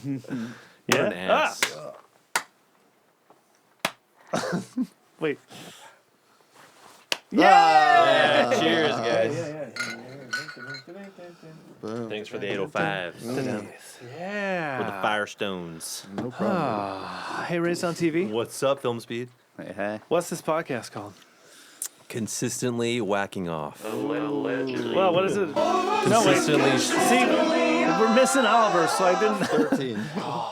What an ass. Wait. Yeah, cheers, guys. Boom. Thanks for the 805s. Yeah. With the Firestones. No problem. Hey, Raised on TV. What's up, Film Speed? Hey. What's this podcast called? Consistently whacking off. Well, what is it? Consistently. See, we're missing Oliver, so I didn't. 13.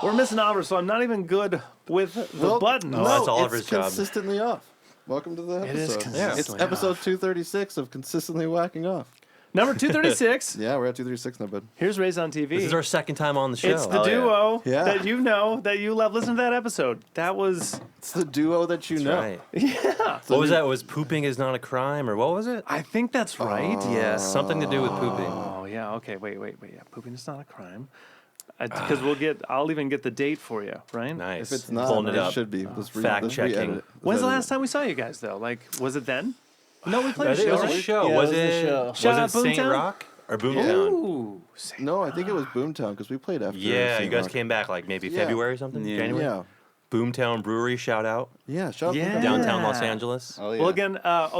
We're missing Oliver, so I'm not even good with the buttons. No, that's Oliver's it's job. consistently off. Welcome to the episode. It is consistently It's off. episode 236 of Consistently Whacking Off. Number 236. Yeah, we're at 236 now, bud. Here's Raised on TV. This is our second time on the show. It's the duo Yeah. that you know, that you love. Listen to that episode. That was, It's the duo that you know. Right. yeah. What was that? Was pooping is not a crime, or what was it? I think that's right. Yeah, something to do with pooping. Oh, yeah. Okay. Wait. Yeah. Pooping is not a crime. Because I'll even get the date for you, right? Nice. If it's not, Pulling it it up. should be. Let's Fact let's checking. re-edit it. When's the Let's last time we saw you guys, though? Like, was it then? No, we I played a think it show. was a right? show. Yeah, was it was a it? show. Was Shout it out Saint Boomtown? Rock or Boomtown? Ooh. No, I think it was Boomtown because we played after. Yeah, Saint you guys Rock. came back like maybe Yeah. February or something. Yeah. January. Yeah. Boomtown Brewery, shout out. Yeah, shout out Yeah. Boomtown. Downtown Los Angeles. Oh, yeah. Well, again,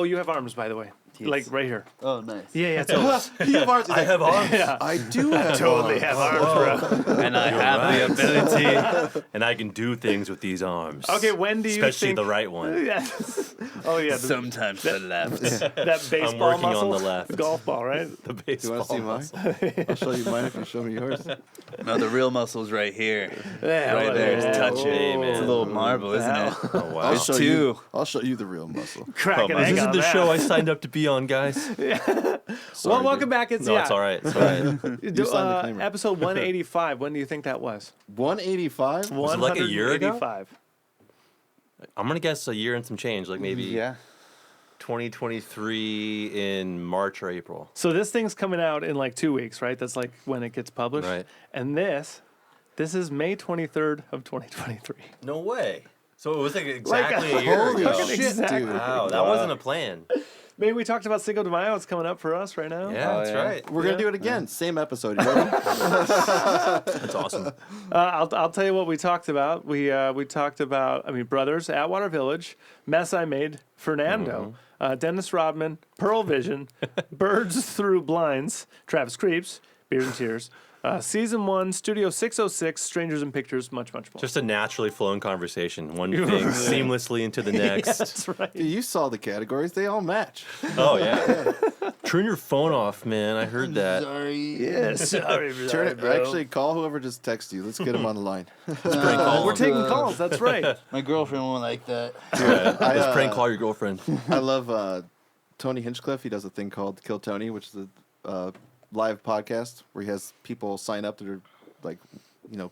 you have arms, by the way. Yes. Like, right here. Oh, nice. Yeah, so You have arms. He's I like, have arms. yeah. I do have Totally arms. have arms, bro. And I have the ability. And I can do things with these arms. Okay, when do you Especially think... the right one. Yeah. Oh, yeah. Sometimes the left. That baseball I'm working muscle. on the left. Golf ball, right? The Do you baseball want to see muscle. mine? I'll show you mine if you show me yours. No, the real muscle's right here. Yeah, Right there. Just touch it. Hey, man. It's a little marble, isn't it? Oh, wow. There's show two. you. I'll show you the real muscle. Crack an This egg isn't on the that. show I signed up to be on, guys. Sorry, Well, welcome dude. back. It's No, it's all right. It's all right. You signed the claimer. Episode 185. When do you think that was? 185? Was it like a year ago? 185. I'm going to guess a year and some change, like maybe Yeah. 2023 in March or April. So this thing's coming out in like 2 weeks, right? That's like when it gets published. Right. And this is May 23rd of 2023. No way. So it was like exactly a Like, year holy ago. shit, Exactly. dude. Wow, that wasn't a plan. Maybe we talked about Cinco de Mayo. It's coming up for us right now. Yeah, Oh, that's yeah. right. We're going to do it again. Same episode. You ready? That's awesome. I'll tell you what we talked about. We talked about, Brothers, Atwater Village, Mess I Made, Fernando, Dennis Rodman, Pearl Vision, Birds Through Blinds, Travis Creeps, Beers and Tears, Season 1, Studio 606, Strangers in Pictures, much more. Just a naturally flowing conversation. One thing seamlessly into the next. That's right. You saw the categories. They all match. Oh, yeah. Turn your phone off, man. I heard that. Sorry. Yeah, sorry, Turn it. Actually, call whoever just texted you. Let's get him on the line. Prank call we're him. taking calls. That's right. My girlfriend won't like that. Let's prank call your girlfriend. I love Tony Hinchcliffe. He does a thing called Kill Tony, which is a live podcast where he has people sign up that are like,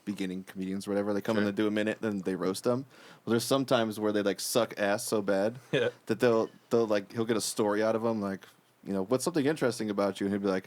beginning comedians or whatever. They come in and do a minute, then they roast them. Well, there's some times where they like suck ass so bad that they'll like he'll get a story out of them like, what's something interesting about you, and he'll be like,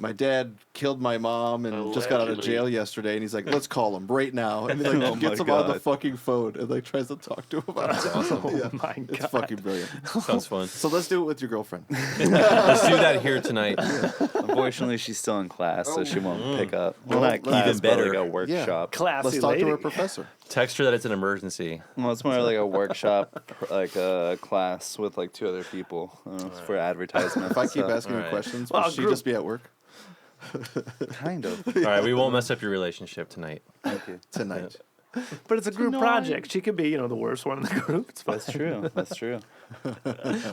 my dad killed my mom and just got out of jail yesterday, and he's like, let's call him right now, and he like Oh gets my him on the God. fucking phone and like tries to talk to him about it. awesome. Yeah. Oh my It's God. fucking brilliant. Sounds fun. So let's do it with your girlfriend. Let's do that here tonight. Unfortunately, she's still in class, so she won't pick up. Well, Well, not class, even but better. like a workshop. Classy Let's talk lady. to her professor. Text her that it's an emergency. Well, it's more like a workshop, like a class with like two other people for advertisement. If I keep asking Alright. her questions, Well, will she group- just be at work kind of. All right, we won't mess up your relationship tonight. Thank you. tonight? But it's a group Tonight. project. She could be, the worst one in the group. It's fine. That's true. That's true.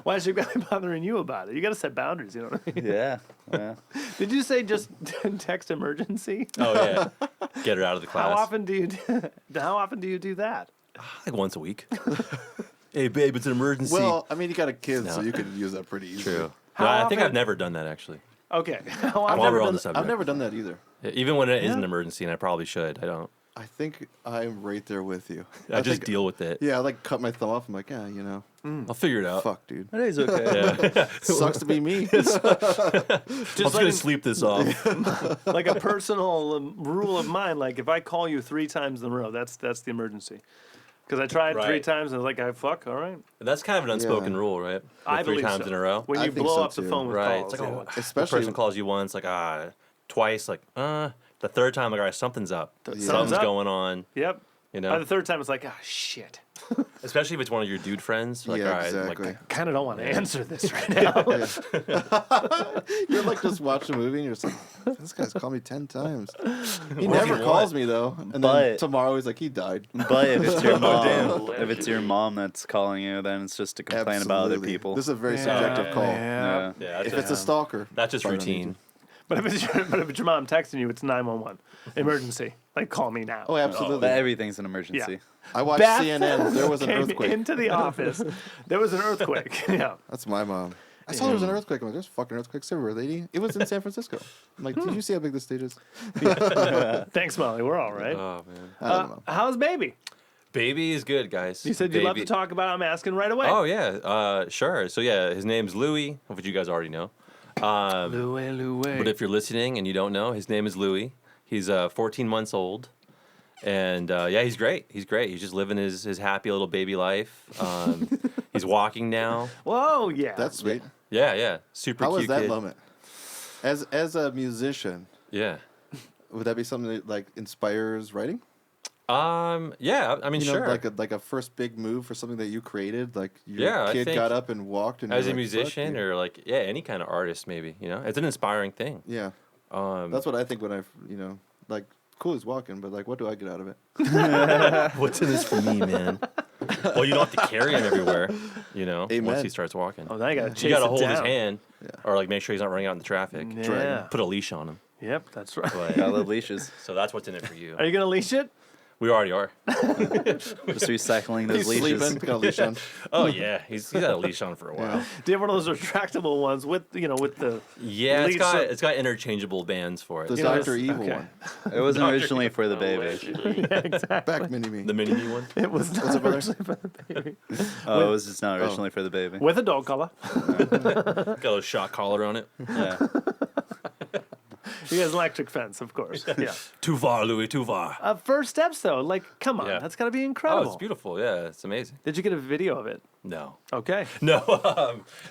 Why is she bothering you about it? You got to set boundaries. You know what I mean? Yeah. Yeah. Did you say just text emergency? Oh, yeah. Get her out of the class. How often do you? How often do you do that? Like once a week. Hey, babe, it's an emergency. Well, you got a kid, so No. you can use that pretty easily. True. How No, I think often- I've never done that, actually. Okay. How While often? we're on the subject. I've never done that either. Yeah, even when it is Yeah. an emergency, and I probably should. I don't. I think I'm right there with you. I just think- deal with it. Yeah, I like cut my thumb off. I'm like, I'll figure it out. fuck, dude. That is okay. Yeah. Sucks to be me. I'm Just just like, going to sleep this off. like a personal rule of mine. Like if I call you 3 times in a row, that's the emergency. Because I tried 3 Right. times and I was like, fuck, all right. That's kind of an unspoken Yeah. rule, right? I Like 3 believe times so. in a row. When I you think blow so, up the too. phone with Right. calls. It's like, yeah. oh, Especially- the person calls you once, like, twice, like, The third time, like, all right, something's up. Something's Something's up. going on. Yep. You By know, the third time, it's like, ah, shit. especially if it's one of your dude friends. Like, Yeah, all right, exactly. like, Kind of don't want to answer this right now. You're like just watching a movie and you're just like, this guy's called me 10 times. He What do never you calls want? me though. And then But- tomorrow he's like, he died. But if it's your mom, damn. if it's your mom that's calling you, then it's just to complain about other Absolutely. people. This is a very subjective call. Yeah. yeah, that's If just, it's a stalker, that's just probably don't need routine. to. But if it's your mom texting you, it's 911. Emergency. Like, call me now. Oh, absolutely. But everything's an emergency. Yeah. I watched Beth CNN. There was an came earthquake. into the office. There was an earthquake. Yeah. That's my mom. I saw there was an earthquake. I'm like, there's fucking earthquakes everywhere, lady. It was in San Francisco. I'm like, did you see how big this stage is? Thanks, Molly. We're all right. Oh man, I don't know. How's baby? baby is good, guys. You said you'd love to talk about it. I'm asking right away. Oh yeah, sure. So yeah, his name's Louie, which you guys already know. Louie. But if you're listening and you don't know, his name is Louie. He's 14 months old. And yeah, he's great. He's great. He's just living his happy little baby life. He's walking now. Whoa, yeah. That's sweet. Yeah. Super How cute was that kid. moment? As a musician, Yeah. would that be something that like inspires writing? Yeah. I mean, You know, sure. like a first big move for something that you created. Like your Yeah, I kid think got up and walked. And As you're a like, musician "Fuck you." or like any kind of artist, maybe it's an inspiring thing. Yeah, Um, that's what I think when I like cool he's walking, but like what do I get out of it? what's in this for me, man? Well, you don't have to carry him everywhere. Once Amen. he starts walking, Oh, now you got to chase you got to it hold his down. hand, Yeah. or like make sure he's not running out in the traffic. Yeah. Put a leash on him. Yep, that's right. But, I love leashes. so that's what's in it for you. Are you going to leash it? We already are. Just recycling those He's leashes. sleeping. Got a leash on. Oh yeah, he's had a leash on for a while. Do you have one of those retractable ones with the... Yeah, Leash it's got interchangeable bands for it. The You know, Dr. it's- Evil okay. one. It wasn't originally for the baby. Back mini me. The mini me one. It was What's not up, brother? originally for the baby. Oh, it was just not originally for the baby. With a dog collar. Got a shot collar on it. Yeah. He has an electric fence, of course. Yeah. Too far, Louis. Too far. First steps, though. Like, come on. Yeah. That's got to be Oh, incredible. it's beautiful. Yeah, it's amazing. Did you get a video of it? No, Okay. no,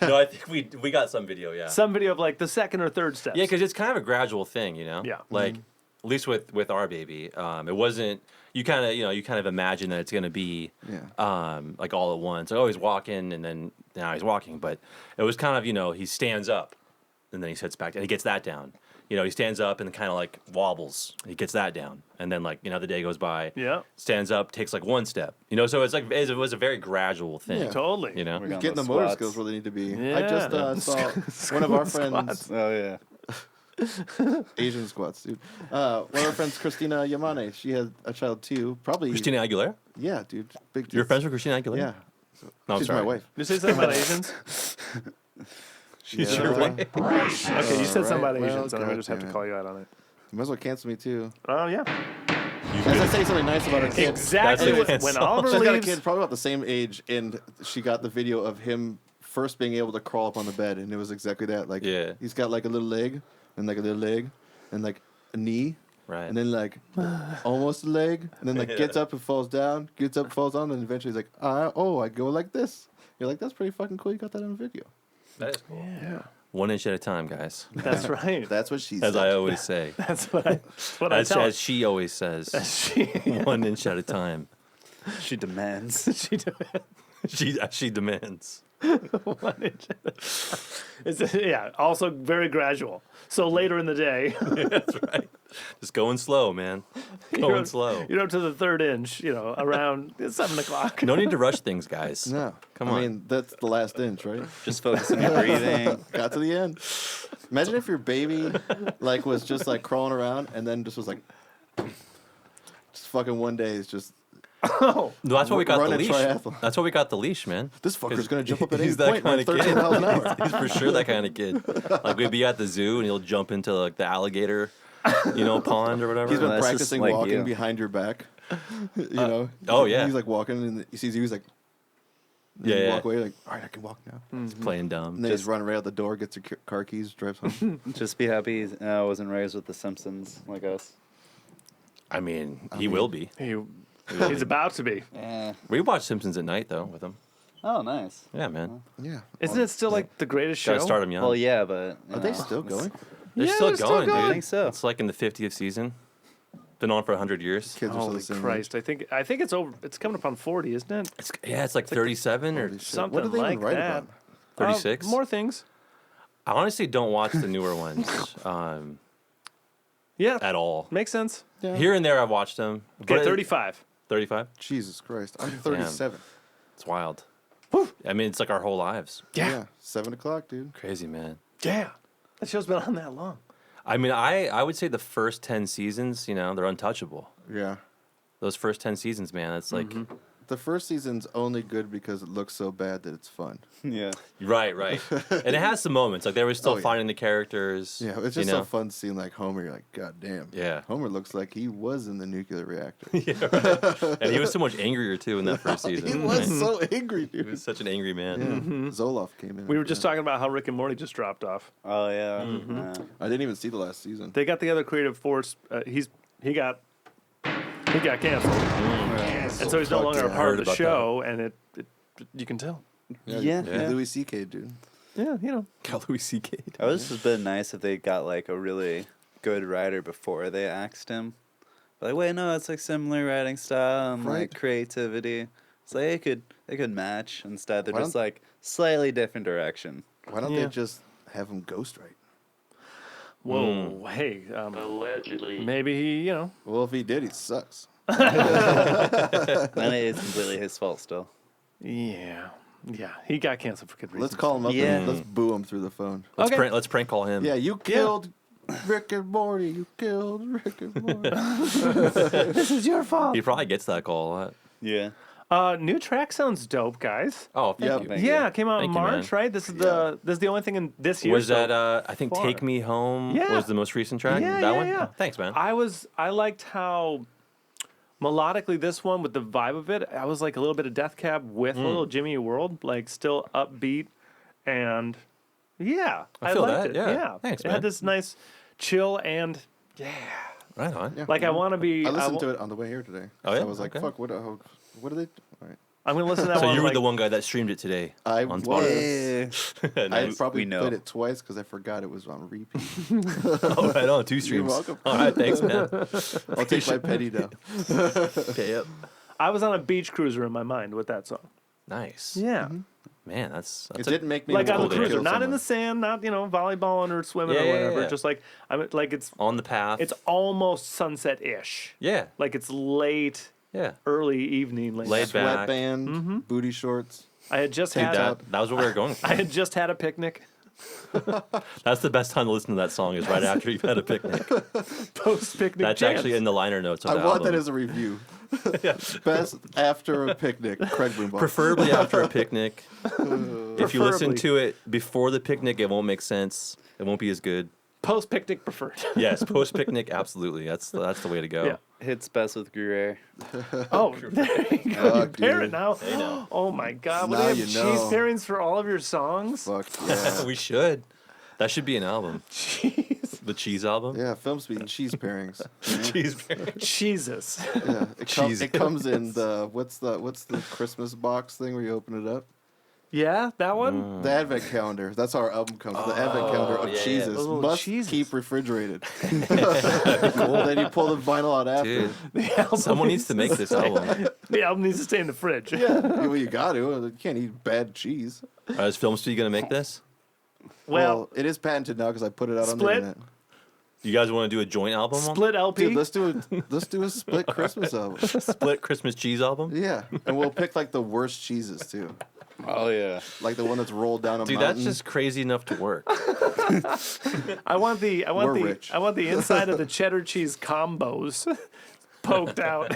no. I think we got some video. Yeah. Some video of, like, the second or third steps. Yeah, because it's kind of a gradual thing, Yeah. Like at least with our baby, it wasn't. You kind of imagine that it's gonna be, Yeah. like all at once. Like, oh, he's walking, and then now he's walking, but it was kind of he stands up, and then he sits back, and he gets that down. He stands up and kind of like wobbles. He gets that down, and then the day goes by. Yeah. Stands up, takes like one step. So it's like it was a very gradual thing. Yeah. Totally. We're going Getting the those motor squats. skills where they need to be. Yeah. I just saw one of our friends, Oh, yeah. Asian squats, dude. One of our friends, Christina Yamane, she had a child too. Probably. Christina Aguilera. Yeah, dude. Big. You're tits. friends with Christina Aguilera? Yeah. No, I'm She's sorry. my wife. Did you say something about Asians? She's Yeah. your wife. Okay, you said something about Well, Asians, and I God just have to damn it. call you out on it. You might as well cancel me too. Oh, yeah. As I say something nice about her kid. Exactly. That's When, it. when Oliver She's got a leaves... kid probably about the same age, and she got the video of him first being able to crawl up on the bed, and it was exactly that. Like, Yeah. he's got like a little leg, and like a little leg, and like a knee, Right. and then like almost a leg, and then like Yeah. gets up and falls down, gets up, falls down, and eventually he's like, I go like this. You're like, that's pretty fucking cool. You got that on video. That is cool. Yeah. 1 inch at a time, guys. That's right. That's what she As said. I always say. That's what I As, tell her. as she always says. She, 1 inch at a time. She demands. she do it. She demands. 1 inch. Yeah, also very gradual. So later in the day, That's right. Just going slow, man. Going slow. you're up to the third inch, around 7 o'clock. No need to rush things, guys. No. Come I on. mean, that's the last inch, right? Just focus on your breathing. Got to the end. Imagine if your baby like was just like crawling around and then just was like just fucking one day is just Oh, No, that's why we got Run the a leash. triathlon. That's why we got the leash, man. this fucker's gonna jump up at any He's that point kind like of 13 kid. miles an hour. He's for sure that kind of kid. Like we'd be at the zoo and he'll jump into like the alligator, pond or whatever. He's been That's just practicing like walking you. behind your back. You know? oh, yeah. He's like walking and he sees you, he's like Yeah, you yeah. walk away like, all right, I can walk now. He's playing dumb. And then he's running right out the door, gets your car keys, drives home. Just be happy I wasn't raised with the Simpsons like us. I mean, he will be. he's about to be. Yeah. We watch Simpsons at night though with him. Oh, nice. Yeah, man. Yeah. Isn't it still like the greatest show? Gotta start him young. Well, yeah, but... Are they still going? They're Yeah, still they're still going, going. dude. I think so. It's like in the 50th season. Been on for 100 years. Kids are still Holy the same Christ! age. I think it's over. It's coming up on 40, isn't it? It's like 37 or Holy shit. something What do they like even write that. about? 36. More things. I honestly don't watch the newer ones Yeah, at all. makes sense. Yeah. Here and there, I've watched them. Okay, 35. 35. Jesus Christ. I'm 37. It's wild. Whew. I mean, it's like our whole lives. Yeah. 7 o'clock, dude. Crazy, man. Yeah. That show's been on that long. I mean, I would say the first 10 seasons, they're untouchable. Yeah. Those first 10 seasons, man, that's like... The first season's only good because it looks so bad that it's fun. Yeah. Right. And it has some moments. Like, they were still Oh, yeah. finding the characters. Yeah, it's just so fun seeing like Homer. You're like, God damn. Yeah. Homer looks like he was in the nuclear reactor. And he was so much angrier, too, in that first season. He was so angry, He dude. was such an angry man. Yeah. Zoloft came in. We were after just that. talking about how Rick and Morty just dropped off. Oh yeah. Yeah. I didn't even see the last season. They got the other creative force. He got canceled, and so he's no Fuck longer yeah, a I part heard of the about show. And it you can tell. Yeah. Louis C.K., dude. Yeah, Got Louis C.K. It would just have been nice if they got like a really good writer before they axed him. But like, wait, no, it's like similar writing style and Right. like creativity. It's like they could match. Instead, they're Why just don't- like slightly different direction. Why don't Yeah. they just have him ghostwrite? Whoa, hey, Allegedly. maybe he, Well, if he did, he sucks. Then it's completely his fault still. yeah, he got canceled for good reason. Let's call him up Yeah. and let's boo him through the phone. Okay. Let's prank call him. Yeah, you killed Rick and Morty. You killed Rick and Morty. This is your fault. He probably gets that call a lot. Yeah. New track sounds dope, guys. Oh, thank Yep. you. Thank Yeah, you. it came out in Thank you, March, man. right? This is the only thing in this year. Was so that, I think, far. Take Me Home Yeah. was the most recent track? Yeah, that yeah, one? yeah. Oh, thanks, man. I liked how melodically this one with the vibe of it. I was like a little bit of Death Cab with a little Jimmy Eat World, like still upbeat, and yeah, I feel liked that, it. yeah. Thanks, it man. had this nice chill and Right on. Yeah. like I want to be. I listened to it on the way here today. Oh, So yeah? I was like, Okay. fuck, what are they? All right. I'm gonna listen to that So one. you were like, the one guy that streamed it today I on was. Spotify. I Nice. probably We know. played it twice because I forgot it was on repeat. Oh, right on. 2 streams. welcome. All right, thanks, man. I'll take my penny down. Okay, yep. I was on a beach cruiser in my mind with that song. Nice. Yeah, Man, that's It a, didn't make me like on want the to cruiser, kill not in the someone. sand, not volleyballing or swimming Yeah, or yeah, whatever. yeah. Just like like it's on the path. almost sunset-ish. Yeah, Like it's late, yeah. early evening. Late Laid back. Sweatband, booty shorts. I had just Dude, had that was what we were going for. I had just had a picnic. That's the best time to listen to that song is right after you've had a picnic. Post picnic. That's actually in the liner notes of I the want album. that as a review. Best after a picnic, Craig Boomba. Preferably after a picnic. If you listen Preferably. to it before the picnic, it won't make sense. It won't be as good. post picnic preferred. Yes, post picnic, absolutely. That's the way to go. Yeah. Hits best with Gruyere. Oh, there you go. Oh, You pair it dude. now. know. Oh my God! Would Now they have you cheese know. pairings for all of your songs? Fuck yeah. We should. That should be an album. Jeez, The Cheese album. Yeah, film speed cheese pairings. Cheese. Jesus. Yeah, Cheese. it comes in the what's the Christmas box thing where you open it up? Yeah, that one. Mm. The advent calendar. That's how our album comes. The advent calendar of yeah, yeah. cheeses Those little must cheeses. keep refrigerated. Then you pull the vinyl out after. Dude, The album someone needs to make this album. The album needs to stay in the fridge. Well, you got to. You can't eat bad cheese. Is Film Street gonna make this? Well, it is patented now because I put it out on the Split? internet. You guys want to do a joint album? split LP. Dude, let's do a split Christmas album. Split Christmas cheese album? Yeah, and we'll pick like the worst cheeses too, Oh yeah. like the one that's rolled down a Dude, mountain. that's just crazy enough to work. I want We're rich. the inside of the cheddar cheese combos poked out.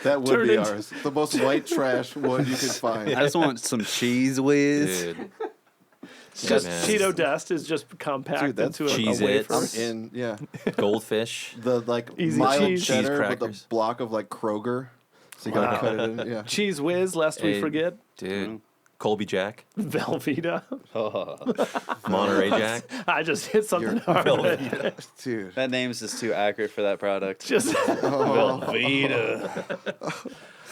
That would Turn be into- ours. The most white trash one you could find. I just want some cheese whiz. Dude. Just man. Cheeto dust is just compact Dude, that's into a Cheez-Its. wafer. I'm in. Yeah, Goldfish. the like Easy mild cheese. cheddar Cheese with a crackers. block of like Kroger. So you gotta Wow. cut it in. Yeah. Cheese whiz, lest we Hey, forget. Dude. Colby Jack. Velveeta. Monterey Jack. I just hit something You're- hard. Dude. That name's just too accurate for that product. Just Velveeta.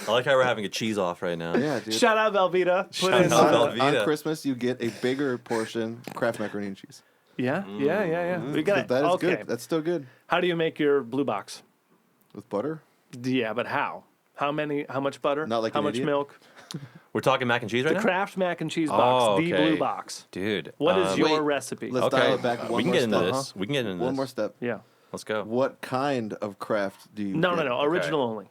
I like how we're having a cheese off right now. Yeah, dude. shout out Velveeta. Put Shout in out on, Velveeta. on Christmas, you get a bigger portion Kraft macaroni and cheese. Yeah. We got That is okay. good. That's still good. How do you make your blue box? With butter? Yeah, but how? How much butter? Not like how an much idiot. milk? We're talking mac and cheese right The now? Kraft mac and cheese box, Oh, the okay. blue box. Dude. What is your Wait, recipe? let's Okay. dial it back one we can more get into step. this. We can get into One this. more step. Yeah. Let's go. What kind of craft do you No, get? original only.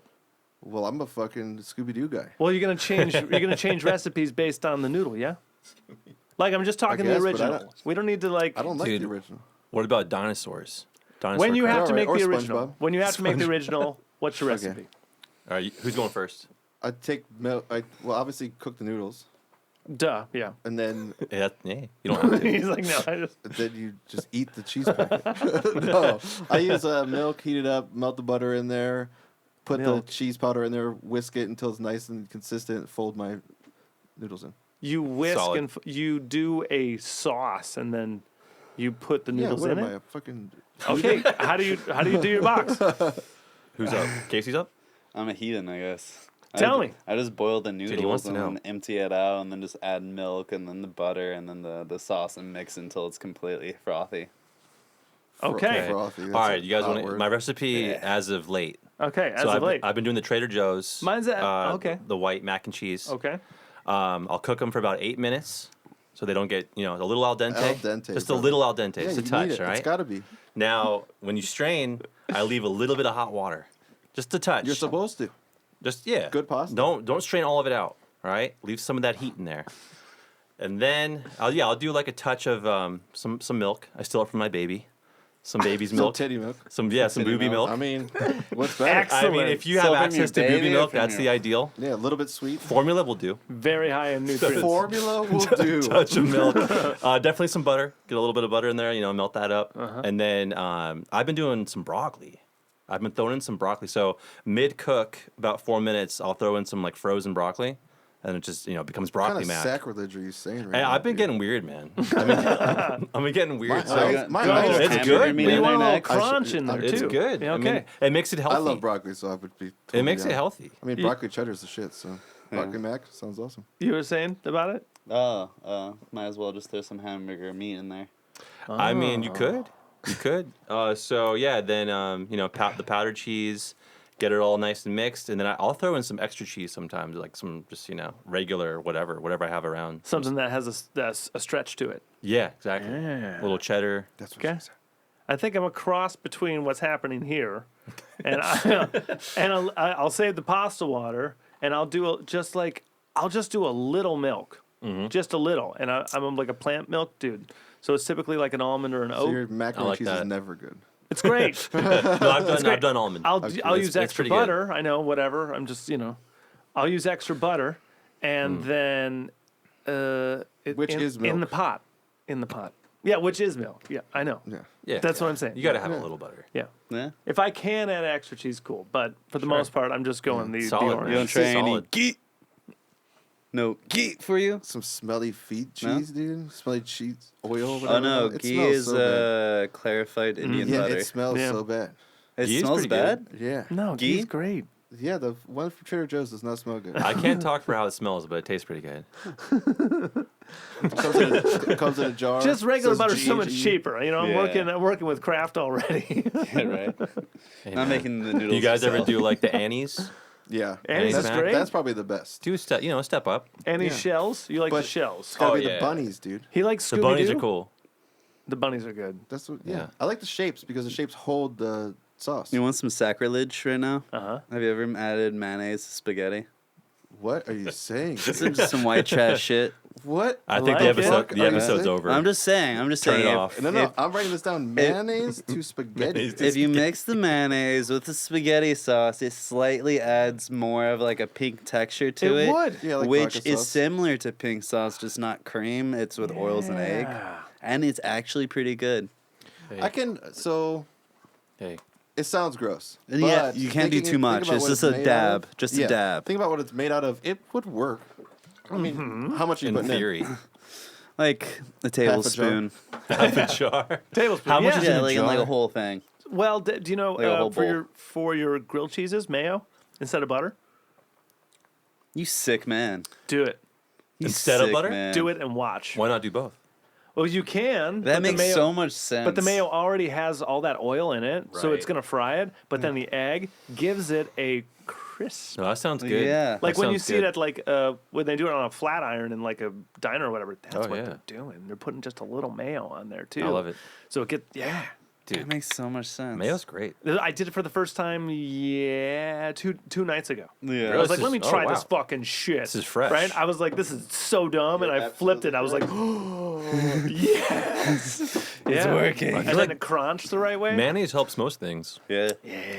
Well, I'm a fucking Scooby-Doo guy. Well, you're gonna change recipes based on the noodle, yeah? Like I'm just talking guess, the but I original. We don't need to like. I don't like Dude. the original. What about dinosaurs? Dinosaur When you crab. have to Alright, make or the original. SpongeBob. When you have to make the original, what's your Okay. recipe? All right, who's going first? I take milk. Well, obviously cook the noodles, Duh. Yeah. and then Yeah, you don't have to. He's like, no, I just. then you just eat the cheese packet. No, I use milk, heat it up, melt the butter in there, put Milk. the cheese powder in there, whisk it until it's nice and consistent. Fold my noodles in. You whisk Solid. and you do a sauce, and then you put the noodles yeah, what in am it. I, a fucking? Okay. How do you do your box? Who's up? Casey's up? I'm a heathen, I guess. Tell me. I just boil the he wants noodles to and know. then empty it out and then just add milk and then the butter and then the sauce and mix until it's completely frothy. Okay. Frothy, All that's right, a you guys hot want word. my recipe as of late? Okay. As so of I've, late. I've been doing the Trader Joe's. Mine's okay. The white mac and cheese. Okay. I'll cook them for about 8 minutes, so they don't get a little al dente. Al dente, Just bro. a little al dente, Yeah, just a you touch, need it. all right? It's got to be. Now, when you strain, I leave a little bit of hot water, just a touch. You're supposed to. Just Good pasta. Don't strain all of it out. All right, leave some of that heat in there, and then I'll do like a touch of some milk. I steal it from my baby, some baby's Some milk, titty milk. some Titty booby milk. I mean, what's better? Excellent. I mean, if you have So from access to your booby baby or milk, from that's your- the ideal. Yeah, a little bit sweet. Formula will do. Very high in nutrients. Formula will do. Touch of milk. Definitely some butter. Get a little bit of butter in there. Melt that up. And then I've been doing some broccoli. I've been throwing in some broccoli. So mid cook, about 4 minutes, I'll throw in some like frozen broccoli, and it just becomes What broccoli kind of mac. sacrilege are you saying right Hey, now? I've been dude? getting weird, man. I've been getting weird. My eyes- my eyes- It's hamburger good, meat But in you want a there little next. crunch in there It's too. good. Yeah, I okay. mean, it makes it healthy. I love broccoli, so I would be. It totally makes it down. healthy. I mean, broccoli cheddar's the shit. So broccoli mac sounds awesome. You were saying about it? Might as well just throw some hamburger meat in there. I mean, you could. So yeah, then the powdered cheese, get it all nice and mixed, and then I'll throw in some extra cheese sometimes, like some just regular whatever I have around. Something that has a stretch to it. Yeah, exactly. Yeah. A little cheddar. That's what Okay. she said. I think I'm a cross between what's happening here, and I'll save the pasta water, and I'll just do a little milk, just a little, and I'm like a plant milk dude. So it's typically like an almond or an So oat. your macaroni like cheese that. is never good. It's great. No, I've done almond. I'll It's- use it's extra pretty good. butter. I know, whatever. I'm just I'll use extra butter, and then Which is in milk. the pot, Yeah, which is milk. Yeah, I know. Yeah. Yeah, That's what I'm saying. You got to have Yeah. a little butter. Yeah. Yeah. If I can add extra cheese, cool. But for the most part, I'm just going the Solid. orange. You don't try any Solid. geet? No geet for you? Some smelly feet No? cheese, dude. Smelly cheese oil. Oh Whatever. no, It ghee smells is so bad. clarified Indian Yeah, butter. it smells Yeah. so bad. It Ghee is smells pretty bad. good. Yeah. No, Ghee? he's great. Yeah, the one from Trader Joe's does not smell good. I can't talk for how it smells, but it tastes pretty good. Comes in a jar. Just regular says butter's so much G&G. cheaper. I'm Yeah. working with Kraft already. Yeah, right. Hey, Not man. making the noodles. Do you guys ever yourself. do like the Annie's? Yeah. Annie's that's, is great. That's probably the best. Do step up. And his Yeah. shells. You like the But- shells. It's gotta Oh, be yeah. the bunnies, dude. He likes The Scooby-Doo. bunnies are cool. The bunnies are good. That's what. Yeah. Yeah. I like the shapes because the shapes hold the sauce. You want some sacrilege right now? Uh-huh. Have you ever added mayonnaise to spaghetti? What are you saying? This is just some white trash shit. What? I think like the it. episode Are you episode's sick? over. I'm just saying. Turn it if- off. No, I'm writing this down. Mayonnaise to spaghetti. Mayonnaise to If you mix the mayonnaise with the spaghetti sauce, it slightly adds more of like a pink texture to it. It would. Yeah, like which vodka is sauce. similar to pink sauce, just not cream. It's with oils and egg. Yeah. And it's actually pretty good. Hey, I can. So hey. it sounds gross. And yeah, but you can't do thinking- too think much. about It's what just a made out dab. of- Just a yeah, dab. Think about what it's made out of. It would work. I mean, how much are you In putting theory, Like a tablespoon. half a jar. Tablespoon. How much yeah. is in Yeah, a like in like jar? a whole thing. Well, do you know Like a whole bowl. for your grilled cheeses, mayo instead of butter? You sick man. Do it. You Instead of sick butter? man. Do it and watch. Why not do both? Well, you can. That but the makes mayo, so much sense. But the mayo already has all that oil in it, so it's Right. gonna fry it. But then the egg gives it a crisp. No, that sounds good. Yeah. Like That when you sounds see good. it at like when they do it on a flat iron in like a diner or whatever. That's Oh, what yeah. they're doing. They're putting just a little mayo on there too. I love it. So it gets that Dude, makes so much sense. mayo's great. I did it for the first time, two nights ago. Yeah. I Really? was like, This let me is- oh, try this wow. fucking shit. This is fresh. Right? I was like, this is so dumb, and I flipped it. I was like, oh, yes. It's working. And then it crunched the right way. Mayonnaise helps most things, Yeah.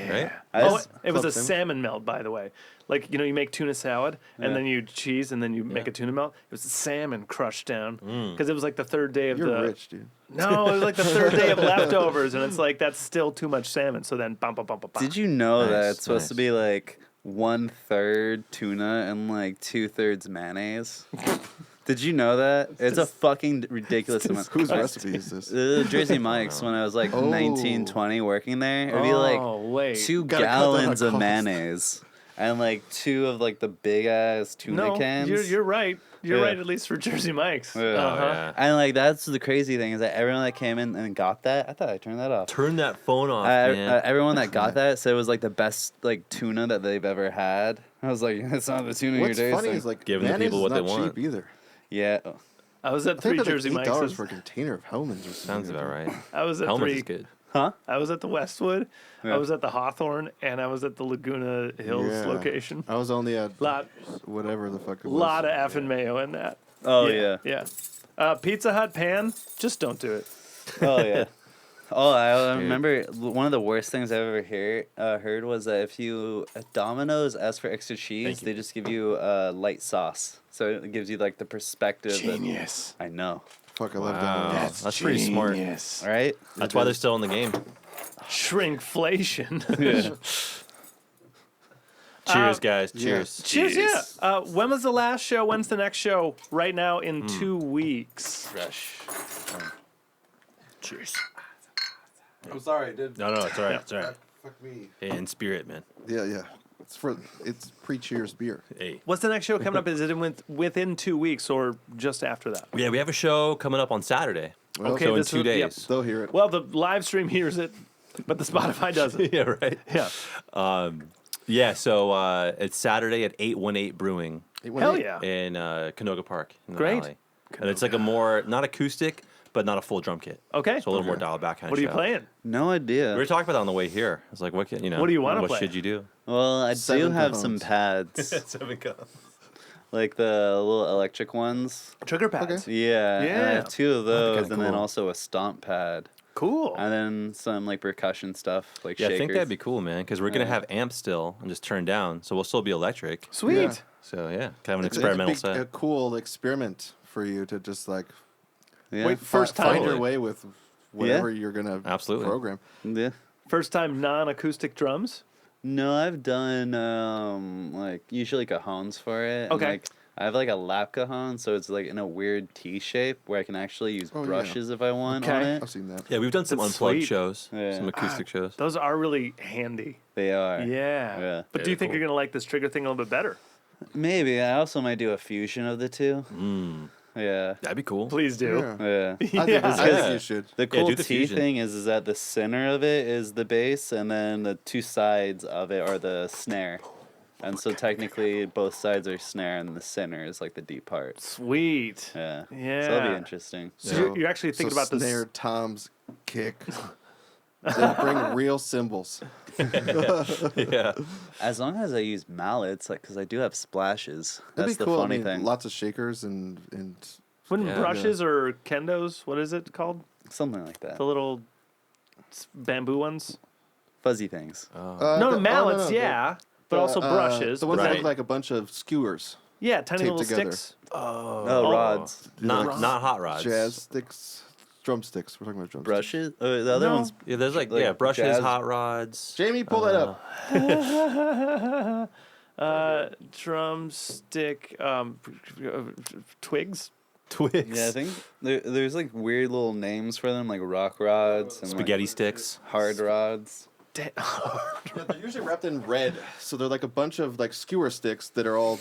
right? Oh, it was a Club sandwich? salmon melt, by the way. Like, you make tuna salad, and Yeah. then you cheese, and then you make a tuna melt. It was salmon crushed down. Because it was like the third day of You're the... rich, dude. No, it was like the third day of leftovers, and it's like, that's still too much salmon. So then, bum, bum, bum, bum, bum. Did you know that Nice, it's supposed to nice. be like 1/3 tuna and like 2/3 mayonnaise? Did you know that? It's a fucking ridiculous amount. Whose recipe is this? Jersey Mike's when I was like Oh. 19, 20 working there. It'd be Oh, like wait. 2 Gotta cut down on gallons of cost. mayonnaise and like 2 of like the big ass tuna No, cans. you're right. You're Yeah. right, at least for Jersey Mike's. Yeah. Oh, Uh-huh. yeah. And like that's the crazy thing is that everyone that came in and got that, I thought I turned that off. Turn that phone off, man. Everyone that got that said it was like the best like tuna that they've ever had. I was like, it's not the tuna What's you're funny tasting. is like Giving the mayonnaise people is what they not want. cheap either. Yeah. I was at I think 3 they're Jersey like $8 Mike's. for a container of Hellman's or something. Sounds about right. I was at Hellman's 3. is good. Huh? I was at the Westwood. Yeah. I was at the Hawthorne, and I was at the Laguna Hills Yeah. location. I was only at Lot, whatever the fuck it was. lot of effing mayo in that. Oh yeah. Yeah. Pizza Hut pan, just don't do it. Oh yeah. Oh, I Dude. remember one of the worst things I've ever heard was that if you at Domino's ask for extra cheese, Thank you. they just give you light sauce. So it gives you like the perspective. Genius. I know. Fuck, I love Wow. Domino's. That's pretty smart. Genius. All right. That's why they're still in the game. Shrinkflation. Yeah. Cheers, guys. yeah. Cheers. Cheers, yeah. When was the last show? When's the next show? Right now in 2 weeks. Fresh. Cheers. I'm sorry, dude. No, it's all right. It's all right. Fuck me. In spirit, man. Yeah, yeah. It's pre-cheers beer. Hey. What's the next show coming up? Is it within 2 weeks or just after that? Yeah, we have a show coming up on Saturday. Well, Okay, So in this 2 is- yep. days. They'll hear it. Well, the live stream hears it, but the Spotify doesn't. Yeah, right. Yeah. Yeah, so it's Saturday at 818 Brewing Hell yeah. in Canoga Park. In the Great. Valley. And it's like a more, not acoustic, but not a full drum kit. Okay. So a little more Okay. dialed back kind What of are you show. playing? No idea. We were talking about that on the way here. I was like, what can, What do you wanna What play? should you do? Well, I do Seven have some cajones. pads, 7 cups. like the little electric ones. Trigger pads. Yeah, and I Yeah. have 2 of those, kinda and then cool. also a stomp pad, Cool. and then some like percussion stuff, like Yeah, shakers. I think that'd be cool, man, because we're going to Yeah. have amps still and just turn down. So we'll still be electric. Sweet. Yeah. So, yeah, kind of an It's experimental a set. cool experiment for you to just like Yeah. Wait, first time. find your Totally. way with whatever you're gonna Absolutely. program. Yeah. First time non-acoustic drums. No, I've done like usually cajones for it. and, Okay. like, I have like a lap cajon, so it's like in a weird T shape where I can actually use Oh, yeah. brushes if I want on Okay. it. I've seen that. Yeah, we've done some That's unplugged sweet. shows, Yeah. some acoustic shows. Those are really handy. They are. Yeah. Yeah. But do you think Very you're gonna like this trigger thing a little bit better? Maybe I also might do a fusion of the 2. Yeah. That'd be cool. Please do. Yeah. Yeah. I think, Yeah. I think you should. The cool do the T fusion. thing is that the center of it is the bass, and then the 2 sides of it are the snare. And so technically, both sides are snare, and the center is like the deep part. Sweet. Yeah. Yeah. So that'll be interesting. So you're actually thinking about this. snare, toms, kick. Then bring real cymbals. Yeah. As long as I use mallets, like, because I do have splashes. That's That'd be the cool. funny I mean, thing. lots of shakers and Wouldn't Yeah. brushes or kendos? What is it called? Something like that. The little bamboo ones. Fuzzy things. No, mallets. Yeah, but also brushes. The ones but that Right. have like a bunch of skewers, yeah, tiny taped little together. sticks. Oh, rods. Not hot rods. jazz sticks, drumsticks. We're talking about drumsticks. Brushes? The other No. ones. Yeah, there's like, Like brushes, jazz- hot rods. Jamie, pull that up. Drumstick, twigs. Twigs. Yeah, I think there's like weird little names for them, like rock rods and Spaghetti like sticks. hard rods. Yeah, they're usually wrapped in red, so they're like a bunch of like skewer sticks that are all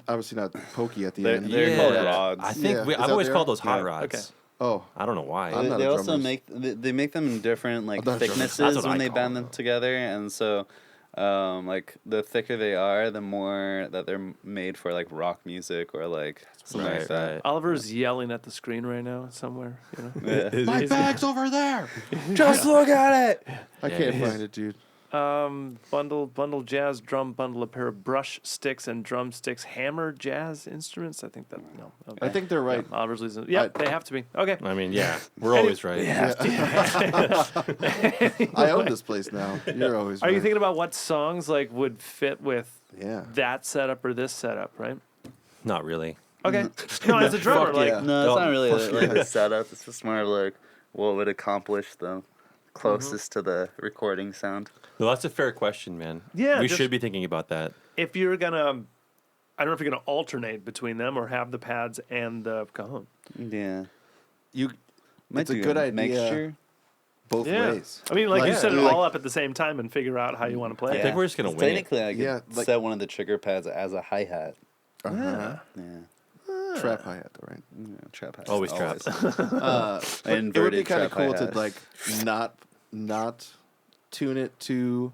obviously not pokey at the end. They're called rods. I think Yeah. Is I've that always there? called those hot Yeah. rods. Okay. Oh, I don't know why. I'm not They a also drummer's- make they make them in different like I'm not a drummer's. That's thicknesses what when I they call band them. them together, and so like the thicker they are, the more that they're made for like rock music or like something like Right, that. right. Oliver's yelling at the screen right now somewhere. You know? Yeah. my bag's over there. Just look at it. I Yeah, can't it is. find it, dude. Bundle jazz drum bundle, a pair of brush sticks and drumsticks, hammer jazz instruments. I think that no. Okay. I think they're right. Yeah, Oliver's losing. Yep, they have to be. Okay. I mean, yeah, we're always right. I own this place now. You're always Are right. you thinking about what songs like would fit with Yeah. that setup or this setup, right? Not really. Okay. No, as a drummer, Fuck like yeah. No, it's Oh, not really fuck like yeah. a setup. It's just more of like what would accomplish the closest to the recording sound. No, that's a fair question, man. Yeah, we just- should be thinking about that. if you're gonna, I don't know if you're gonna alternate between them or have the pads and the cajon. Yeah, You might It's a do good idea. Mixture. both Yeah. ways. I mean, like you Like- set it like- all up at the same time and figure out how you want to play I it. think we're just gonna 'Cause wing it. technically, I could Yeah, like- set one of the trigger pads as a hi hat. Uh-huh. Yeah, Trap hi-hat, though, right? yeah, trap hat. Always trap. It would be Inverted kind of trap cool hi-hat. to like not tune it to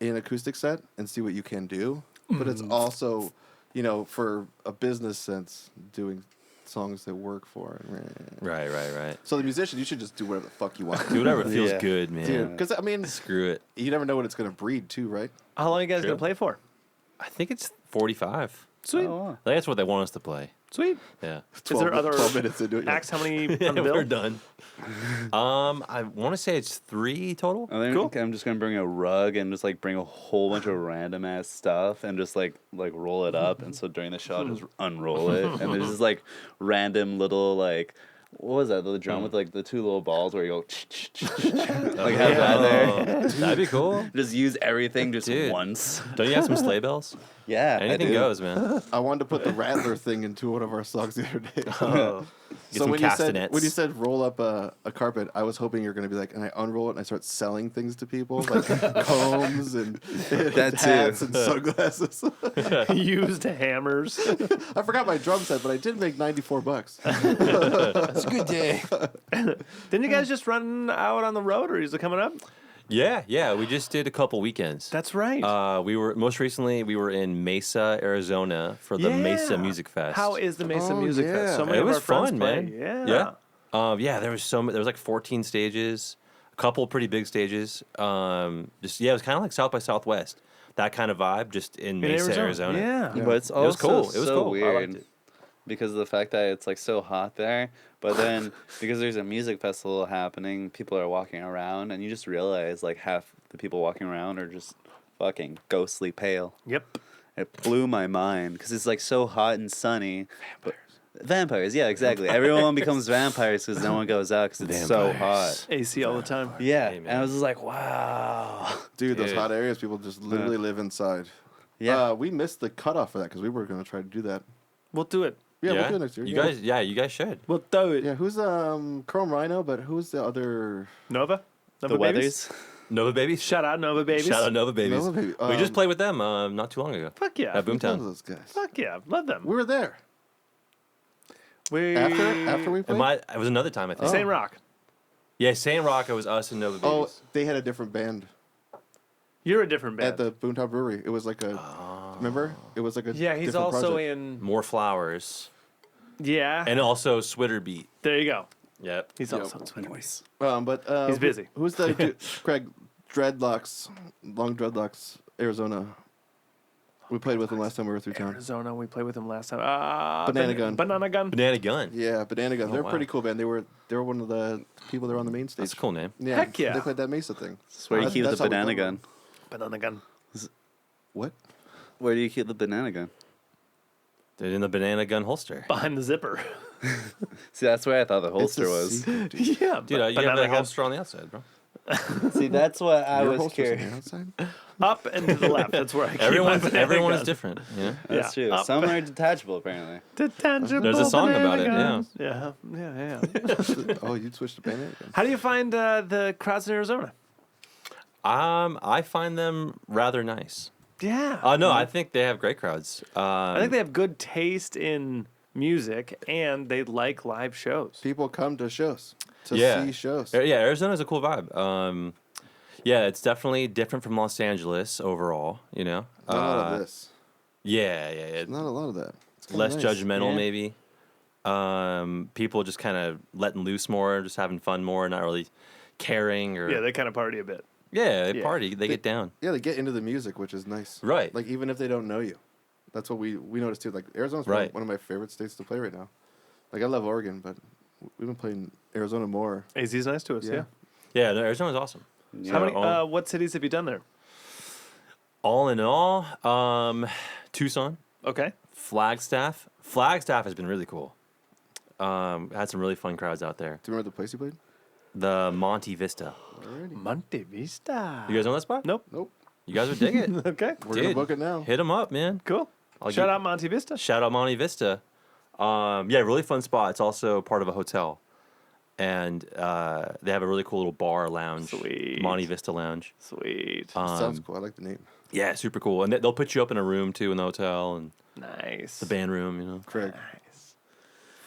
an acoustic set and see what you can do. But it's also, you know, for a business sense, doing songs that work for it. Right, right, right. So the musician, you should just do whatever the fuck you want. Do whatever feels Yeah. good, man. Dude, because I mean, Screw it. you never know what it's gonna breed too, right? How long are you guys True. gonna play for? I think it's 45. Sweet, Oh, wow. I think that's what they want us to play. sweet. Yeah. Is there other 12 minutes into it. acts? How many on the bill? We're done. I want to say it's 3 total. I think Cool. I'm just gonna bring a rug and just like bring a whole bunch of random ass stuff and just like roll it up. And so during the show, I'll just unroll it, and there's just like random little like what was that? The drum with like the 2 little balls where you go like have that there. Oh, that'd be cool. Just use everything just Dude. once. Don't you have some sleigh bells? Yeah, I Anything do. goes, man. I wanted to put the Rattler thing into one of our songs the other day. Oh. Get some when castanets. you said roll up a carpet, I was hoping you're going to be like, and I unroll it and I start selling things to people, like combs and That too. hats and sunglasses. Used hammers. I forgot my drum set, but I did make $94. It's a good day. Didn't you guys just run out on the road, or is it coming up? Yeah. We just did a couple weekends. That's right. We were most recently we were in Mesa, Arizona for the Mesa Yeah. Music Fest. How is the Mesa Oh, Music yeah. Fest? So many It of was our friends fun, play. man. Yeah. Yeah, there was there was like 14 stages, a couple pretty big stages. It was kind of like South by Southwest, that kind of vibe, just in Mesa, Arizona. Yeah. But it's also was cool. It was so cool. I liked weird it. because of the fact that it's like so hot there. But then because there's a music festival happening, people are walking around, and you just realize like half the people walking around are just fucking ghostly pale. Yep. It blew my mind because it's like so hot and sunny. Vampires, yeah, exactly. Everyone becomes vampires because no one goes out because it's so hot. AC all the time. Yeah, Hey, man. and I was just like, wow. Dude, those Dude. hot areas, people just literally live inside. Yeah. We missed the cutoff for that because we were going to try to do that. We'll do it. Yeah, we'll do it next year. You yeah. guys should. We'll do it. Yeah, who's Chrome Rhino, but who's the other Nova? Nova The Babies? weathers. Nova Babies. Shout out Nova Babies. Shout out Nova Babies. Nova Baby? We just played with them not too long ago Fuck yeah. at Who's one of Boomtown. those guys? Fuck yeah. Love them. We were there. We After we played? It was another time I think. Saint Rock. Yeah, Saint Rock. It was us and Nova Oh, Babies. they had a different band You're a different band. at the Boomtown Brewery. It was like a, remember? It was like a yeah, he's different also project. in. More Flowers Yeah. and also Switter Beat. there you go. Yep. He's Yep. also in Twitter. But He's busy. Who's the dude? Craig Dreadlocks, Long Dreadlocks, Arizona. We played with him last time we were through town. Arizona. We played with him last time. Banana Gun. Banana Gun. Banana Gun. Yeah, Banana Gun. Oh, They're a wow. pretty cool band. They were one of the people that were on the main stage. That's a cool name. Yeah, Heck yeah. They played that Mesa thing. That's where you That's- keep the that's how we banana played gun. Banana Gun. What? Where do you keep the banana gun? They're in the Banana Gun holster. Behind the zipper. See, that's where I thought the It's a holster was. secret, dude. yeah. Dude, you have Banana the Gun. holster on the outside, bro. See, that's what I Your was holster's on curious. the outside? Up and to the left. That's where I keep my banana Everyone gun. is different. Yeah. That's Yeah. true. Up. Some are detachable, apparently. Detachable There's a song banana about it, guns. Yeah. Oh, you switched to Banana Gun. How do you find the crowds in Arizona? I find them rather nice. Yeah. No, I think they have great crowds. I think they have good taste in music and they like live shows. People come to shows to Yeah. see shows. Yeah, Arizona's a cool vibe. Yeah, it's definitely different from Los Angeles overall, you know? Not a lot of this. Yeah. Not a lot of that. It's kinda Less nice. judgmental, Yeah. maybe. People just kind of letting loose more, just having fun more, not really caring or. Yeah, they kind of party a bit. Yeah, they Yeah. party, they get down. Yeah, they get into the music, which is nice. Right. Like even if they don't know you, that's what we noticed too. Like Arizona's Right. one of my favorite states to play right now. Like I love Oregon, but we've been playing Arizona more. AZ's nice to us, yeah. Yeah, no, Arizona's awesome. How many? all- What cities have you done there? All in all, Tucson, Okay. Flagstaff. Flagstaff has been really cool. Had some really fun crowds out there. Do you remember the place you played? The Monte Vista. Monte Vista. You guys know that spot? Nope. Nope. You guys would dig it. Okay. We're gonna Dude, book it now. Hit them up, man. Cool. I'll Shout get- out Monte Vista. Shout out Monte Vista. Yeah, really fun spot. It's also part of a hotel. And they have a really cool little bar lounge. Sweet. Monte Vista Lounge. Sweet. Sounds cool. I like the name. Yeah, super cool. And they'll put you up in a room too in the hotel and Nice. the band room, you know. Craig, Nice.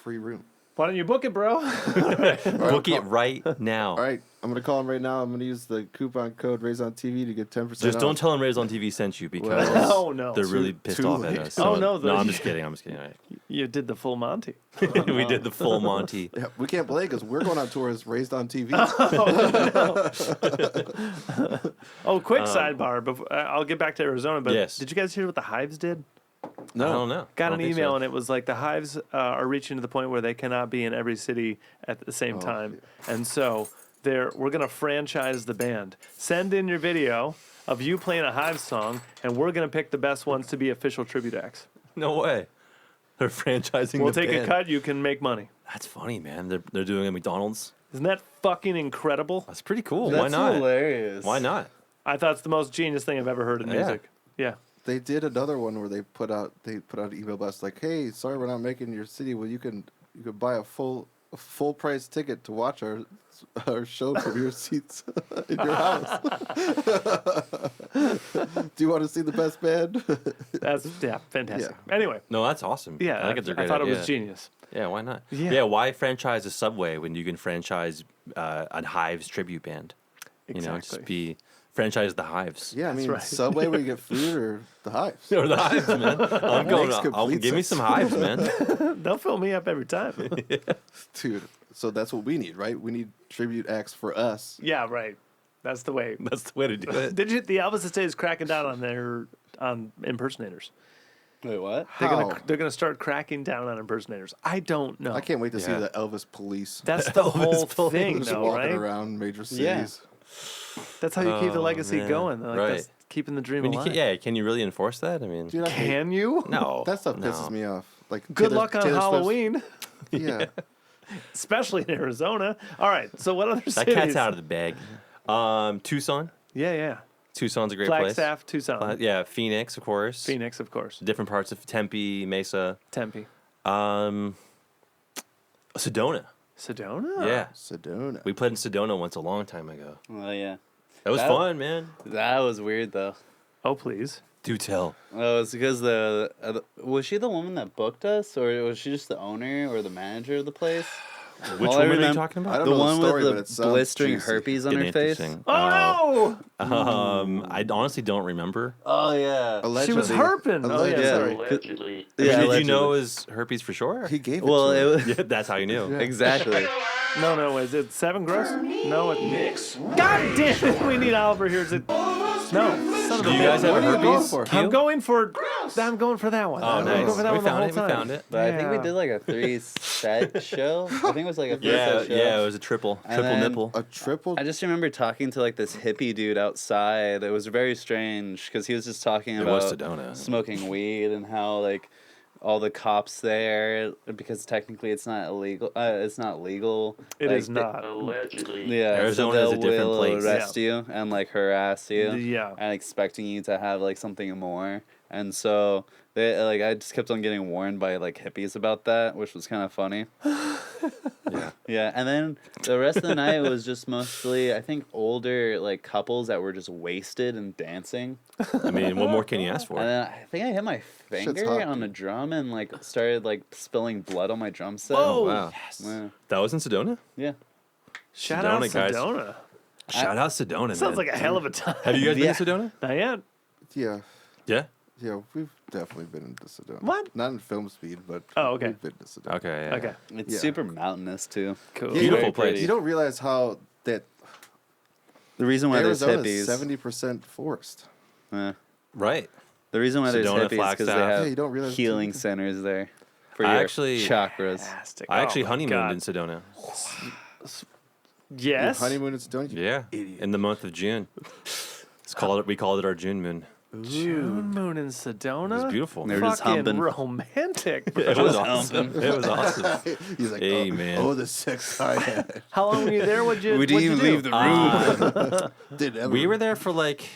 free room. Why don't you book it, bro? Book it right now. All right, I'm gonna call him right now. I'm gonna use the coupon code Raised on TV to get 10%. Just don't off. tell them Raised on TV sent you because Oh, no. they're really pissed too off at late. us. Oh, no, No, I'm just kidding. I'm just kidding. All right. You did the full Monty. We did the full Monty. Yeah, we can't play because we're going on tour as Raised on TV. Oh, quick sidebar. Before, I'll get back to Arizona, but Yes. did you guys hear what the Hives did? I don't know. Got I an don't think email so. and it was like the Hives are reaching to the point where they cannot be in every city at the same Oh, time, and so we're gonna franchise the band. Send in your video of you playing a Hives song, and we're gonna pick the best ones to be official tribute acts. No way. They're franchising We'll the take band. a cut. You can make money. That's funny, man. They're doing it at McDonald's. Isn't that fucking incredible? That's pretty cool. That's Why not? hilarious. Why not? I thought it's the most genius thing I've ever heard in Yeah. music. Yeah. They did another one where they put out an email blast like, "Hey, sorry we're not making your city. Well, you could buy a full price ticket to watch our show from your seats in your house. Do you want to see the best band?" That's fantastic. Anyway, No, that's awesome. yeah, I think it's a great thought it idea. was genius. Yeah, why not? Yeah. Why franchise a Subway when you can franchise a Hives tribute band? You know, Exactly. just be franchise the Hives. Yeah, I That's mean, right. Subway where you get food or the Hives. Or the Hives, man. I'm going. Makes complete Give me sense. some Hives, man. They'll fill me up every time. Dude, so that's what we need, right? We need tribute acts for us. Yeah, right. That's the way. That's the way to do it. The Elvis Estate is cracking down on impersonators. Wait, what? How? They're gonna start cracking down on impersonators. I don't know. I can't wait to see Yeah. the Elvis police That's the whole police. thing, just though, walking right? around major Yeah. cities. That's how you keep the Oh, legacy man. going. Like, Right. That's keeping the I dream mean, you alive. can, can you really enforce that? I mean, Dude, I hate- Can you? no. that stuff no. pisses me off. Like Good Taylor- luck on Taylor Swift's- Halloween, Yeah. especially in Arizona. All right. So what other That cities? cat's out of the bag. Tucson. Yeah. Tucson's a great place. Flagstaff, Tucson, Yeah, Phoenix, of course. Phoenix, of course, Different parts of Tempe, Mesa. Tempe, Sedona. Sedona. Yeah. Sedona. We played in Sedona once a long time ago. Oh yeah. That was That- fun, man. That was weird though. Oh please. Do tell. Oh, it's because was she the woman that booked us, or was she just the owner or the manager of the place? Which All I one were you remember- talking I about? don't The know one the story, but with it the sounds blistering juicy. herpes on Getting her face. interesting. Oh, I honestly don't remember. Oh yeah. she was Allegedly. herping. Oh yeah, Allegedly. sorry. Allegedly. I mean, did you allegedly. know it was herpes for sure? He gave it Well, to it her. was Yeah, that's how you knew. exactly. No, is it 7 gross? No, it. God damn it! We need Oliver here. Is it? No, son of Do a you bitch. guys have a What are you going herpes? for? Q? I'm going for. I'm going for that one. Oh, I'm going nice. for that We one the found whole it. time. We found it. But I think we Yeah. did like a 3-set show. I think it was like a 3-set Yeah, show. yeah, it was a triple And then- nipple. A triple. I just remember talking to like this hippie dude outside. It was very strange because he was just talking It was about Sedona. smoking weed and how like all the cops there, because technically it's not illegal. It's not legal. It like, is not. Allegedly. Yeah, Arizona so is they a different will place. arrest you and like harass you. Yeah. And expecting you to have like something more. And so they like I just kept on getting warned by like hippies about that, which was kind of funny. Yeah. Yeah, and then the rest of the night was just mostly, I think, older like couples that were just wasted and dancing. I mean, what more can you ask for? And then I think I hit my finger hot, on a dude. drum and like started like spilling blood on my drum set. Whoa. Wow. Yeah. That was in Sedona? Yeah. Shout out Sedona, guys. Sedona. Shout out Sedona, man. Sounds like a hell of a time. Have you guys Yeah. been to Sedona? Not yet. Yeah. Yeah. Yeah, we've definitely been into Sedona. What? Not in film speed, but Oh, okay. we've been to Sedona. Okay. Yeah. Okay. It's Yeah. super mountainous too. Cool. Yeah, Beautiful Very place. pretty. You don't realize how that The reason why there's Arizona hippies. is 70% forest. Right. The reason why there's Sedona, hippies is because they Flagstaff. have Yeah, you don't realize healing too. centers there for I your actually- chakras. Fantastic. I actually Oh my honeymooned God. in Sedona. Yes. Honeymoon in Sedona? You Yeah. idiot. In the month of June. We called it our June moon. June moon in Sedona. It was beautiful. They were just Fucking humping. romantic. It was awesome. It was awesome. He's like, Hey, oh, man. oh, the sex I had. How long were you there? What'd you We didn't what'd even you leave do? the room. Did ever. We were there for like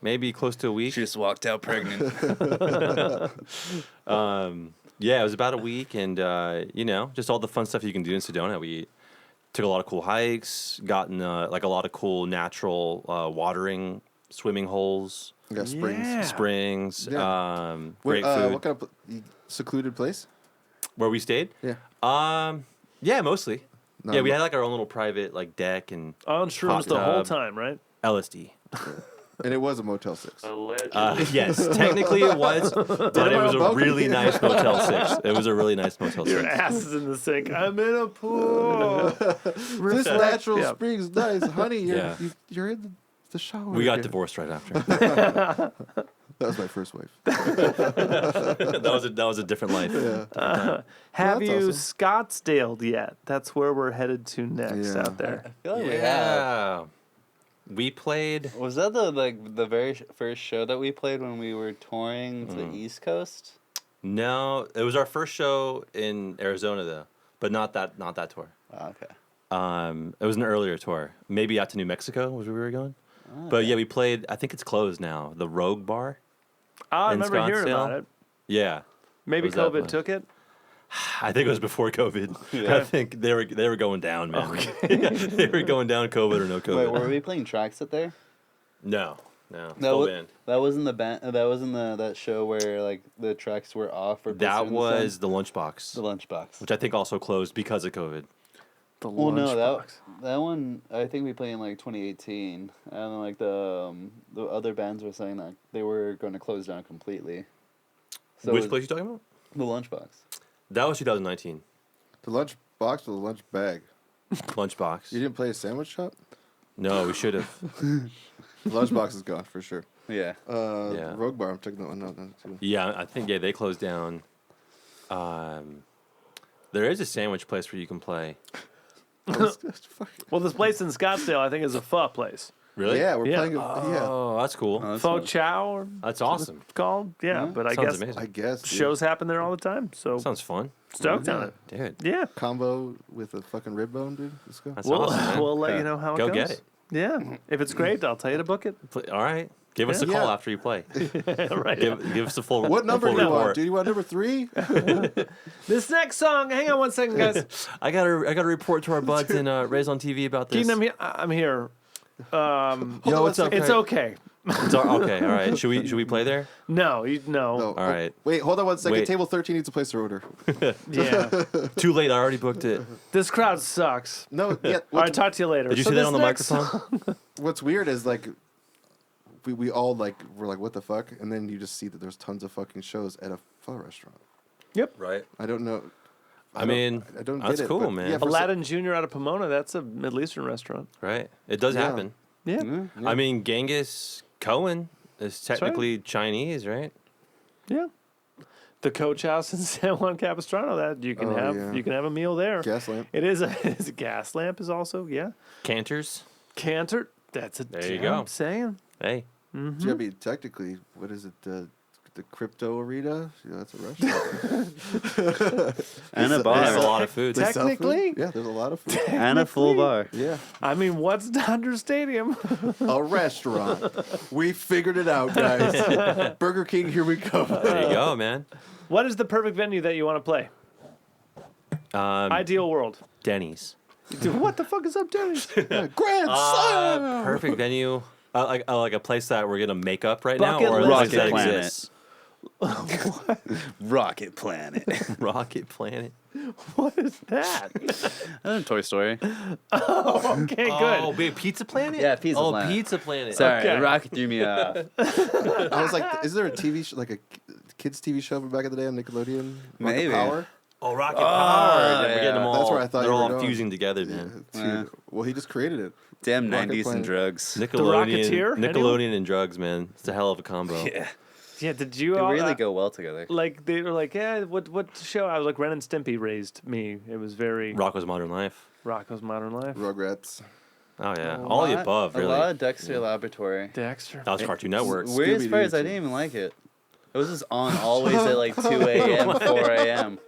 maybe close to a week. She just walked out pregnant. Yeah, it was about a week, and just all the fun stuff you can do in Sedona. We took a lot of cool hikes, gotten like a lot of cool natural watering, swimming holes, Yeah, springs. Yeah. springs, Yeah. great food. What kind of secluded place? Where we stayed? Yeah. Yeah, mostly. No, Yeah, we no. had like our own little private like deck and On shrooms Hot the whole tub. time, right? LSD. And it was a Motel 6. Yes, technically it was, but it was a Balcony. really nice Motel 6. It was a really nice Motel Your 6. ass is in the sink. I'm in a pool. This natural Yeah. spring's nice. Honey, Yeah. you're in the shower. We got again. divorced right after. That was my first wife. that was a different life. Have that's you awesome. Scottsdaled yet? That's where we're headed to next Yeah. out there. I feel like we have. Yeah. We played. Was that the very first show that we played when we were touring to the East Coast? No, it was our first show in Arizona though, but not that tour. Oh, okay. It was an earlier tour. Maybe out to New Mexico was where we were going. But yeah, we played. I think it's closed now. The Rogue Bar. I In remember hearing about Scottsdale? it. Yeah, Maybe Was that COVID much? took it. I think it was before COVID. Yeah. I think they were going down, man. They were going down, COVID or no COVID. Wait, were we playing tracks at there? No. That Full was, band. that wasn't the band. That wasn't that show where like the tracks were off or That posted in the sun? was the Lunchbox, the lunchbox. which I think also closed because of COVID. The Well, no, lunchbox. that one I think we played in like 2018, and then like the other bands were saying that they were going to close down completely. So Which it was place you talking about? The lunchbox. That was 2019. The lunch box or the lunch bag? Lunchbox. You didn't play a sandwich shop? No, we should have. The lunch box is gone for sure. Yeah. Yeah. Rogue Bar, I'm checking that one out now too. Yeah, I think they closed down. There is a sandwich place where you can play. Well, this place in Scottsdale, I think, is a pho place. Really? Yeah, we're Yeah. playing. Oh, that's cool. Oh, that's Pho nice. chow, or That's awesome. it's called. Yeah, Yeah. but I Sounds guess amazing. I guess. dude. shows happen there all the time. So Sounds fun, stoked on Yeah. it. dude. Yeah. Combo with a fucking rib bone, dude. Let's go. That's We'll, awesome. Man. we'll let Yeah. you know how it Go goes. get it. Yeah. If it's great, I'll tell you to book it. All right. Give us a Yeah. call after you play. Right. Give us a full. What number full do you want, report. dude? You want number 3? This next song, hang on one second, guys. I got to report to our buds in Raised on TV about this. Keaton, I'm here. Yo, what's up? It's okay. Okay, all right. Should we play there? No. No. All right. Wait, hold on one second. Wait. Table 13 needs to place their order. Yeah. Too late. I already booked it. This crowd sucks. No, yeah. All right, talk to you later. Did you So see that this on the next microphone? What's weird is like we all like we're like what the fuck, and then you just see that there's tons of fucking shows at a pho restaurant. Right. I don't know. I mean, I don't that's get it. cool, but man. Yeah, for Aladdin Jr. out of Pomona, that's a Middle Eastern restaurant. Right. It does Yeah. happen. Yeah. Yeah. I mean, Genghis Cohen is technically Chinese, right? Yeah. The Coach House in San Juan Capistrano, that you can Oh, you can have a meal there. gas lamp. It is a gas lamp is also, yeah. Cantors. Cantor, that's a There you yeah, go. I'm saying. Hey. Yeah, I mean, technically, what is it? The crypto arena? Yeah, that's a restaurant. And a There's a bar. lot of food. They sell food? Technically? Yeah, there's a lot of food. And a full bar. Yeah, I mean, what's Dodger Stadium? a restaurant. We figured it out, guys. Burger King, here we go. There you go, man. What is the perfect venue that you want to play? Ideal world. Denny's. Dude, what the fuck is up, Denny's? Grand Slam. Perfect venue. Like a place that we're gonna make up right Bucket now, or a list. place that Rocket Planet. exists. Rocket Planet. Rocket Planet. What is that? Toy Story. Oh, okay, Oh, good. wait, Pizza Planet? Yeah, Pizza oh, Planet. Pizza Planet. Sorry, Okay. Rocket threw me off. I was like, is there a TV show, like a kids TV show from back in the day on Nickelodeon? Rocket Maybe. Power. Oh, Rocket Power. We're getting them yeah. all. That's where I thought they're you were all going. fusing together, man. Dude, Yeah. well, he just created it. Damn Rocket 90s Planet. and drugs. Rocketeer, Nickelodeon and drugs, man. It's a hell of a combo. Yeah. Yeah, did you They all, really go well together. like they were like, yeah, what show? I was like, Ren and Stimpy raised me. It was very Rocko's Modern Life. Rocko's Modern Life. Rugrats. Oh yeah, A all the lot- above, really. A lot of Dexter Laboratory. Dexter. That was Cartoon Network. Weird as far as I Scooby-Doo, didn't even like it. It was just on always at like 2 a.m., 4 a.m.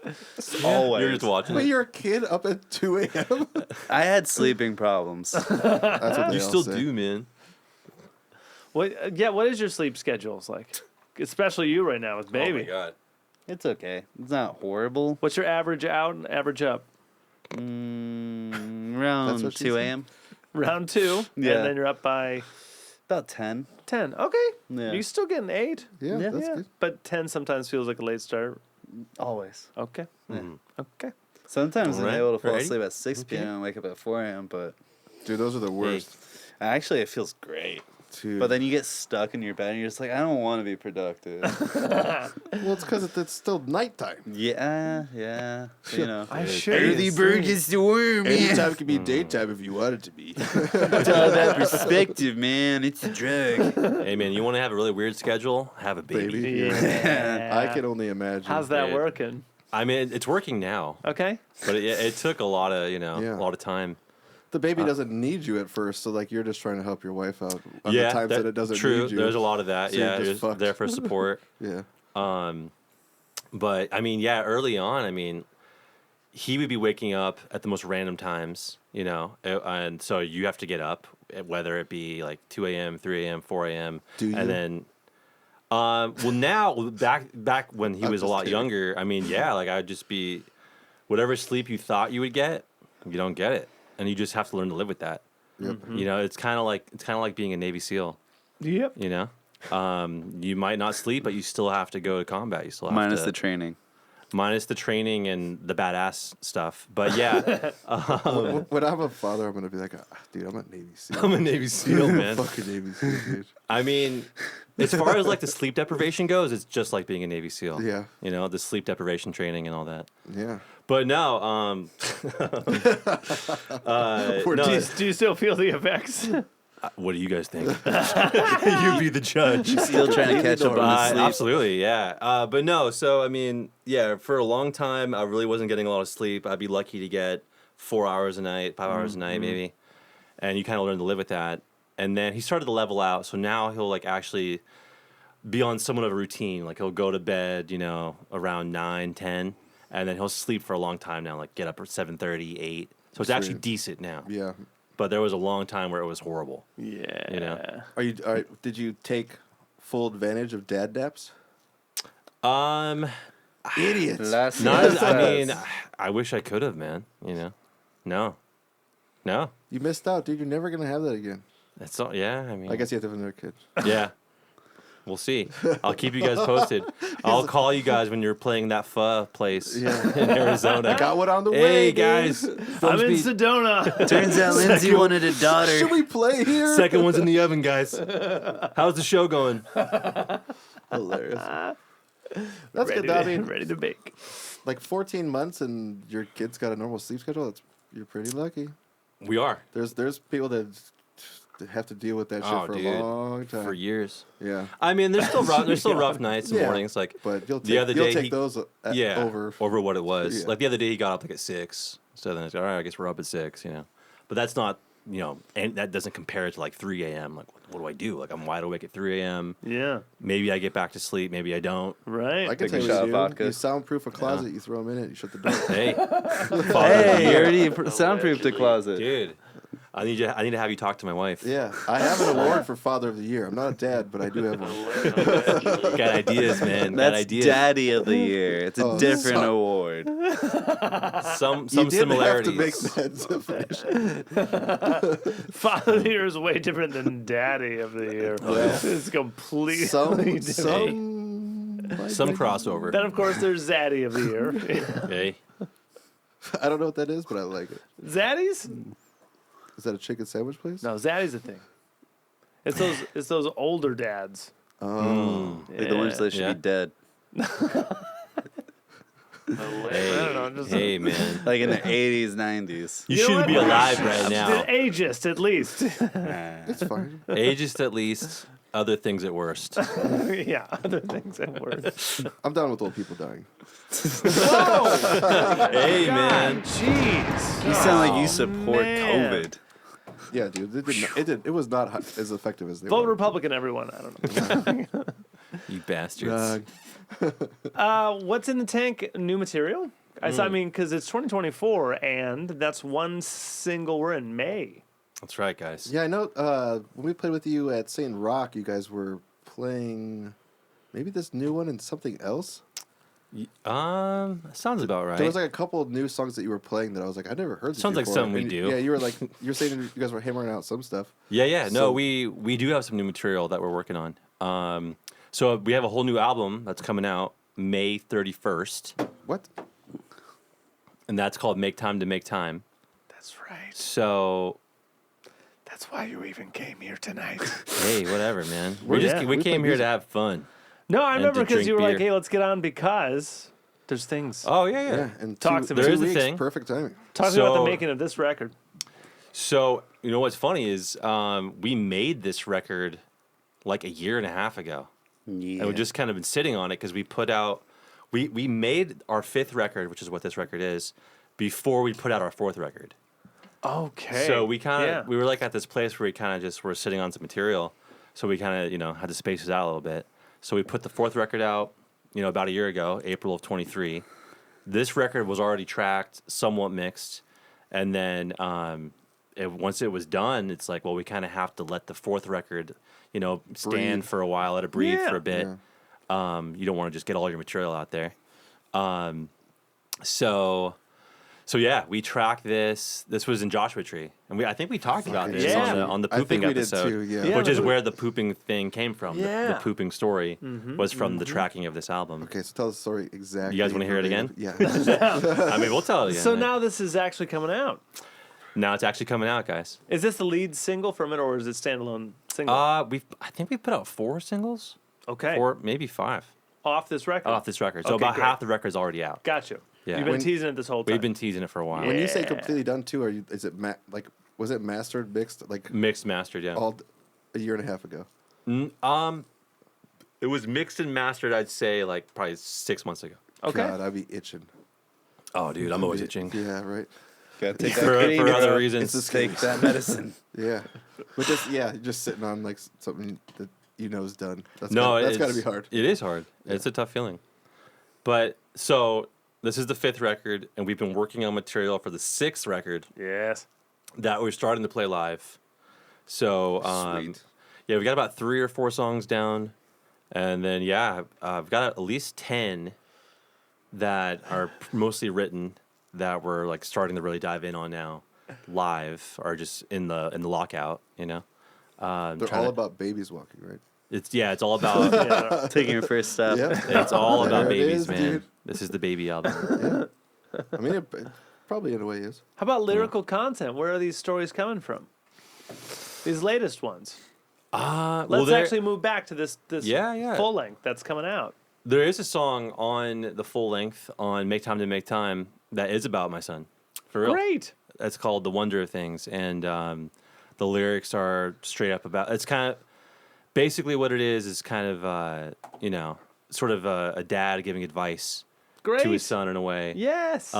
Always. You're just watching Wait, it. you're a kid up at 2 a.m.? I had sleeping problems. That's what they You all still say. do, man. What? Yeah, what is your sleep schedules like? Especially you right now with baby. Oh my god. It's okay. It's not horrible. What's your average out and average up? That's Around what she 2 said? a.m. Round 2, Yeah. and then you're up by About 10. 10. Okay, Yeah. you still getting 8. Yeah, Yeah. that's Yeah, good. but 10 sometimes feels like a late start. Always. Okay, okay. Sometimes I'm Alright, able to fall alrighty. asleep at 6 p.m. and wake up at 4 a.m., but Dude, those are the worst. actually it feels great. Dude. But then you get stuck in your bed and you're just like, I don't want to be productive. Well, it's because it's still nighttime. yeah. You know. I share Early you. bird gets the worm, Anytime can be daytime if you want it to be. It's all that perspective, man. It's a drug. Hey man, you want to have a really weird schedule? Have a baby. Baby. Yeah. I can only imagine. How's that Dude. working? I mean, it's working now, Okay. but it took a lot of Yeah. a lot of time. The baby doesn't need you at first, so like you're just trying to help your wife out on the Yeah, times that it doesn't true. need you. There's a lot of that. So you're Yeah, just you're just fucked. there for support. Yeah. But I mean, yeah, early on, I mean, he would be waking up at the most random times, and so you have to get up, whether it be like 2 a.m., 3 a.m., 4 a.m. Do you? And then, well, now back when he I'm was a just lot kidding. younger, I mean, yeah, like I'd just be, whatever sleep you thought you would get, you don't get it, and you just have to learn to live with that. Yep. It's kind of like being a Navy SEAL. Yep. You might not sleep, but you still have to go to combat. You still have Minus to, the training. minus the training and the badass stuff. But yeah, When I'm a father, I'm gonna be like, dude, I'm a Navy SEAL. I'm a Navy SEAL, man. Fucking Navy SEAL, dude. I mean, as far as like the sleep deprivation goes, it's just like being a Navy SEAL. Yeah. The sleep deprivation training and all that. Yeah. But no, We're no, Do you still feel the effects? what do you guys think? You be the judge. Still trying to catch up on the sleep. Absolutely, yeah. But no, so I mean, yeah, for a long time, I really wasn't getting a lot of sleep. I'd be lucky to get 4 hours a night, 5 hours a night, maybe. And you kind of learn to live with that. And then he started to level out. So now he'll like actually be on somewhat of a routine. Like he'll go to bed, around 9, 10. And then he'll sleep for a long time now, like get up at 7:30, 8. So it's actually Sweet. decent now. Yeah. But there was a long time where it was horrible. Yeah. Did you take full advantage of dad naps? Idiots. Last Not year. as, I mean, I wish I could have, man. No. You missed out, dude. You're never gonna have that again. That's all. Yeah, I mean, I guess you have to have another kid. yeah. We'll see. I'll keep you guys posted. I'll call you guys when you're playing that pho place in Arizona. Got one on the Hey way, guys, dude. I'm in Sedona. Turns out Lindsay wanted a daughter. Should we play here? second one's in the oven, guys. How's the show going? Hilarious. That's ready, good. I mean, ready to bake. like 14 months and your kid's got a normal sleep schedule. You're pretty lucky. We are. There's people that have to deal with that shit for dude, a long time. for years. Yeah, I mean, there's still rough nights and Yeah. mornings. Like but you'll the other take, day, take those over. what it was. Yeah. Like the other day, he got up like at 6. So then it's all right. I guess we're up at 6. But that's not. And that doesn't compare to like 3 a.m. Like, what do I do? Like, I'm wide awake at 3 a.m. Yeah. Maybe I get back to sleep. Maybe I don't. Right. I can Take a tell shot you, of do. vodka. You soundproof a closet. You throw them in it. You shut the door. Hey, Hey, you already soundproofed the closet. dude. I need to have you talk to my wife. Yeah, I have an award for Father of the Year. I'm not a dad, but I do have one. Got ideas, man. Got That's ideas. Daddy of the Year. It's a different award. Some You didn't similarities. have to make that definition. Father of the Year is way different than Daddy of the Year. It's completely different. Some crossover. Then, of course, there's Zaddy of the Year. Okay. I don't know what that is, but I like it. Zaddies? Is that a chicken sandwich place? No, Zaddy's a thing. It's those older dads. Oh. Like the ones that should be dead. Hey, man. Like in the 80s, 90s. You know shouldn't what? be alive right now. Ageist, at least. It's fine. Ageist at least. Other things at worst. Yeah, other things at work. I'm down with old people dying. Hey, man. Jeez. You sound like you support man. COVID. Yeah, dude. It was not as effective as they Vote were. Republican, everyone. I don't know. You bastards. What's in the tank? New material? I mean, because it's 2024, and that's one single. We're in May. That's right, guys. Yeah, I know. When we played with you at St. Rock, you guys were playing maybe this new one and something else. Sounds about right. There was like a couple of new songs that you were playing that I was like, I never heard this Sounds like before. something we And do. Yeah, you were like, you're saying you guys were hammering out some stuff. Yeah. No, So- we do have some new material that we're working on. So we have a whole new album that's coming out May 31st, What? and that's called Make Time to Make Time. That's right. So, That's why you even came here tonight. hey, whatever, man. We We play came here music. to have fun. No, I And remember to because you drink were like, beer. "Hey, let's get on because there's things." Oh, yeah. Yeah, and Talk to me. There two is a weeks, thing. perfect timing. Talk to me about the So- making of this record. So, you know what's funny is we made this record like a year and a half ago. Yeah. And we've just kind of been sitting on it because we put out, we made our 5th record, which is what this record is, before we put out our 4th record. Okay. So we kind of, Yeah. we were like at this place where we kind of just were sitting on some material. So we kind of, had to space it out a little bit. So we put the 4th record out, about a year ago, April of 23. This record was already tracked, somewhat mixed. And then once it was done, it's like, well, we kind of have to let the 4th record, stand Breathe. for a while, let it breathe Yeah. for a bit. Yeah. You don't want to just get all your material out there. So yeah, we tracked this. This was in Joshua Tree, and I think we talked about this Yeah. on the I pooping think we did episode, too, yeah. Yeah. which is where the pooping thing came from. The Yeah. pooping story was from the tracking of this album. Okay, so tell the story exactly. You guys wanna hear it again? Yeah. I mean, we'll tell it again. So man. now this is actually coming out. Now it's actually coming out, guys. Is this the lead single from it, or is it standalone single? I think we put out 4 singles, okay. 4 maybe 5 Off this record. off this record. So Okay, about great. half the record's already out. Got you. Yeah. You've been When- teasing it this whole time. We've been teasing it for a while. When you say Yeah. completely done too, is it was it mastered, mixed, like Mixed, mastered, yeah. a year and a half ago? It was mixed and mastered. I'd say like probably 6 months ago. Okay. God, I'd be itching. Oh, dude, I'm always itching. Yeah, right. Gotta take that For cream, other bro. reasons. It's a Take that medicine. Yeah, but just sitting on like something that is done. That's No, that's got to it's- be hard. It is hard. It's a tough feeling. But so this is the 5th record, and we've been working on material for the 6th record Yes. that we're starting to play live. So Sweet. yeah, we got about 3 or 4 songs down, and then I've got at least 10 that are mostly written that we're like starting to really dive in on now, live or just in the lockout. They're trying all to- about babies walking, right? It's all about Yeah. Taking your first step. Yeah. it's all about There it babies, is, man. dude. This is the baby album. I mean, it probably in a way is. How about lyrical content? Where are these stories coming from? These latest ones. Let's actually move back to this Yeah. full length that's coming out. There is a song on the full length on Make Time to Make Time that is about my son. For real. Great. It's called The Wonder of Things. And the lyrics are straight up about it's kind of basically what it is kind of, sort of a dad giving advice Great. to his son in a way. Yes.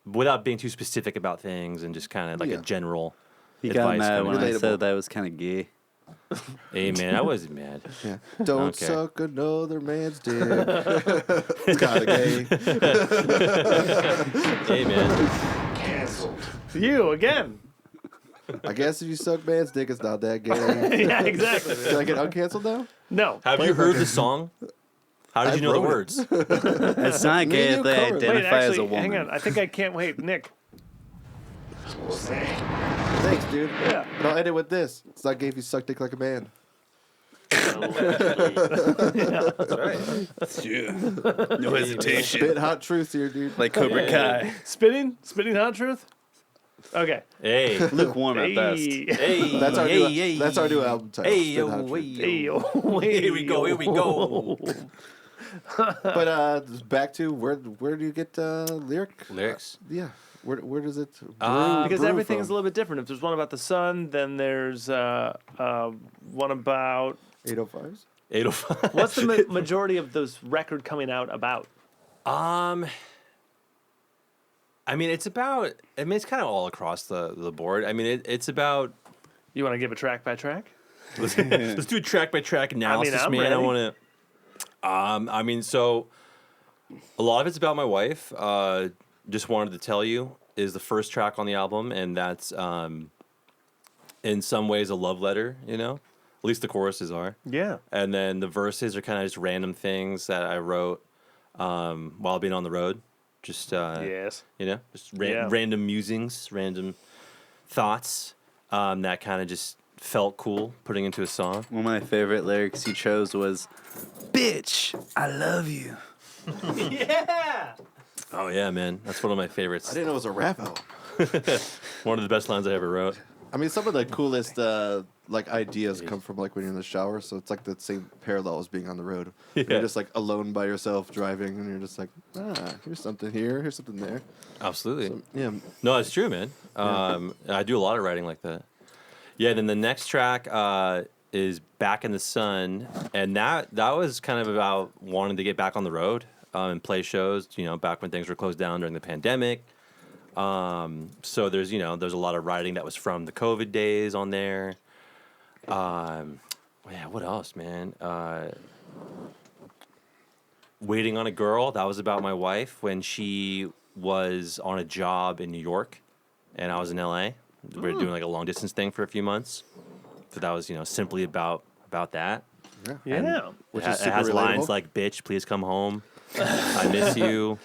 Without being too specific about things and just kind of like Yeah. a general He got advice mad coming when out. I Relatable. said that was kind of gay. Hey, man, I wasn't mad. Yeah. Don't Okay. suck another man's dick. It's kind of gay. Hey, man. You again. I guess if you suck man's dick, it's not that gay. Yeah, exactly. Did I get uncanceled now? No. Have you heard the song? How did I you know the wrote it. words? It's not Me gay and if they you covered. identify Wait, as a actually, woman. hang on. I think I can't wait. Nick. Thanks, dude. Yeah. But I'll end it with this. It's not gay if you suck dick like a man. That's right. No hesitation. Spit hot truth here, dude. Like Cobra Kai. Spitting hot truth? Okay. Hey. Lukewarm at best. Hey. That's our hey, new, hey. that's our new album title. Hey, Spit Hot yo, Truth. hey, yo. Here we go, here we go. But back to where do you get Lyrics? Yeah. Where does it Because brew everything is a from? little bit different. If there's one about the sun, then there's one about 805s? 805. what's the majority of those record coming out about? I mean, it's about. I mean, it's kind of all across the board. I mean, it's about. You want to give a track by track? Let's do a track by track analysis, I'm man. ready. I want to. I mean, so a lot of it's about my wife. Just wanted to tell you is the first track on the album, and that's in some ways a love letter. You know, at least the choruses are. Yeah. And then the verses are kind of just random things that I wrote while being on the road. Just Yes. you know, just Yeah. random musings, random thoughts that kind of just felt cool putting into a song. One of my favorite lyrics he chose was, "Bitch, I love you." Yeah. Oh yeah, man, that's one of my I favorites. didn't know it was a rap album. One of the best lines I ever wrote. I mean, some of the coolest like ideas come from like when you're in the shower, so it's like the same parallel as being on the road. When Yeah. You're just like alone by yourself driving, and you're just like, here's something here, here's something there. Absolutely. So, yeah, No, it's true, man. I do a lot of writing like that. Yeah. Then the next track is "Back in the Sun," and that was kind of about wanting to get back on the road and play shows. You know, back when things were closed down during the pandemic. So there's a lot of writing that was from the COVID days on there. Yeah, what else, man? Waiting on a Girl, that was about my wife when she was on a job in New York and I was in LA. We were doing like a long distance thing for a few months. So that was, simply about that. Yeah. which It is it super has lines relatable. like "Bitch, please come home." I miss you.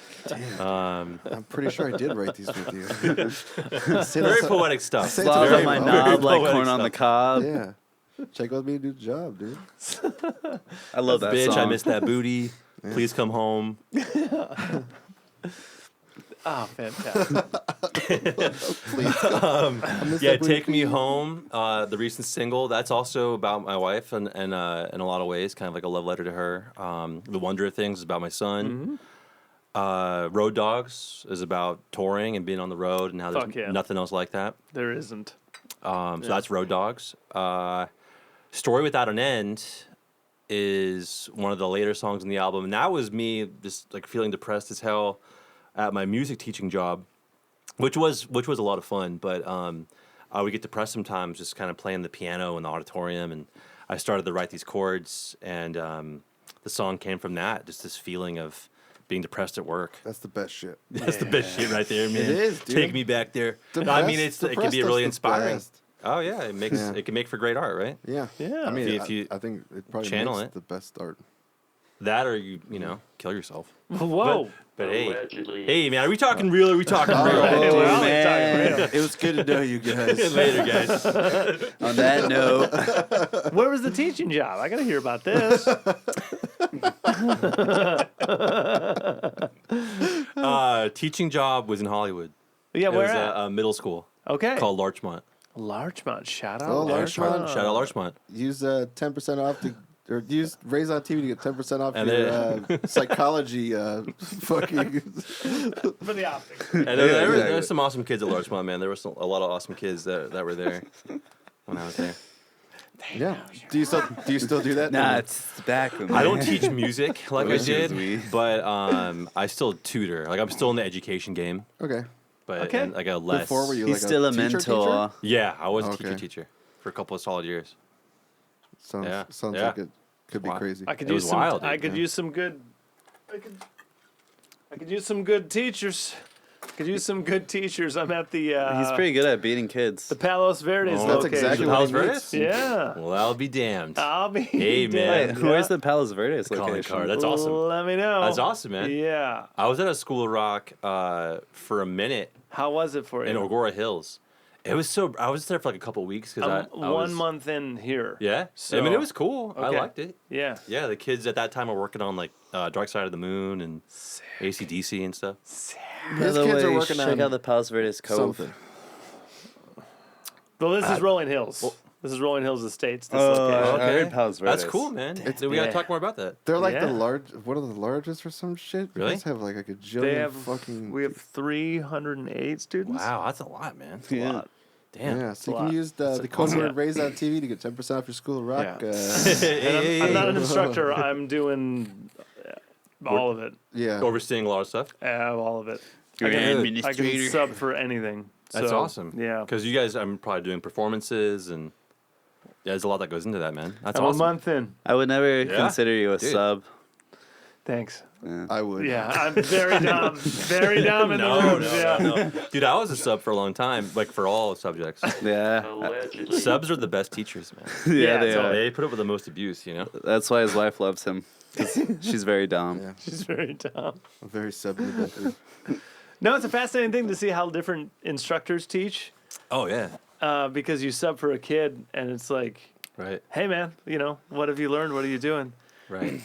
I'm pretty sure I did write these with you. Say Very that- poetic stuff. Say Slob Very on my well. knob like poetic corn on the stuff. cob. Yeah. Check with me and do the job, dude. I love that Bitch, song. I miss that booty. Please come home. Oh, fantastic. Yeah, "Take Me Home," the recent single, that's also about my wife and in a lot of ways, kind of like a love letter to her. "The Wonder of Things" is about my son. "Road Dogs" is about touring and being on the road and how there's Fuck yeah. nothing else like that. There isn't. So that's "Road Dogs." "Story Without an End" is one of the later songs in the album, and that was me just like feeling depressed as hell at my music teaching job, which was a lot of fun. But I would get depressed sometimes just kind of playing the piano in the auditorium, and I started to write these chords, and the song came from that, just this feeling of being depressed at work. That's the best shit. That's the best shit right there, man. It is, dude. Take me back there. No, I mean, it can Depressed be really stuff's the inspiring. best. Oh yeah, it can make for great art, right? Yeah. Yeah. I mean, If you I think it probably channel makes it. the best art. That or you kill yourself. Whoa. But hey, man, are we talking real or are we talking real? Hey, we're always man. talking real. It was good to know you guys. Later, guys. On that note, Where was the teaching job? I got to hear about this. Teaching job was in Hollywood. Yeah, It where was at? a middle school Okay. called Larchmont. Larchmont. Shout out. Oh, Larchmont. Shout out Larchmont. Use 10% off or use Raised on TV to get 10% off And your psychology fucking. For the optics. And there were some awesome kids at Larchmont, man. There were a lot of awesome kids that were there when I was there. Yeah. Do you still do that? nah, it's back. I don't teach music like I Which is did, we. but I still tutor. Like I'm still in the education game, Okay. but Okay. in, like a less. Before were you He's like still a teacher, mentor. Yeah, I was a Okay. teacher for a couple of solid years. Sounds Yeah. like it could be Wow. crazy. I could It use was some. wild, I dude. could use some good. I could use some good teachers. Could use some good teachers. I'm at the He's pretty good at beating kids. the Palos Verdes Oh, That's location. exactly what Palos he Verdes? needs. Yeah. Well, I'll be damned. I'll be Hey, man. damned, Where's yeah. the Palos Verdes Calling location? card. That's awesome. Let me know. That's awesome, man. Yeah. I was at a School of Rock for a minute How was it for you? in Agora Hills. It was so. I was there for like a couple weeks because I 1 was, month in here. Yeah, So- I mean it was cool. I Okay. liked it. Yeah. Yeah, the kids at that time were working on like Dark Side of the Moon and AC/DC and stuff. By His the kids are way, working check on out the Palos Verdes Cove. something. Well, this is Rolling Hills. This is Rolling Hills Estates. This Oh, location. I heard Palos Verdes. That's cool, man. We yeah. gotta talk more about that. They're like Yeah. the one of the largest or some shit. You Really? guys have like a gajillion They have fucking. we have 308 students. Wow, that's a lot, man. Yeah. Lot. Damn. Yeah, so you lot. can use the code word Raised on TV to get 10% off your School of Rock. Yeah. Hey, I'm not an instructor. I'm doing all of it. Yeah. overseeing a lot of stuff. All of it. You're I an can, administrator. I can sub for anything. That's So, awesome. Yeah. Because you guys, I'm probably doing performances and there's a lot that goes into that, man. That's I'm awesome. a month in. I would never Yeah? consider you a Dude. sub. Thanks. I would. Yeah, I'm very dumb. Very dumb in the No, rooms. no, Yeah. no. Dude, I was a sub for a long time, like for all subjects. Yeah. Subs are the best teachers, man. Yeah, they so are. They put up with the most abuse, you know? That's why his wife loves him. 'Cause she's very dumb. Yeah. She's very dumb. I'm very submissive. No, it's a fascinating thing to see how different instructors teach Oh, yeah. because you sub for a kid and it's like, Right, hey, man, what have you learned? What are you doing? right.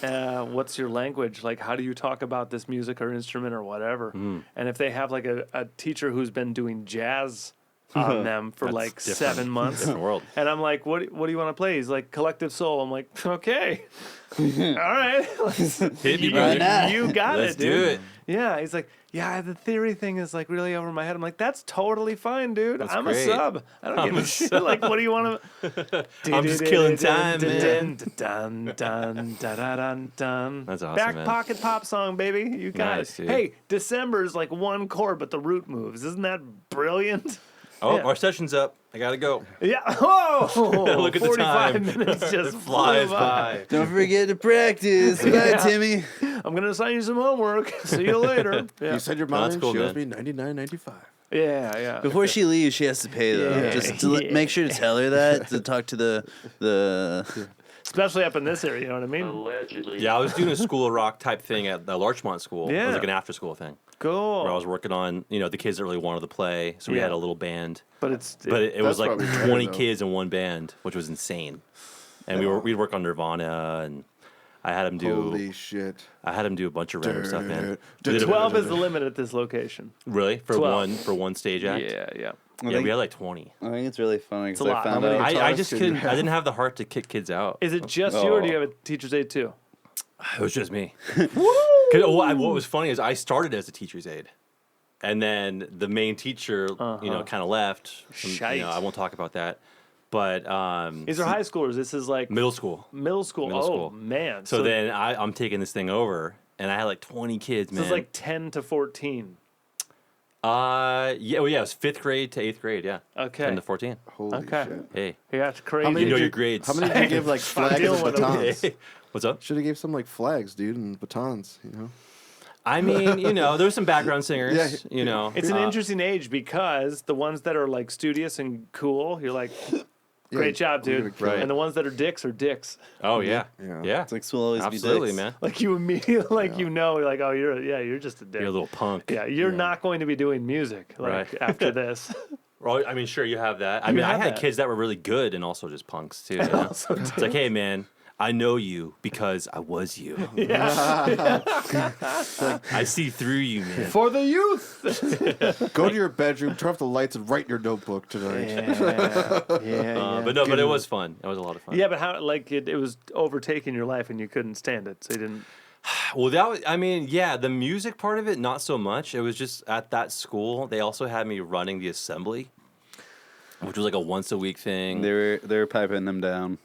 What's your language? Like, how do you talk about this music or instrument or whatever? Mm. And if they have like a teacher who's been doing jazz on them for That's like different. 7 months, Different world. and I'm like, what do you want to play? He's like, Collective Soul. I'm like, okay, all right, Hit me, you, brother. you got Let's it, dude. do it. Yeah, he's like, yeah, the theory thing is like really over my head. I'm like, that's totally fine, dude. That's I'm great. a sub. I don't give a shit. Like, what do you want to? I'm just killing time, man. Dun, dun, dun, dun, dun. That's awesome, Back man. pocket pop song, baby. You got Nice, it. dude. Hey, December's like one chord, but the root moves. Isn't that brilliant? Oh, Yeah. our session's up. I gotta go. Yeah. Whoa. Look at the 45 time. minutes just It flies flew by. Don't forget to practice. Bye, Yeah. Timmy. I'm gonna assign you some homework. See you later. Yeah. You said your No, mom that's cool, she owes man. me $99.95. Yeah. Before she leaves, she has to pay though. Yeah. Just to make sure to tell her that to talk to the. Especially up in this area, you know what I mean? Yeah, I was doing a School of Rock type thing at the Larchmont School. It Yeah. was like an after school thing Cool. where I was working on, the kids that really wanted to play. So we Yeah. had a little band. But it's But it was That's like probably better, 20 though. kids in one band, which was insane. And we'd work on Nirvana, and I had him do Holy shit. a bunch of random stuff, man. Duh, We did a- 12 is the limit at this location. Really for 12. one stage act. Yeah. Yeah, we had like 20. I think it's really funny a because I lot. found How many out. guitars I just did you couldn't. have? I didn't have the heart to kick kids out. Is it just you, or do you Oh. have a teacher's aide too? It was just me. 'Cause what was funny is I started as a teacher's aide, and then the main teacher, kind of left. Shite. I won't talk about that. But These are high schoolers. This is like middle school. middle school. Middle Oh, school. man. So then I'm taking this thing over, and I had like 20 kids, this man. is like 10 to 14. Yeah, well, yeah, it was 5th grade to 8th grade, yeah. Okay. 10 to 14. Holy Okay. shit. Hey, Yeah, that's crazy. How many you know did your grades. How many did you give like flags dealing and with them. batons? What's up? Should have gave some like flags, dude, and batons, you know? I mean, there's some background singers, Yeah. It's an interesting age because the ones that are like studious and cool, you're like, great job, we're dude. gonna kill Right. And the ones that are dicks are dicks. Oh, yeah. Yeah. Yeah. It's like school always Absolutely, be dicks. man. Like you immediately, you're like, oh, you're just a dick. You're a little punk. Yeah, you're not going to be doing music like Right. after this. Well, I mean, sure, you have that. I You mean, I have had that. kids that were really good and also just punks, too. You know? It's like, hey, man, I know you because I was you. I see through you, man. For the youth. Go to your bedroom, turn off the lights, and write in your notebook tonight. But no, but it was fun. It was a lot of fun. Yeah, but how it was overtaking your life and you couldn't stand it, so you didn't. Well, the music part of it, not so much. It was just at that school, they also had me running the assembly, which was like a once a week thing. They were piping them down.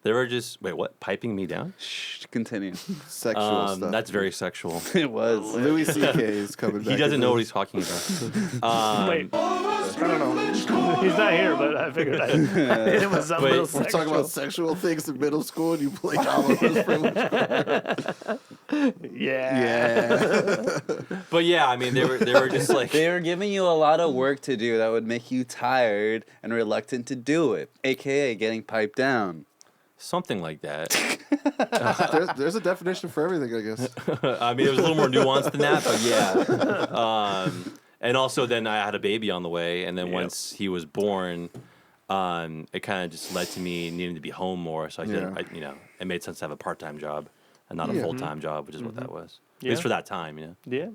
They were just, wait, what? Piping me down? Shh, continue. Sexual stuff. That's very sexual. It was. Louis C.K. is coming back. He doesn't know what he's he's talking about. Wait, I don't know. He's not here, but I figured I hit him with something Wait, real we're We're talking sexual. about sexual things in middle school, and you played all of us for Yeah. But yeah, I mean, they were just like, They were giving you a lot of work to do that would make you tired and reluctant to do it, aka getting piped down. something like that. There's a definition for everything, I guess. I mean, it was a little more nuanced than that, but yeah. And also, then I had a baby on the way, and then once he was born, it kind of just led to me needing to be home more. So I said, it made sense to have a part-time job and not a full-time job, which is what that was. At least for that time, Yeah.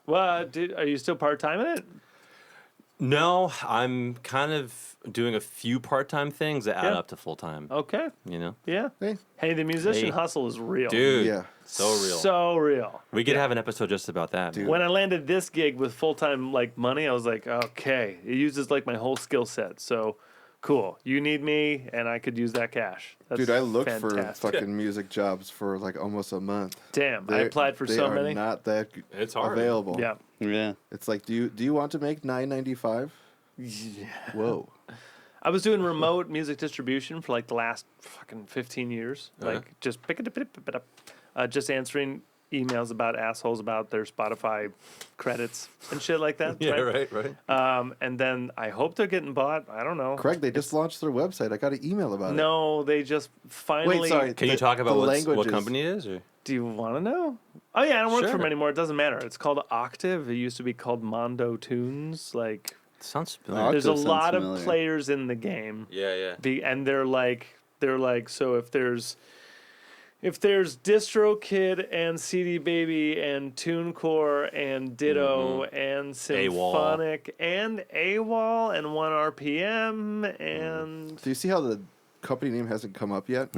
Well, are you still part-time in it? No, I'm kind of doing a few part-time things that add up to full-time. Okay. Yeah. Hey, the musician hustle is real. Dude. Yeah. So real. So real. We could have an episode just about that. Dude. When I landed this gig with full-time money, I was like, okay, it uses my whole skill set. So cool. You need me and I could use that cash. That's Dude, I looked for fantastic. fucking music jobs for almost a month. Damn, I applied for so many. They are not that It's hard. available. Yeah. Yeah. It's like, do you want to make $9.95? Yeah. Whoa. I was doing remote music distribution for the last fucking 15 years. Just pick it up, just answering emails about assholes about their Spotify credits and shit like that. Yeah, right. And then I hope they're getting bought. I don't know. Craig, they just launched their website. I got an email about it. No, they just finally. Wait, sorry. Can you talk about the what languages. company it is? Or? Do you want to know? Oh yeah, I don't work for Sure. them anymore. It doesn't matter. It's called Octave. It used to be called Mondo Tunes. Sounds familiar. There's a sounds lot familiar. of players in the game. Yeah. And they're like so if there's DistroKid and CD Baby and TuneCore and Ditto and Symphonic and AWOL and 1RPM and Do you see how the company name hasn't come up yet?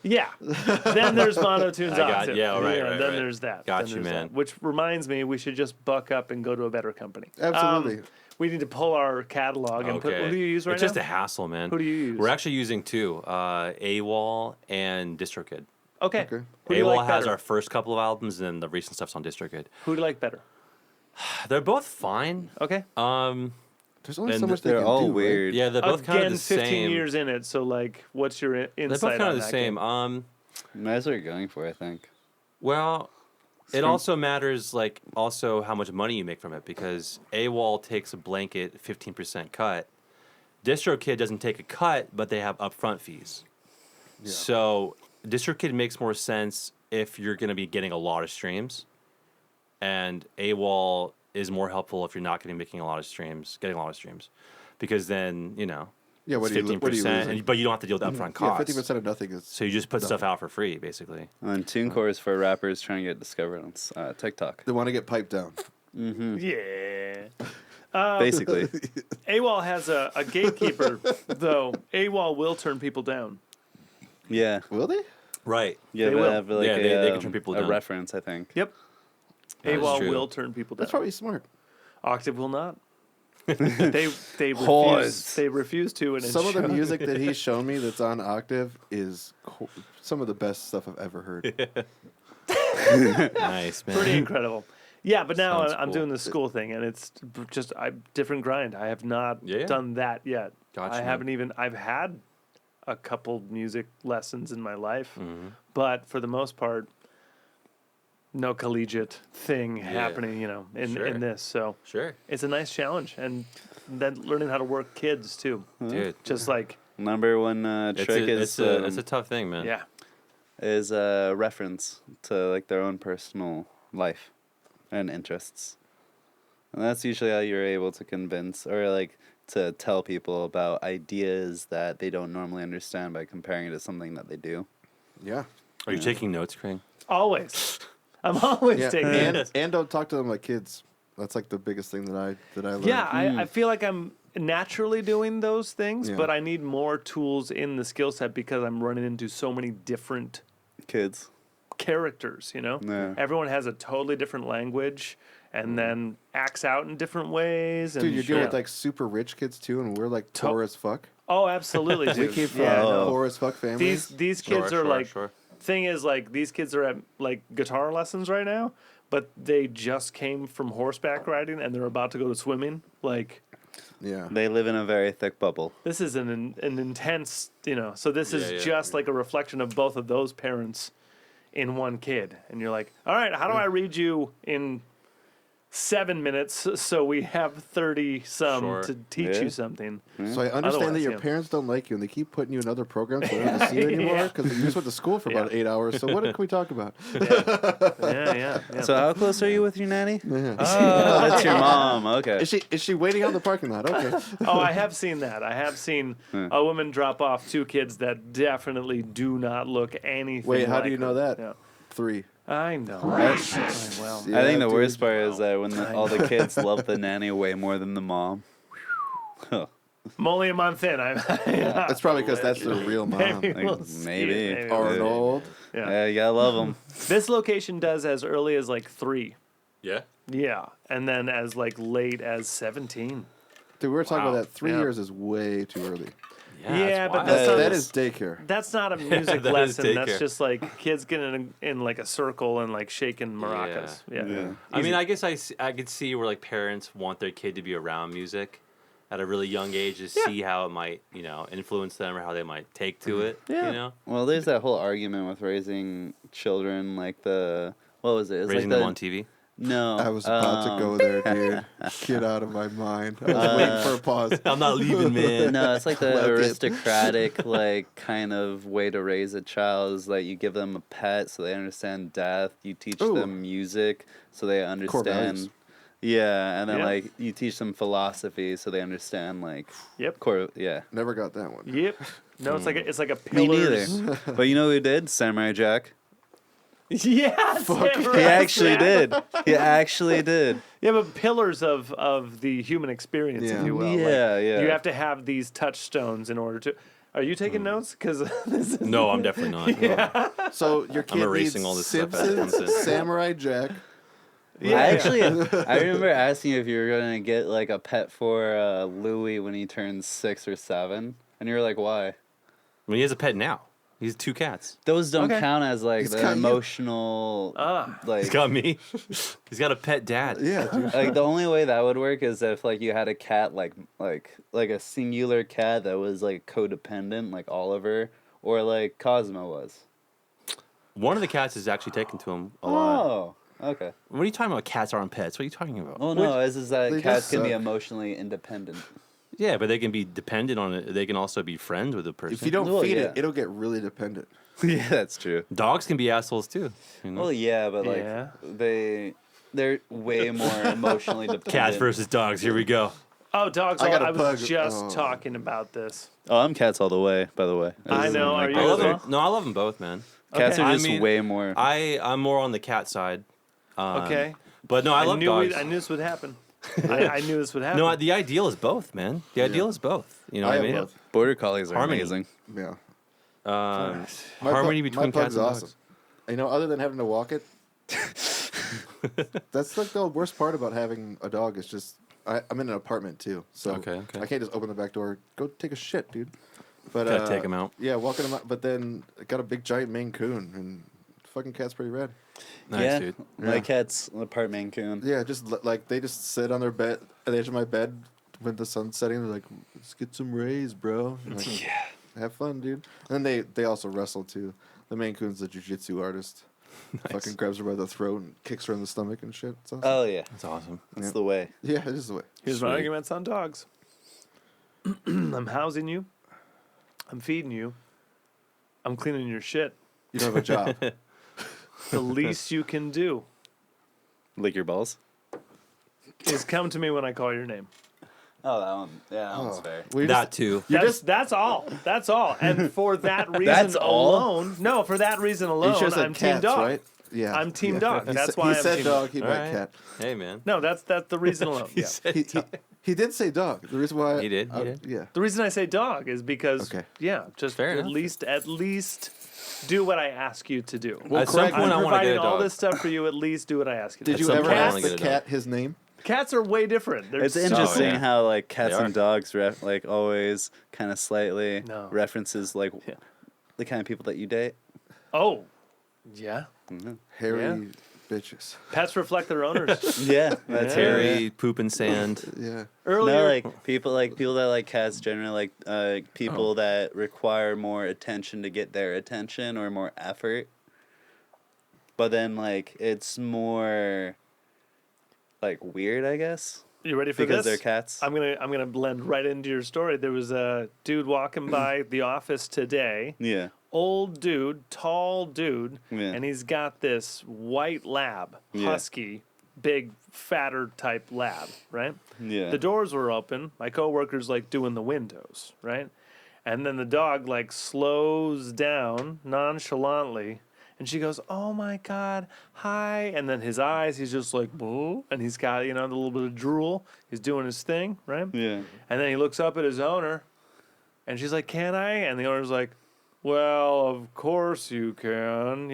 yeah, then there's Monotunes Octave. Right. Then there's that. Got Then you, there's man. that. Which reminds me, we should just buck up and go to a better company. Absolutely. We need to pull our catalog and put. Who do you use right It's now? just a hassle, man. Who do you use? We're actually using two, AWOL and DistroKid. Okay. Okay. Who do you AWOL like has better? our first couple of albums, and then the recent stuff's on DistroKid. Who do you like better? They're both fine. Okay. There's only so and much they They're can all do, right? weird. Yeah, they're both kind of Again, the 15 same. years in it, so what's your They're insight both kind on of the that same. game? That's what you're going for, I think. Well, it also matters, also how much money you make from it, because AWOL takes a blanket 15% cut. DistroKid doesn't take a cut, but they have upfront fees. Yeah. So DistroKid makes more sense if you're going to be getting a lot of streams, and AWOL is more helpful if you're not getting a lot of streams, because then Yeah, what it's do you 15%, losing? but you don't have to deal with upfront Yeah, costs. 50% of nothing is. So you just put stuff out for free, basically. And TuneCore is for rappers trying to get discovered on TikTok. They want to get piped down. Yeah. Basically. AWOL has a gatekeeper, though. AWOL will turn people down. Yeah. Will they? Right. Yeah, They they will. have They can turn people a down. reference, I think. Yep. That is AWOL true. will turn people down. That's probably smart. Octave will not. They refuse. Whores. They refuse to. And Some of the it's- music that he's shown me that's on Octave is some of the best stuff I've ever heard. Nice, man. pretty incredible. Yeah, but now Sounds I'm cool. doing the school thing, and it's just different grind. I have not Yeah. done that yet. Gotcha, I man. haven't even. I've had a couple music lessons in my life, Mm-hmm. but for the most part, no collegiate thing Yeah. happening. Sure. In this, so Sure. it's a nice challenge, and then learning how to work kids too. Dude. Just Number one trick it's a tough thing, man. yeah. is a reference to their own personal life and interests. And that's usually how you're able to convince or to tell people about ideas that they don't normally understand by comparing it to something that they do. Yeah. Are you taking notes, Craig? Always. I'm always Yeah. taking it. And don't talk to them like kids. That's the biggest thing that I learned. Yeah, I feel like I'm naturally doing those things, Yeah. but I need more tools in the skill set because I'm running into so many different Kids. characters, Yeah. Everyone has a totally different language and then acts out in different ways. And Dude, you're dealing yeah. with super rich kids too, and we're poor as fuck. Oh, absolutely. We dude. came from Yeah, no. poor as fuck families. These kids are sure. thing is these kids are at guitar lessons right now, but they just came from horseback riding and they're about to go to swimming. Yeah. They live in a very thick bubble. This is an intense, so this Yeah, is yeah. just like a reflection of both of those parents in one kid, and you're like, all right, how do I read you in 7 minutes so we have 30 some Sure. to teach Yeah. you something? So I understand that Otherwise, your yeah. parents don't like you and they keep putting you in other programs so they don't see you anymore Yeah. because you just went to school for about 8 hours. So what can we talk about? Yeah. So how close are you with your nanny? Yeah. Oh, that's your mom. Okay. Is she waiting out in the parking lot? Okay. Oh, I have seen that. I have seen a woman drop off 2 kids that definitely do not look anything. Wait, how like do you know her. that? Yeah. 3. I know. Well, Yeah, I think the dude. worst part is that when all the kids love the nanny way more than the mom. I'm only a month in. That's probably because that's the real mom. Maybe Like, we'll see maybe. it. Maybe. Arnold. Yeah. Yeah, you gotta love them. This location does as early as like 3. Yeah. Yeah, and then as like late as 17. Dude, we were talking Wow. about that. 3 Yeah. years is way too early. Yeah, but wild. that's not- That is daycare. That's not a music that is lesson. That's daycare. just like kids getting in like a circle and like shaking maracas. Yeah. I mean, I guess I could see where like parents want their kid to be around music at a really young age to see how it might, influence them or how they might take to it. Yeah. You know, Well, there's that whole argument with raising children, like what was it? It's raising like them on TV. No. I was about to go there, dude. Get out of my mind. I was waiting for a pause. I'm not leaving, man. No, it's like the Well, okay. aristocratic, like, kind of way to raise a child is like you give them a pet so they understand death. You teach Ooh. them music so they values. understand. Yeah, and then Yeah. like you teach them philosophy so they understand like Yep. yeah. Never got that one. Yep. No, it's like a Me pillars. neither. But you know who did? Samurai Jack. Yeah, He actually did. He actually did. Yeah, but pillars of the human experience, Yeah. if you will. Yeah, yeah. You have to have these touchstones in order to. Are you taking notes? Because this is. No, I'm definitely not. So your kid erasing needs all this stuff as it comes Simpsons, in. Samurai Jack. Yeah. I remember asking you if you were gonna get like a pet for Louie when he turns 6 or 7, and you were like, "Why?" I mean, he has a pet now. He's 2 cats. Those don't Okay. count as like He's the got you. emotional, like He's got me. He's got a pet dad. Yeah, dude. like the only way that would work is if like you had a cat like a singular cat that was like codependent, like Oliver, or like Cosmo was. One of the cats is actually taken to him a lot. Oh, okay. What are you talking about? Cats aren't pets. What are you talking about? Well, no, is that They cats just can be suck. emotionally independent. Yeah, but they can be dependent on it. They can also be friends with the person. If you don't Well, feed yeah. it, it'll get really dependent. Yeah, that's true. Dogs can be assholes too. You know? Well, yeah, but like Yeah. they're way more emotionally dependent. Cats versus dogs. Here we go. Oh, dogs! I got a I was pug. just Oh. talking about this. Oh, I'm cats all the way. By the way, I know, are you I as love well? them. No, I love them both, man. Cats Okay. are I just mean, way more. I'm more on the cat side. Okay. But no, I love knew dogs. I knew this would happen. I knew this would happen. No, the ideal is both, man. The ideal is both. You know what I have mean? both. Border collies are Harmony. amazing. Yeah. Um, My harmony pu- between my cats pug's and awesome. dogs. You know, other than having to walk it, that's like the worst part about having a dog. Is just I'm in an apartment too, so Okay. I can't just open the back door. Go take a shit, dude. But Gotta take 'em out. Yeah, walking them out. But then I got a big giant Maine Coon, and fucking cat's pretty rad. Nice, yeah, dude. my Yeah. cat's a part Maine Coon. Yeah, just like they just sit on their bed at the edge of my bed when the sun's setting. They're like, "Let's get some rays, bro." I'm like, Yeah. have fun, dude. And then they also wrestle too. The Maine Coon's a jiu-jitsu artist. Fucking grabs her by the throat and kicks her in the stomach and shit. It's awesome. Oh yeah, That's awesome. that's Yeah. the way. Yeah, it is the way. Here's my Sweet. arguments on dogs. I'm housing you. I'm feeding you. I'm cleaning your shit. You don't have a job. The least you can do Lick your balls. is come to me when I call your name. Oh, that one. Yeah, that one's Oh. fair. Well, That too. That's all. That's all. And for that reason That's all? alone, no, for that reason you alone, should have I'm said team cats, dog. right? Yeah. I'm team yeah. dog. He That's sa- why he I'm said team dog. He All meant right. cat. Hey, man. No, that's the reason alone. He Yeah. said He, dog. he did say dog. The reason why He did, he I- did. Yeah. The reason I say dog is because Okay. just Fair at enough. least do what I ask you to do. At some correct. point, I'm I want to providing get a all dog. this stuff for you. At least do what I ask you to Did do. you some ever point I ask wanna the get a dog. cat his name? Cats are way different. They're It's so- interesting yeah. how like cats They and are. dogs like always kind of slightly No. references like Yeah. the kind of people that you date. Oh, yeah. Hairy Yeah. bitches. Pets reflect their owners. Yeah, that's Yeah. Terry, poop and sand. Yeah. Earlier, No, like people that like cats generally like people Oh. that require more attention to get their attention or more effort. but then like it's more like weird, I guess, You ready for because this? they're cats. I'm gonna blend right into your story. There was a dude walking by the office today. Yeah. Old dude, tall dude, Yeah. and he's got this white lab, Yeah. husky, big, fatter type lab, right? Yeah. The doors were open. My coworker's like doing the windows, right? And then the dog like slows down nonchalantly, and she goes, "Oh my God, hi!" And then his eyes, he's just like, "Boo," and he's got the little bit of drool. He's doing his thing, right? Yeah. And then he looks up at his owner, and she's like, "Can I?" And the owner's like, "Well, of course you can,"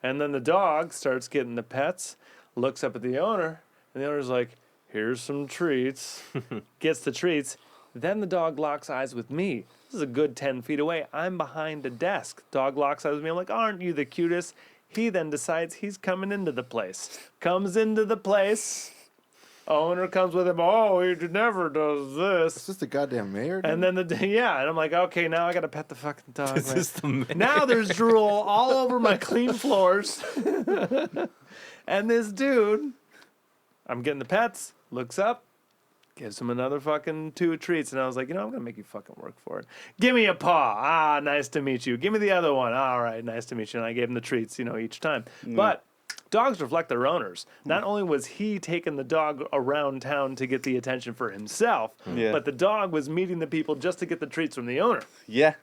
And then the dog starts getting the pets, looks up at the owner, and the owner's like, "Here's some treats." Gets the treats. Then the dog locks eyes with me. This is a good 10 feet away. I'm behind a desk. Dog locks eyes with me. I'm like, "Aren't you the cutest?" He then decides he's coming into the place. Comes into the place. Owner comes with him. "Oh, he never does this." It's just the goddamn mayor. Dude. And then and I'm like, okay, now I gotta pet the fucking dog. This right? is the man. Now there's drool all over my clean floors. And this dude, I'm getting the pets, looks up, gives him another fucking 2 treats, and I was like, I'm gonna make you fucking work for it. Give me a paw. Ah, nice to meet you. Give me the other one. All right, nice to meet you. And I gave him the treats, each time. But dogs reflect their owners. Not only was he taking the dog around town to get the attention for himself, Yeah. but the dog was meeting the people just to get the treats from the owner. Yeah.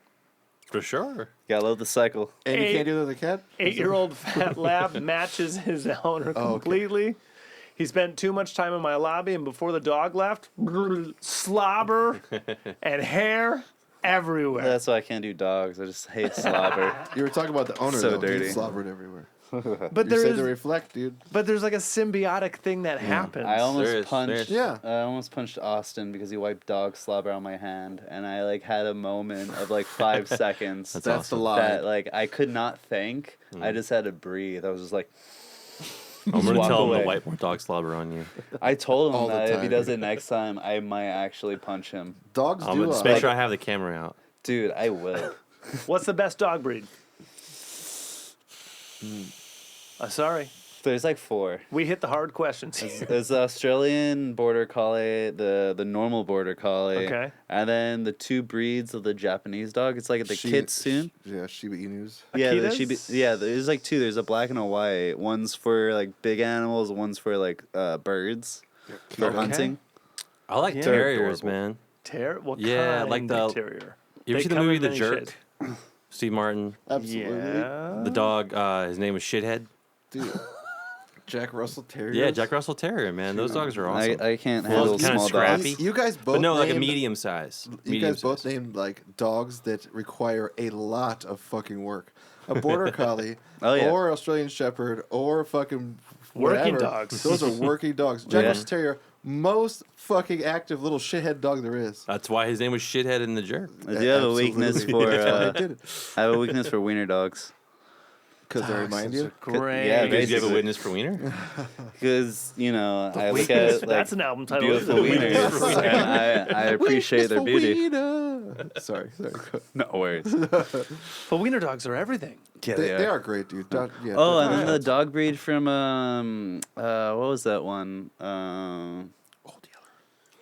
For sure. Gotta love the cycle. And you Hey. can't do that with a cat? 8-year-old fat lab matches his owner okay. completely. He spent too much time in my lobby, and before the dog left, slobber and hair everywhere. That's why I can't do dogs. I just hate slobber. You were talking about the owner, So though. dirty. He slobbered everywhere. But You said there's to reflect, dude. like a symbiotic thing that happens. I almost There is. punched. Yeah. I almost punched Austin because he wiped dog slobber on my hand, and I like had a moment of like 5 seconds. That's That's awesome. the lie. that like I could not think. I just had to breathe. I was just like, I'm gonna walk tell him away. to wipe more dog slobber on you. I told All him the that if he time. does it next time, I might actually punch him. Dogs I'm do gonna a... make sure I have the camera out. Dude, I will. What's the best dog breed? Sorry. There's like 4. We hit the hard questions here. There's the Australian Border Collie, the normal Border Collie, Okay. and then the 2 breeds of the Japanese dog. It's like the Kitsune. Yeah, Shiba Inus. Yeah, Akitas? there's like 2. There's a black and a white. One's for like big animals. One's for like birds for Okay. hunting. I like Yeah. terriers, Adorable. man. What Yeah, kind like the- of terrier? You ever They see the come in movie The many Jerk? shades. Steve Martin. Absolutely. Yeah. The dog, his name was Shithead. Dude. Jack Russell Terriers. Yeah, Jack Russell Terrier, man. Those dogs are awesome. I can't Well, handle it's kinda small scrappy. dogs. You guys both but no, like a named- medium size. You Medium guys both size. named like dogs that require a lot of fucking work. A border collie, Oh, yeah. or Australian Shepherd, or fucking Working whatever. dogs. Those are working dogs. Jack Yeah. Russell Terrier, most fucking active little shithead dog there is. That's why his name was Shithead in The Jerk. I do have a weakness for That's why I did it. I have a weakness for wiener dogs. Because they remind you. Great. Yeah, Did you have a basically. witness for Wiener? Because I look at like That's an album title. beautiful wieners, and I appreciate their beauty. Sorry. No worries. But wiener dogs are everything. Yeah, They are great, dude. Yeah, Oh, they're and then the fantastic. dog breed from what was that one?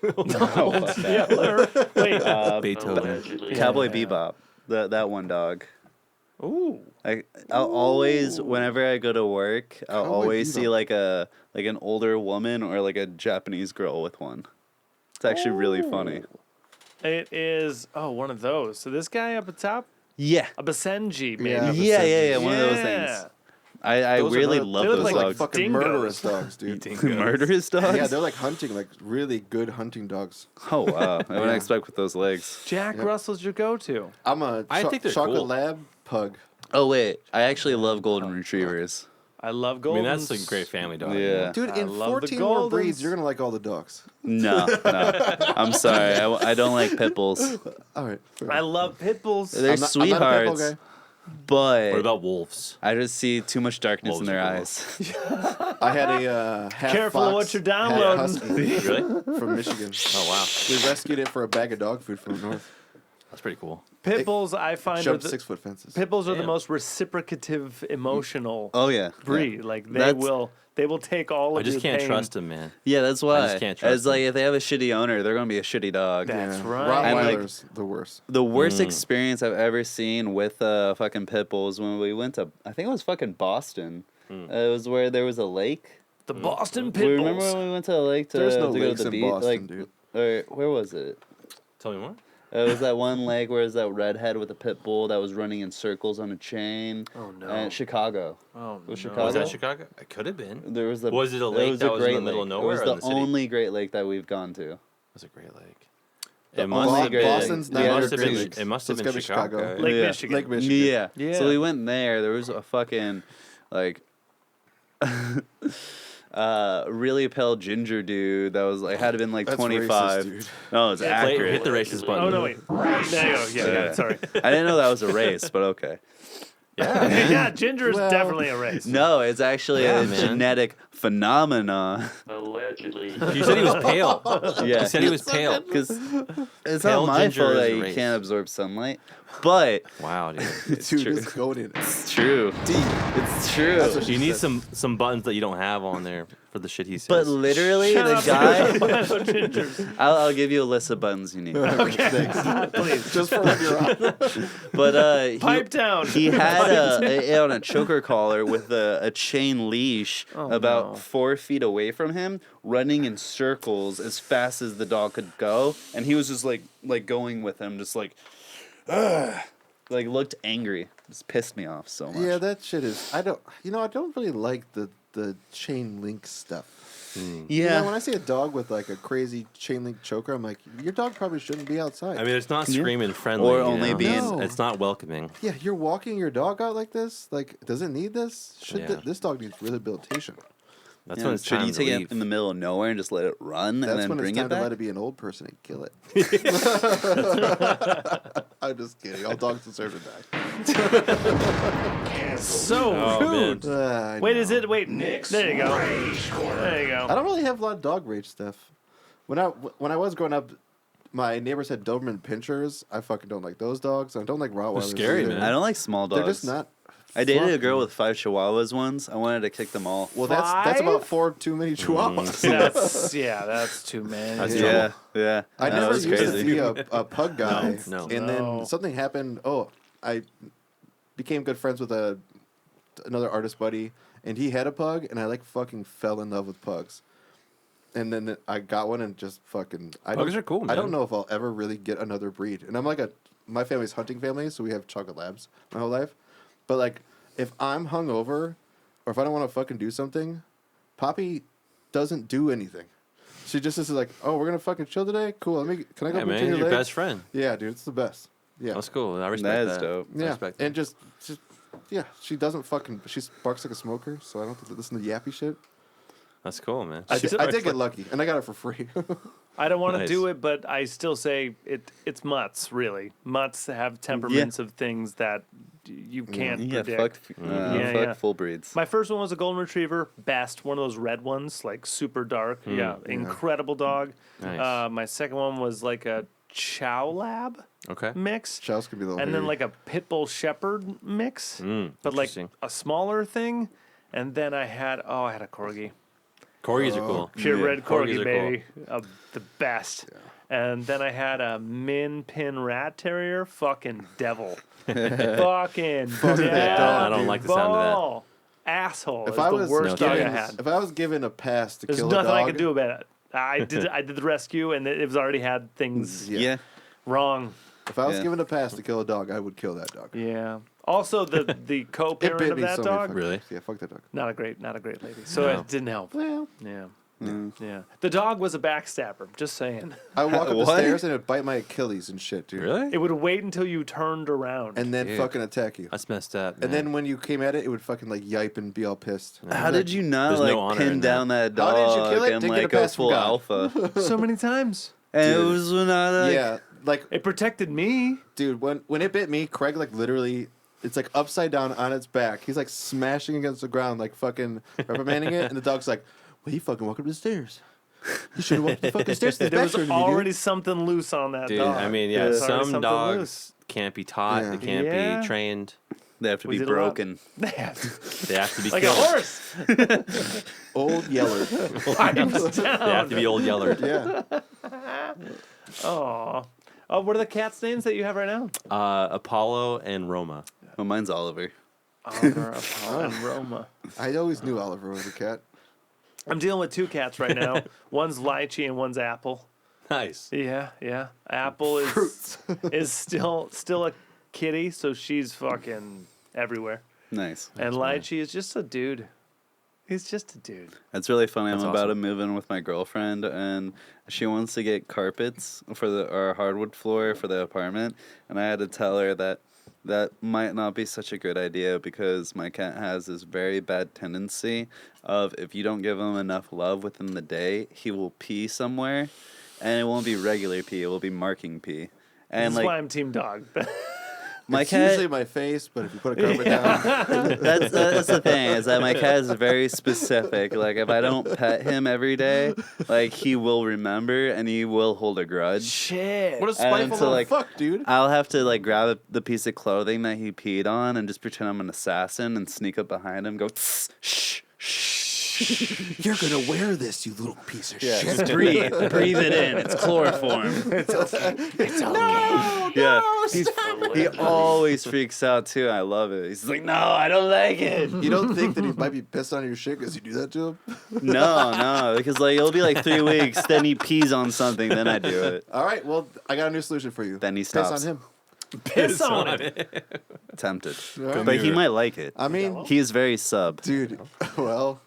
Yeah. Wait. Beethoven. Cowboy Bebop. That one dog. Ooh. I'll always, whenever I go to work, I'll Cowboy always see Bebop. like an older woman or like a Japanese girl with one. It's actually really funny. It is one of those. So this guy up at top, Yeah. a Basenji, maybe. Yeah. Yeah. One of those Yeah. things. I Those are really not- love they look those Those are like dogs. fucking Dingoes. murderous dogs, dude. Murderous dogs? Yeah, they're like hunting, like really good hunting dogs. Oh wow! I wouldn't Yeah. expect with those legs. Jack Yep. Russell's your go-to. I'm a I think they're chocolate cool. lab pug. Oh wait, I actually love golden retrievers. I love I Goldens. mean, that's a great family dog. Yeah. Dude, I in love the 14 more breeds, Goldens. you're gonna like all the dogs. No, I'm sorry. I don't like pit bulls. All right. fair I enough. love pit bulls. They're I'm not a pit bull sweethearts, guy. but What about wolves? I just see too much darkness in Wolves their are cool. eyes. I had a half Careful of fox, what you're half downloading. husky Really? from Michigan. Oh wow. We rescued it for a bag of dog food from the north. That's pretty cool. Pit bulls, I find, are Jump the, 6-foot fences. pit bulls are the Damn. most reciprocative, emotional Oh yeah. breed. Like That's- they will take all of I just your can't pain. trust him, man. Yeah, that's why. just can't trust As like them. if they have a shitty owner, they're gonna be a shitty dog. That's Yeah. right. And, like, Rottweilers, the worst. The worst experience I've ever seen with fucking pit bulls when we went to, I think it was fucking Boston. It was where there was a lake. The Boston We pit remember bulls. when we went to the lake to, There's no to go lakes to the in beach? Boston, like, dude. Or where was it? Tell me more. It was that one lake where was that redhead with a pit bull that was running in circles on a chain. Oh, no. And Chicago. Oh, Was no. Chicago? Was that Chicago? It could have been. There was the. Was it a lake that was in Great the middle of Lake. nowhere It or was in the the city? only Great Lake that we've gone to. It was a great lake. The It must only have Great been. Lake. Boston's It not Yeah, must have Great been. Lakes. It must So have it's been gotta be Chicago. Chicago. Lake Yeah. Michigan. Lake Michigan. Yeah. Yeah. So we went there. There was a fucking like really pale ginger dude that was like had to been like That's 25. racist, dude. No, it's Play- accurate. hit the racist button. Oh, no, wait. There you go. Yeah, got it. Sorry. I didn't know that was a race, but okay. Yeah, ginger is Well- definitely a race. No, it's actually Yeah, a man. genetic phenomenon. Allegedly. You said he was pale. Yeah, You said he was pale. because it's Pale not my ginger fault is that a he race. can't absorb sunlight, but Wow, dude. it's Dude, true. it's going in. It's true. Deep. It's true. That's what she You need said. some buttons that you don't have on there for the shit he says. But literally, Shut the up. guy. Gingers. I'll give you a list of buttons you need. Please. Just for when you're on. But Pipe down. he had on a choker collar with a chain leash about no. 4 feet away from him, running in circles as fast as the dog could go, and he was just like going with him, just like, like looked angry. Just pissed me off so much. Yeah, that shit is. I don't really like the chain link stuff. You know, when I see a dog with like a crazy chain link choker, I'm like, your dog probably shouldn't be outside. I mean, it's not screaming friendly. Or you only know? being- No. It's not welcoming. yeah, you're walking your dog out like this. Like, does it need this? Yeah. This dog needs rehabilitation. That's Yeah, when it's should time you to take leave. it in the middle of nowhere and just let it run That's and then when it's bring time it to let back? it be an old person and kill it. I'm just kidding. All dogs deserve to die. So Oh, rude. man. I Wait, know. is it? Wait, there you go. There you I go. don't really have a lot of dog rage stuff. When I was growing up, my neighbors had Doberman Pinschers. I fucking don't like those dogs. I don't like Rottweilers. scary, either. man. I don't like small dogs. They're just not. I dated a fluffy. girl with 5 chihuahuas once. I wanted to kick them all. Well, that's about 5? 4 too many chihuahuas. That's too many. That's Yeah, yeah. I that never was used to crazy. be a pug guy. No. And No. then something happened. Oh, I became good friends with another artist buddy, and he had a pug, and I like fucking fell in love with pugs. And then I got one and just fucking. Pugs are cool, I don't man. know if I'll ever really get another breed. And I'm like my family's hunting family, so we have chocolate labs my whole life. But like, if I'm hungover, or if I don't want to fucking do something, Poppy doesn't do anything. She just is like, oh, we're gonna fucking chill today. Cool. Can I go Yeah, between man, your your legs? best friend. Yeah, dude, it's the best. Yeah, That's cool. I respect That that. is dope. I yeah, respect that. and just yeah, she doesn't fucking. She barks like a smoker, so I don't have to listen to yappy shit. That's cool, man. I did get lucky, and I got it for free. I don't want to Nice. do it, but I still say it's mutts. Really, mutts have temperaments of things that you can't Yeah, predict. fuck Yeah, fuck yeah. full breeds. My first one was a golden retriever, best, one of those red ones, like super dark. Yeah, incredible dog. Nice. My second one was like a Chow Lab Okay. mix, Chows could be a little. and then hairy. like a Pit Bull Shepherd mix, but like interesting. a smaller thing. And then I had a corgi. Corgis are cool. Pure Yeah, red corgis corgi, are baby. The best. And then I had a Min Pin Rat Terrier. Fucking devil. Fucking that devil. dog, I don't like the sound of that. Asshole. if Is I the was worst No dog I kidding. had. if I was given a pass to There's kill nothing a dog, I could do about it. I did the rescue, and it was already had things Yeah. wrong. If I was Yeah. given a pass to kill a dog, I would kill that dog. Yeah. Also, the It co-parent bit of me that so many dog, fucking Really? times. Yeah, fuck that dog. not a great lady. So No. it didn't help. Well, Yeah. Yeah. The dog was a backstabber. Just saying. I would walk up the What? stairs and it'd bite my Achilles and shit, dude. Really? It would wait until you turned around. And then Dude. fucking attack you. That's messed up. And man. then when you came at it, it would fucking like yipe and be all pissed. How did you not There's no like honor pin in down that How dog did you kill it? and Didn't get a like a pass from full God. alpha? so many times. And it Dude. was not like Yeah, like It protected me. dude, when it bit me, Craig like literally, it's like upside down on its back. He's like smashing against the ground, like fucking reprimanding it, and the dog's like, "Well, you fucking walk up the stairs." You should have walked the fucking stairs to the There was bathroom. already something loose on that Dude, dog. I mean, There yeah, was already some something dogs loose. can't be taught. Yeah. They can't Yeah. be trained. They have to We be did a lot. broken. They have to be Like a killed. horse. Old Yeller. Pipes They have down. to be old yeller. Yeah. Oh, what are the cats' names that you have right now? Apollo and Roma. Oh, mine's Oliver. Oliver, Apollo, and Roma. I always knew Oliver was a cat. I'm dealing with two cats right now. One's Lychee and one's Apple. Nice. Yeah. Apple is still a kitty, so she's fucking everywhere. Nice. And Lychee is just a dude. He's just a dude. That's really funny. That's I'm about to awesome. move in with my girlfriend, and she wants to get carpets for our hardwood floor for the apartment. And I had to tell her that might not be such a good idea because my cat has this very bad tendency of if you don't give him enough love within the day, he will pee somewhere, and it won't be regular pee. It will be marking pee. And This is like why I'm team dog. my It's cat. usually my face, but if you put a carpet down, That's the thing is that my cat is very specific. Like if I don't pet him every day, like he will remember and he will hold a grudge. Shit. what a spiteful so, little like, fuck, dude. I'll have to like grab the piece of clothing that he peed on and just pretend I'm an assassin and sneak up behind him, go shh, shh. You're gonna wear this, you little piece of Yeah, shit. just breathe it in. It's chloroform. It's okay. Yeah, he always freaks out too. I love it. He's like, no, I don't like it. You don't think that he might be pissed on your shit because you do that to him? No, because like it'll be like 3 weeks, then he pees on something, then I do it. All right, well, I got a new solution for you. Then he Piss stops. on him. Piss on it. Tempted, Right. but he might like it. I mean, He is very sub. dude, well.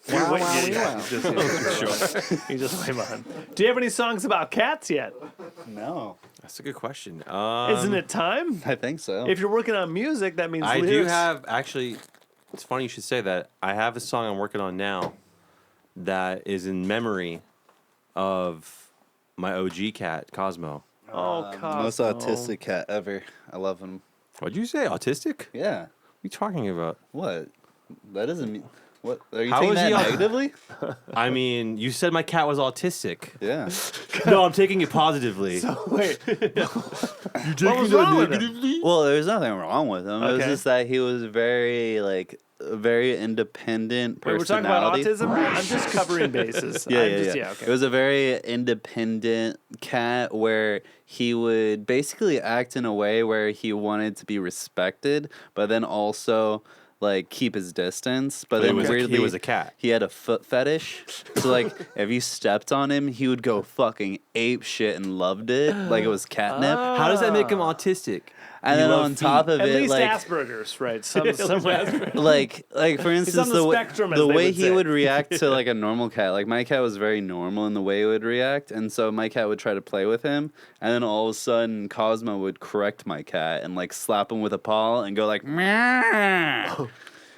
You're Wow, wait- wow, yeah, wow. You just wait behind. Do you have any songs about cats yet? No, That's a good question. Isn't it time? I think so. If you're working on music, that means I do lyrics. have actually. It's funny you should say that. I have a song I'm working on now that is in memory of my OG cat Cosmo. Oh, Cosmo. most autistic cat ever. I love him. What'd you say? Autistic? What Yeah. are you talking about? What? That doesn't mean. What are you How taking is that he au- negatively? I mean, you said my cat was autistic. Yeah. No, I'm taking it positively. Wait. What was wrong with him? Well, there's nothing wrong with him. It was Okay. just that he was a very independent Wait, we're talking about personality. autism? I'm just covering bases. Yeah, I'm yeah, just, yeah. okay. It was a very independent cat where he would basically act in a way where he wanted to be respected, but then also like keep his distance. But then weirdly, he was a cat. He had a foot fetish. So like if you stepped on him, he would go fucking ape shit and loved it like it was catnip. How does that make him autistic? And You then love on top of At it, least like Asperger's, right? Somewhere. like for instance on the spectrum, as the they way would he say. would react to like a normal cat, like my cat was very normal in the way it would react, and so my cat would try to play with him, and then all of a sudden Cosmo would correct my cat and like slap him with a paw and go like meow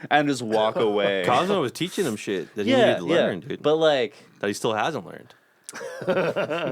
and just walk away. Cosmo was teaching him shit that he needed to learn, dude. But like that he still hasn't learned.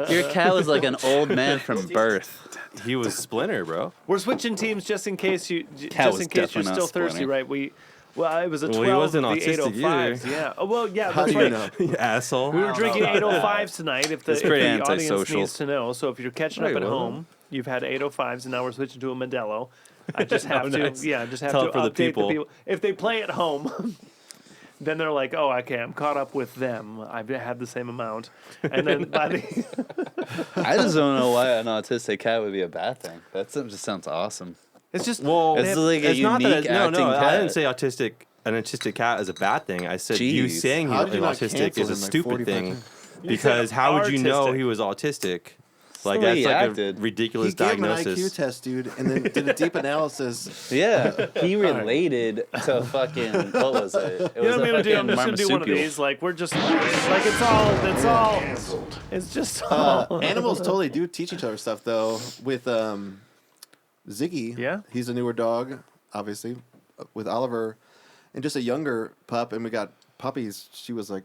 your cat was like an old man from birth. He was Splinter, bro. We're switching teams just in case you Cat just was in case you're definitely not still thirsty, Splinter. right? Well, it was a 12 Well, he wasn't of the autistic 805s. either. Yeah. Oh, well, yeah, How that's do you right. know? You asshole. We were drinking 805s tonight. If the, It's if pretty the audience antisocial. needs to know, so if you're catching Wait, up at what? home, you've had 805s, and now we're switching to a Modelo. I just have to, nice. yeah, just have Tell to it for the update people. If they play at home, then they're like, oh, okay, I'm caught up with them. I've had the same amount, and then by the I just don't know why an autistic cat would be a bad thing. That just sounds awesome. it's just Well, It's like a not that unique acting I cat. didn't say an autistic cat is a bad thing. I said you Jeez. saying he How was did you not autistic cancel is a him like stupid 45 thing. times? Because said how would you know artistic. he was autistic? Like the way that's he like acted. a ridiculous He gave him an IQ diagnosis. test, dude, and then did a deep analysis. Yeah, he related to fucking what was it? It You know was what I'm a gonna do? I'm fucking just gonna do one of marsupial. these. Like we're just like it's just all. Animals totally do teach each other stuff, though. With Ziggy, Yeah? he's a newer dog, obviously. With Oliver, and just a younger pup, and we got puppies. She was like,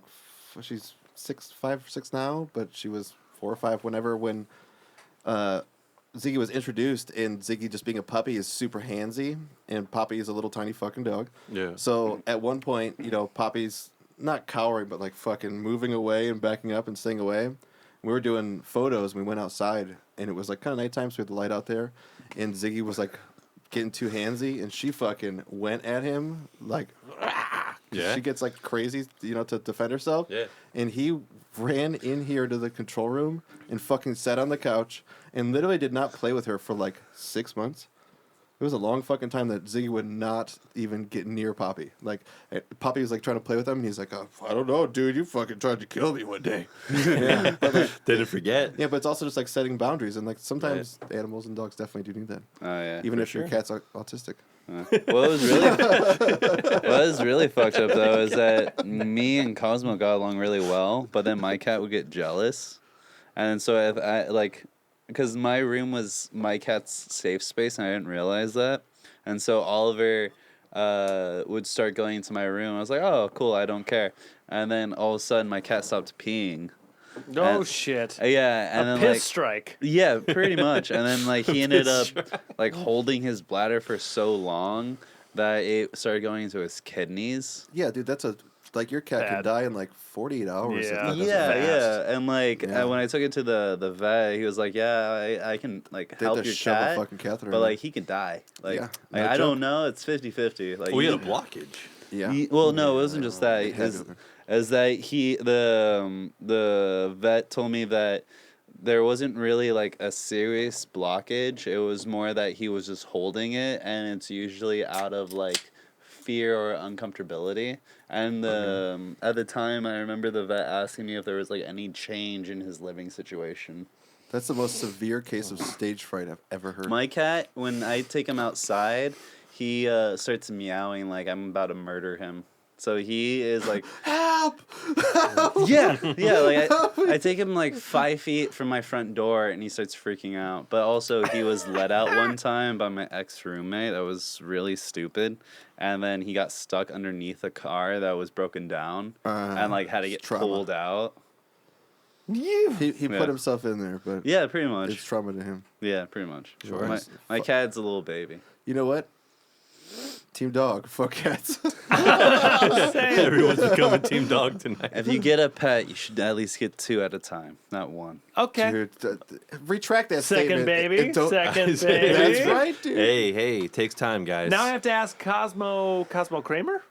she's 5 or 6 now, but she was 4 or 5 when Ziggy was introduced, and Ziggy just being a puppy is super handsy, and Poppy is a little tiny fucking dog. Yeah. So at one point, Poppy's not cowering, but like fucking moving away and backing up and staying away. We were doing photos. And we went outside, and it was like kind of nighttime, so we had the light out there. And Ziggy was like getting too handsy, and she fucking went at him like. Yeah. She gets like crazy, to defend herself. Yeah. And he ran in here to the control room and fucking sat on the couch and literally did not play with her for like 6 months. It was a long fucking time that Ziggy would not even get near Poppy. Like, Poppy was like trying to play with him, and he's like, oh, I don't know, dude, you fucking tried to kill me one day. Yeah, but like, Didn't forget. yeah, but it's also just like setting boundaries, and like sometimes animals and dogs definitely do need that. Oh yeah. Even for if your cat's autistic. What was really fucked up though is that me and Cosmo got along really well, but then my cat would get jealous, and so if I like, because my room was my cat's safe space, and I didn't realize that, and so Oliver would start going into my room. I was like, oh, cool, I don't care, and then all of a sudden my cat stopped peeing. No And- shit. Yeah, and A then piss like strike. yeah, pretty much. And then like he ended up like holding his bladder for so long that it started going into his kidneys. Yeah, dude, that's like your cat can Bad. die in like 48 hours. if Yeah. that doesn't Yeah, fast. yeah. And like Yeah. when I took it to the vet, he was like, "Yeah, I can like They have help to your shove a cat, fucking catheter but in like he could die. Like, Yeah, like, no I joke. don't know. It's 50-50. Like We you- had a blockage. Yeah. well, no, it wasn't just that. It had Is to have is that the vet told me that there wasn't really like a serious blockage. It was more that he was just holding it, and it's usually out of like fear or uncomfortability. And at the time, I remember the vet asking me if there was like any change in his living situation. That's the most severe case of stage fright I've ever heard. My cat, when I take him outside, he starts meowing like I'm about to murder him. So he is like, Help! yeah, like I take him like 5 feet from my front door and he starts freaking out. But also he was let out one time by my ex-roommate. That was really stupid. And then he got stuck underneath a car that was broken down and like had to get trauma. pulled out. He Yeah. put himself in there, but Yeah, pretty much. it's trauma to him. Yeah, pretty much. Sure. My cat's a little baby. You know what? Team dog, fuck cats. Everyone's becoming team dog tonight. If you get a pet, you should at least get 2 at a time, not 1. Okay. Dude, retract that Second statement. baby. And don't- Second baby. That's right, dude. Hey, it takes time, guys. Now I have to ask Cosmo Kramer?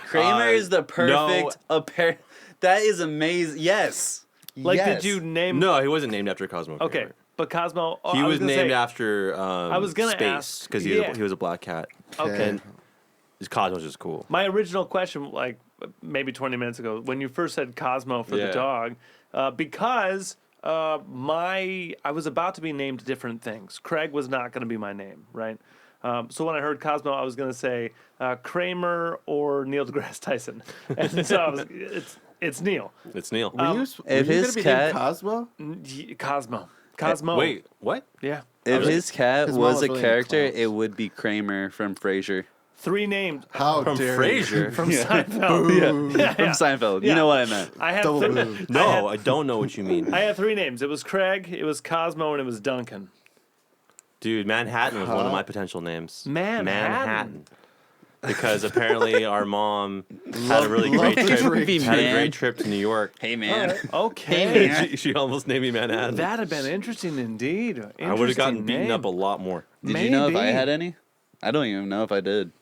Kramer is the no. perfect That is amazing. Yes. Like, Yes. did you name? No, he wasn't named after Cosmo. Okay, Kramer. but Cosmo. Oh, He I was gonna named say- after was gonna Space ask- because yeah. he was a black cat. Okay. And Cosmo's just cool. My original question, like maybe 20 minutes ago, when you first said Cosmo for the Yeah. dog, because I was about to be named different things. Craig was not going to be my name, right? So when I heard Cosmo, I was going to say Kramer or Neil deGrasse Tyson, and so it's Neil. It's Neil. Were you, if were you his gonna be cat- named Cosmo? Cosmo. Wait, what? Yeah. If his cat His mom was was a really into character, clowns. it would be Kramer from Frasier. 3 names How From dare Frasier. from Seinfeld. Yeah. From Seinfeld. Yeah. You know what I meant. I had Double th- boom. No, I don't know what you mean. I had 3 names. It was Craig, it was Cosmo, and it was Duncan. Dude, Manhattan was one of my potential names. Manhattan. Because apparently our mom had a really Love great the trip. drink. Had a Man. great trip to New York. Hey, man. Okay. She almost named me Manhattan. That'd have been interesting indeed. I would have gotten Interesting beaten name. up a lot more. Did you know if I Maybe. had any? I don't even know if I did.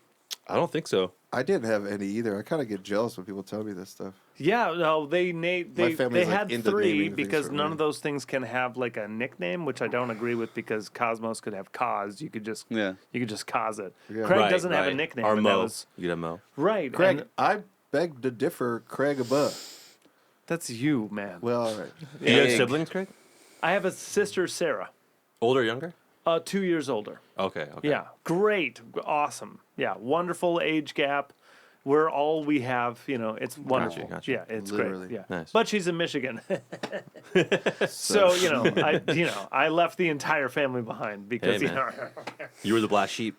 I don't think so. I didn't have any either. I kind of get jealous when people tell me this stuff. Yeah, no, they family's, they like, had into 3 naming things because for none me. of those things can have like a nickname, which I don't agree with because Cosmos could have Cos. You could just cause it. Yeah. Craig Right, doesn't have a right. nickname. Or and that Mo. was- You get a Mo. right. Craig, and I beg to differ. Craig above. that's you, man. Well, all right. Do you have Big. siblings, Craig? I have a sister, Sarah, Older or younger? 2 years older. Okay. Yeah, great, awesome. Yeah, wonderful age gap. We're all we have, it's wonderful. gotcha. Yeah, it's Literally. great. Yeah, Nice. but she's in Michigan, so I left the entire family behind because Hey, man. You were the black sheep.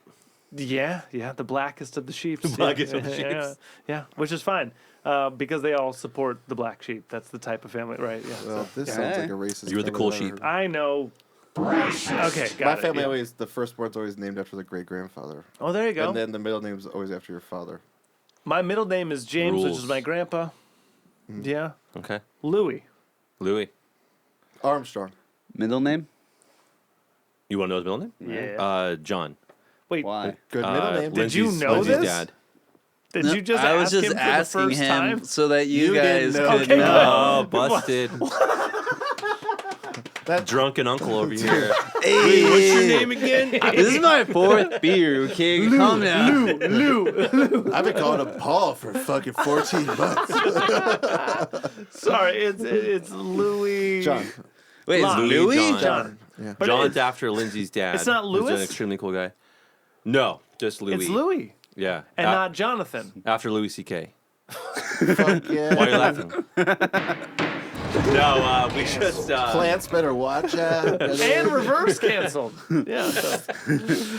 yeah, the blackest of the sheep. The blackest of the sheeps. Yeah, which is fine because they all support the black sheep. That's the type of family, right? Yeah. Well, so- this sounds like a racist. You were the family cool I've ever sheep. heard. I know. Okay, got My it. family yeah. always, the firstborn's always named after the great grandfather. Oh, there you go. And then the middle name's always after your father. My middle name is James, which Rules. is my grandpa. Yeah. Okay. Louie. Louie. Armstrong. Middle name? You want to know his middle name? Yeah. John. Wait, Why? Good middle name. Did you Lindsay's- know Lindsay's this? dad. did you just I ask was just him for the asking first him time? so that you didn't guys know. could Okay, know. Oh, busted. That Drunken uncle over here. Hey, What's your name again? This is my 4th beer, okay? Calm down. I've been calling him Paul for fucking 14 months. Sorry, it's Louis. John. Wait, it's Louis Louis? John. Yeah. But John's it's- after Lindsay's dad. It's not who's Louis? an extremely cool guy. No, just Louis. It's Louis Yeah. and not Jonathan. After Louis C.K. Fuck yeah. Why are you laughing? No, we just... Plants better watch out. And reverse canceled. Yeah, so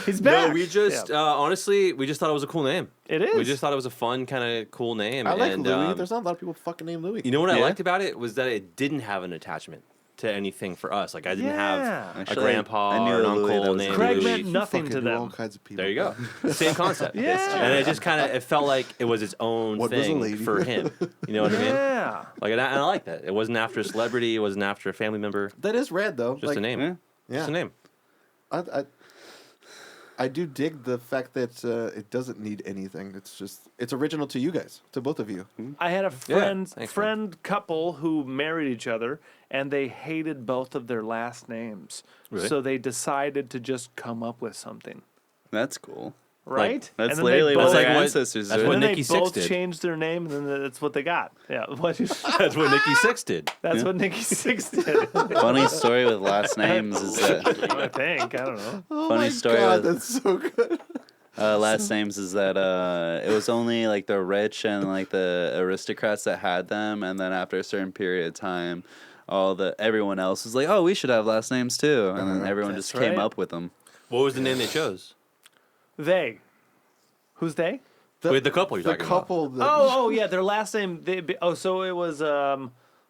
he's back. No, we just... Yeah. honestly, we just thought it was a cool name. It is. We just thought it was a fun, kind of cool name. I like and, Louis. There's not a lot of people fucking named Louis. You know what I Yeah. liked about it was that it didn't have an attachment to anything for us. Like I didn't Yeah. have Actually, a grandpa I knew or an a Louis that uncle was named Craig Louis. meant nothing Fucking to knew all them. kinds of people. There you go. Same concept. Yeah. And it just kind of it felt like it was its own What was a thing lady? for him. You know what I mean? Yeah. Like and I like that. It wasn't after a celebrity. It wasn't after a family member. That is rad though. Just like, a name. Yeah. Yeah. Just a name. I do dig the fact that it doesn't need anything. It's original to you guys, to both of you. I had a thanks, man. friend couple who married each other, and they hated both of their last names. Really? So they decided to just come up with something, That's cool. right? That's and then literally they what both, their like what- ancestors that's did. what and then Nikki they both Sixx did. changed their name, and then that's what they got. Yeah, That's what Nikki Sixx did. that's what Nikki Sixx did. Funny story with last names is that I think. I don't know. Oh Funny my story God, with- that's so good. last names is that it was only like the rich and like the aristocrats that had them, and then after a certain period of time, everyone else was like, oh, we should have last names too, and then everyone That's just came right. up with them. What was the name they chose? They. Who's they? Wait, the couple you're The talking couple that Oh, yeah. Their last name. So it was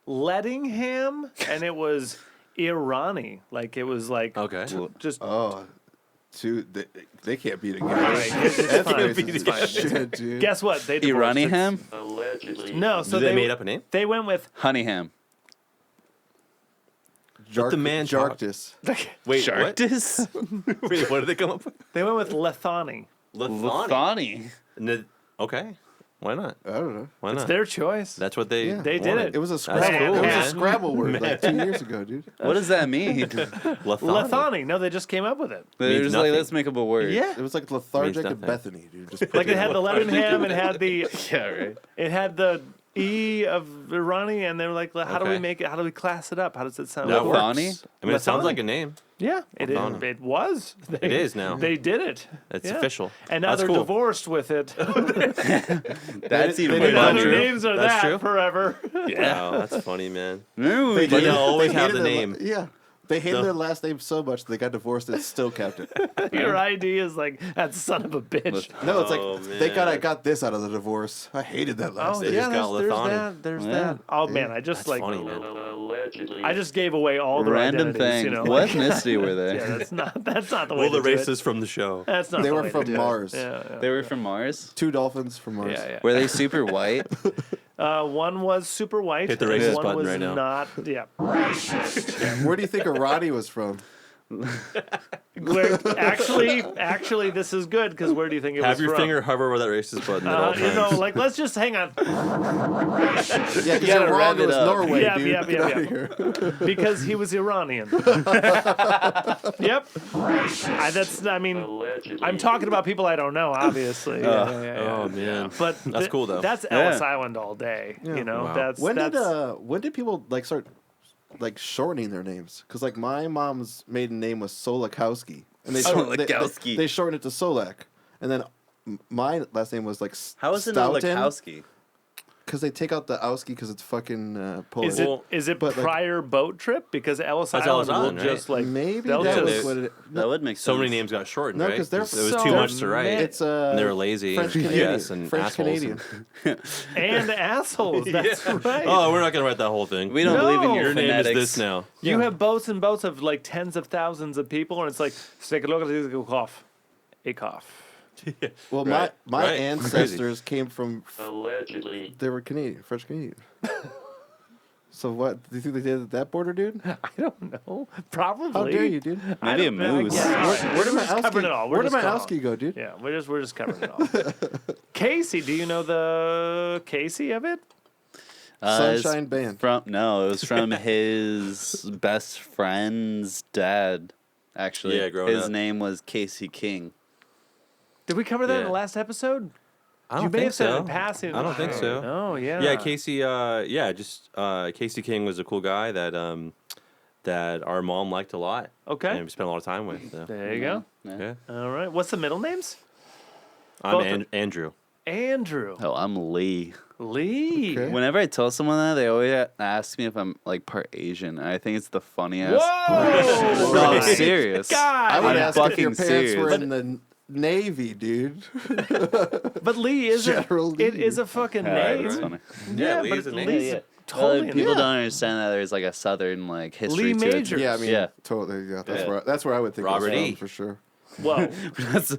Lettingham, and it was Irani. Like it was like Okay. just. they can't be together. All right, it's fine. It's fine. Shit, dude. Guess what? They divorced. Iraniham? No, so Did they made up a name? They went with. Honeyham. Let the man talk. Jarktis. Wait, what? Sharktis? Wait, what did they come up with? They went with Lethani. Lethani. Okay. Why not? I don't know. Why It's not? their choice. That's what they. Yeah. They did wanted. it. It was a That's Scrabble. cool, It was man. a Scrabble word like 2 years ago, dude. What does that mean? Lethani. No, they just came up with it. They're Means just like, nothing. let's make up a word. Yeah. It was like lethargic Means and nothing. Bethany, dude. Just put Like it had together. the Lettingham, it had the Yeah, right. it had the E of Irani, and they were like, how do we Okay. make it? How do we class it up? How does it sound? That Lethani? works. I mean, it sounds Lethani. like a name. Yeah, it was. It is now. They did it. It's Yeah. official. And now That's they're cool. divorced with it. That's even they And now Not their true. names are That's that true. forever. Wow, that's funny, man. No, They But hated- they'll always they have hated the their name. Yeah. They hated So- their last name so much they got divorced and still kept it. Your ID is like that son of a bitch. No, it's like Oh, thank God I man. got this out of the divorce. I hated that last Oh They name. yeah, just got there's Lethani. that. There's Yeah. that. Oh man, I just That's like funny, man. I just gave away all the random identities, thing. you know. What like- ethnicity were they? yeah, that's not the way. Well, the to do it. racists from the show. That's not. They the were way to from do it. Mars. Yeah, They were from Mars. 2 dolphins from Mars. yeah. Were they super white? One was super white. Hit the and racist one button was right now. not. Yeah. Where do you think Arati was from? Actually, this is good because where do you think it was Have your from? finger hover over that racist button at all You know, times. like let's just hang on Yeah, because gotta you're wrong. wrap It it was up. Norway, Yep, dude. yep, Get yep, outta yep. here. because he was Iranian. Yep. I mean, I'm talking about people I don't know, obviously. Yeah. Oh man, But That's cool, though. That's Ellis Island all day. You know, Wow. When did people like start like shortening their names? Because like my mom's maiden name was Solakowski, and they Solakowski. they shortened it to Solak, and then my last name was like How is it not Stoughton, Lekowski? because they take out the Owski because it's fucking Polish. is it but, like- prior boat trip? Because Ellis That's Island Ellis Island, will right? just like Maybe they'll that just- was what it. That would make sense. so many names got shortened, No, right? 'cause they're it was so too much to write. mad. It's and they were lazy, French Canadian, yes, and French assholes. Canadian. and assholes. That's right. Oh, we're not gonna write that whole thing. We don't No. believe in your Your name is phonetics. this now. You Yeah. have boats and boats of like tens of thousands of people, and it's like, take a look at this cough. A cough. Well, Right, my right. ancestors came from. Allegedly. They were Canadian, French Canadian. So what? Do you think they did at that border, dude? I don't know. Probably. How dare you, dude? Maybe a moose. Where did my covering it all. Where did my going. Alski go, dude? Yeah, we're just covering it all. Casey, do you know the Casey of it? It's Sunshine Band. It was from his best friend's dad. Actually, Yeah, growing his up. name was Casey King. Did we cover that in Yeah. the last episode? I don't You may think have said it so. in passing. I don't think so. Oh, yeah. Yeah, Casey. Casey King was a cool guy that that our mom liked a lot. Okay. And we spent a lot of time with. So. There you go. Yeah. All right. What's the middle names? I'm Both Andrew. Andrew. Oh, I'm Lee. Lee. Okay. Whenever I tell someone that, they always ask me if I'm like part Asian. I think it's the funniest. Whoa! No, I'm serious. God. I would I'm ask if your fucking parents were serious. in the Navy, dude. But Lee is General it Lee. is a fucking Yeah, name. that's funny. Yeah, Lee but is a name. Lee's Well, totally a people name. don't understand that there's like a southern like history Lee to Major. it. Yeah, I mean, Yeah. totally. Yeah, Yeah. that's where I would think Robert it was E. from, for sure. Whoa. He was,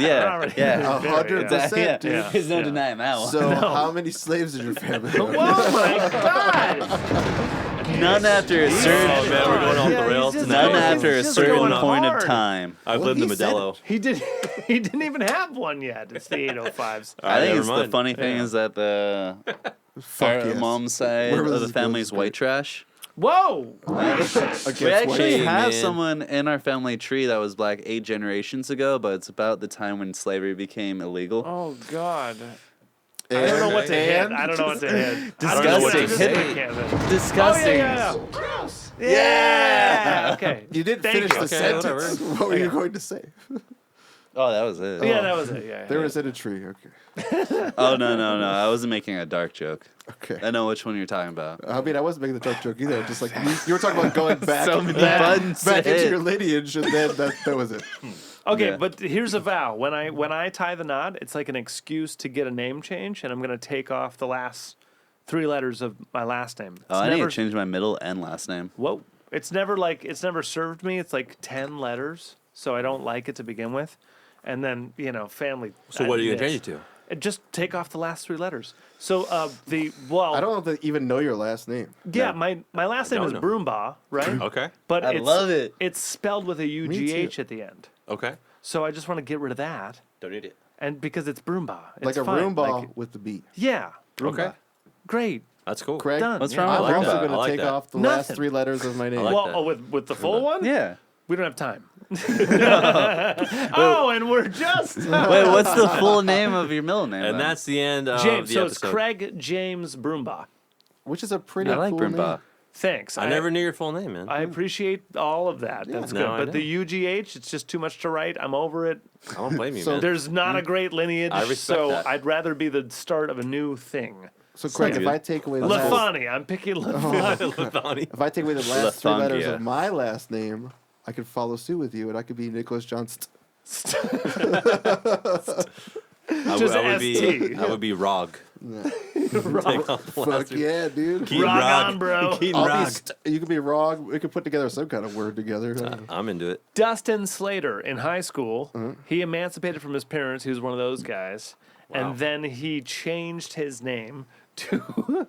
yeah. Robert. Yeah. 100%, Yeah. dude. Yeah. There's no Yeah. denying that one. So, how many slaves did your family have? Oh my God! None after a certain Oh man, we're going off Yeah, the rails he's just tonight. none going- after a he's just certain going point hard. of time. I've Well, lived in he said Modelo. He didn't even have one yet. It's the 805s. I think never it's the mind. funny thing Yeah. is that the Fuck our yes. mom's side Where was of the this going? family's white trash. Whoa! Against We actually Hey, have man. someone in our family tree that was black 8 generations ago, but it's about the time when slavery became illegal. Oh God! I And- don't know what to hit. and- I don't know what to hit. Disgusting. Oh Disgusting. yeah. Yeah. Okay. You didn't Thank finish you. the Okay, sentence. What were you going to say? Oh, that was it. Yeah, that was it. Yeah. There yeah. was in a tree. Okay. Oh, no. I wasn't making a dark joke. Okay. I know which one you're talking about. I mean, I wasn't making the dark joke either. Just like you were talking about going back, So many back, buttons to back into hit. your lineage, and then that was it. Okay, Yeah. but here's a vow. When I tie the knot, it's like an excuse to get a name change, and I'm gonna take off the last 3 letters of my last name. It's Oh, I need never, to change my middle and last name. Whoa! It's never served me. It's like 10 letters, so I don't like it to begin with, and then family. So what are you gonna change it to? Just take off the last 3 letters. So I don't know if they even know your last name. Yeah, No. my last name is know. Broomba, right? Okay. But I it's, love it. It's spelled with a UGH too. at the end. Okay. So I just want to get rid of that, Don't need it. and because it's Broomba, it's Like a fine. Roomba Like, with the B. yeah, Okay. great. That's cool. Craig, Done. What's Yeah. wrong I'm with also that? going I to like take that. off the last Nothing. 3 letters of my name. like Well, that. with the full one, Yeah. we don't have time. Oh, and we're just Wait, what's the full name of your middle name? And then? that's the end of James. the So episode. it's Craig James Broomba. Which is a pretty I like cool Broomba. name. Thanks. I never knew your full name, man. I appreciate all of that. That's No, good. I But know. the UGH, it's just too much to write. I'm over it. I don't blame you, So man. There's not a great lineage, I respect so that. I'd rather be the start of a new thing. So Craig, if good. I take away the last, Lafani. I'm picking Lafani. Lethani. if I take away the last 3 letters Lathangia. of my last name, I could follow suit with you, and I could be Nicholas Johnston. Just I would be. ST. I would be Rog. Take off the last Fuck three. yeah, dude. Keaton Rock Rog. on, bro. Keaton I'll be Rog. you could be wrong. We could put together some kind of word together. I'm into it. Dustin Slater in high school, Uh-huh. he emancipated from his parents. He was one of those guys. Wow. And then he changed his name to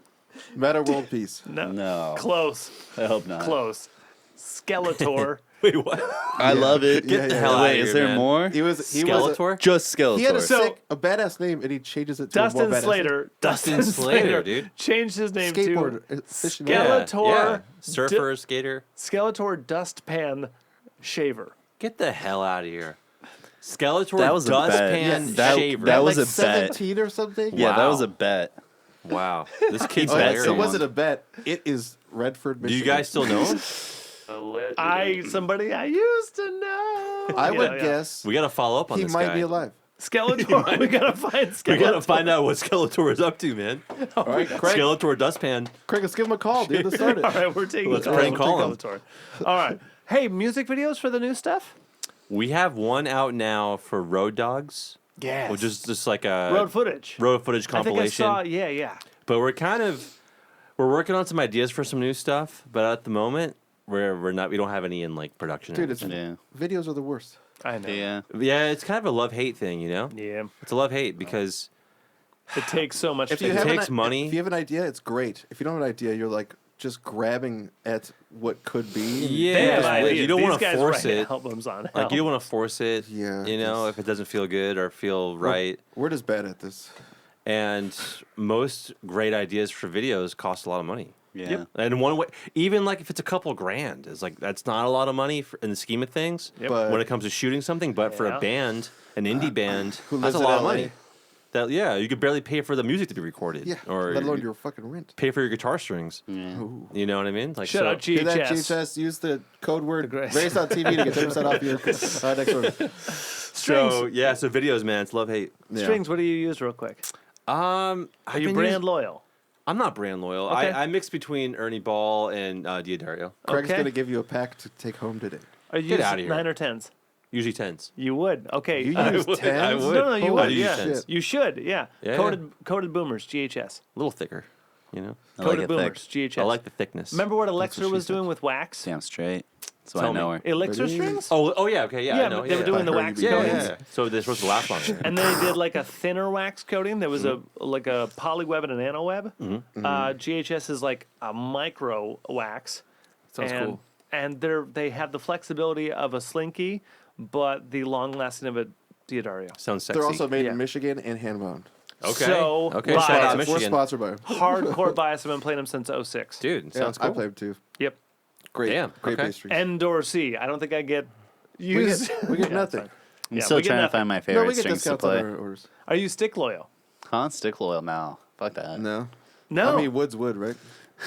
Meta world peace. No. close, I hope not. close. Skeletor. Wait, what? I love it. Get the hell outta Wait, here, is there man. more? He was Skeletor? Just Skeletor. He had a So- a badass name, and he changes it to a more Dustin badass Slater. Dustin Slater, dude. Changed his name skateboarder, to aficionado. Yeah, Skeletor. yeah. Surfer, skater. Skeletor Dustpan Shaver. Get the hell out of here. Skeletor That was a bet. dustpan Yes. shaver. that was like a bet. 17 or something. Yeah, that Wow. was a bet. Wow. This kid's Oh, yeah, hilarious. it wasn't a bet. It is Redford, Do Michigan. you guys still know him? Allegedly. Somebody I used to know. I You would know, yeah. guess We got to follow up on he this might guy. be alive. Skeletor. We gotta find Skeletor. We got to find out what Skeletor is up to, man. All right, Craig. Skeletor dustpan. Craig, let's give him a call, dude. Let's start it. All right, we're taking Let's calls. prank We'll call take him. Skeletor. All right. Hey, music videos for the new stuff? We have one out now for Road Dogs, Yeah. which is just like a road footage. road footage compilation. I think I saw. Yeah. But we're working on some ideas for some new stuff. But at the moment, we don't have any in like production. Dude, it's Yeah. videos are the worst. I know. Yeah. Yeah, it's kind of a love-hate thing, you know? Yeah. It's a love-hate because It takes so much. If to you do. have takes money. if you have an idea, it's great. If you don't have an idea, you're like just grabbing at what could be. yeah, They have yeah, ideas. you don't These want to guys force write it. albums on Like you don't want to force it. Yeah, You know, if it doesn't feel good or feel right. We're just bad at this. And most great ideas for videos cost a lot of money. Yeah. Yep. And one way, even like if it's a couple grand, it's like that's not a lot of money in the scheme of things Yep. But when it comes to shooting something. But for Yeah. a band, an indie band, Who that's lives a in lot of LA. money. That you could barely pay for the music to be recorded. Yeah, or let alone your fucking rent. pay for your guitar strings. Ooh. You know what I mean? Like Shut up, Hear that, GHS. GHS? Use the code word grace. raised on TV to get 10% off your next order. So yeah, so videos, man, it's love hate. Yeah. Strings, what do you use real quick? Are you brand loyal? I'm not brand loyal. Okay. I mix between Ernie Ball and Diodario. Craig's Okay. going to give you a pack to take home today. Are you Get use outta here. 9 or 10s? Usually tens. You would. Okay. You uh, use I 10s? would. no, you I would. do use Yeah. tens. You should. Yeah. Yeah, Coated boomers, GHS. A little thicker, you know. I like Coated it boomers, thick. GHS. I like the thickness. Remember what what Elixir she was said. doing with wax? Damn straight. That's why Tell I know me. her. Elixir Really? strings? Oh yeah, okay, yeah, Yeah, I know. but they were yeah, doing the By her, wax you mean. yeah, coatings. yeah, yeah. So they're supposed to last longer. And then they did like a thinner wax coating. There was a like a polyweb and a nanoweb. GHS is like a micro wax. Sounds and, cool. And they have the flexibility of a Slinky, but the long lasting of a Diodario. Sounds sexy. They're also made Yeah. in Michigan and hand-wound. okay. So, okay. bias. Shout out We're Michigan, sponsored by them. Hardcore bias. I've been playing them since 06. dude. Yeah, Sounds cool. I play them too. Yep. Great. Damn, Great okay. bass strings. Endor C. I don't think I get we used. get, we get Yeah, nothing. it's fine. I'm Yeah, still we get trying to nothing. find my No, favorite we get strings to discounts on play. our orders. Are you stick loyal? Huh? Stick loyal now. Fuck that. No. No. I mean, wood's wood, right?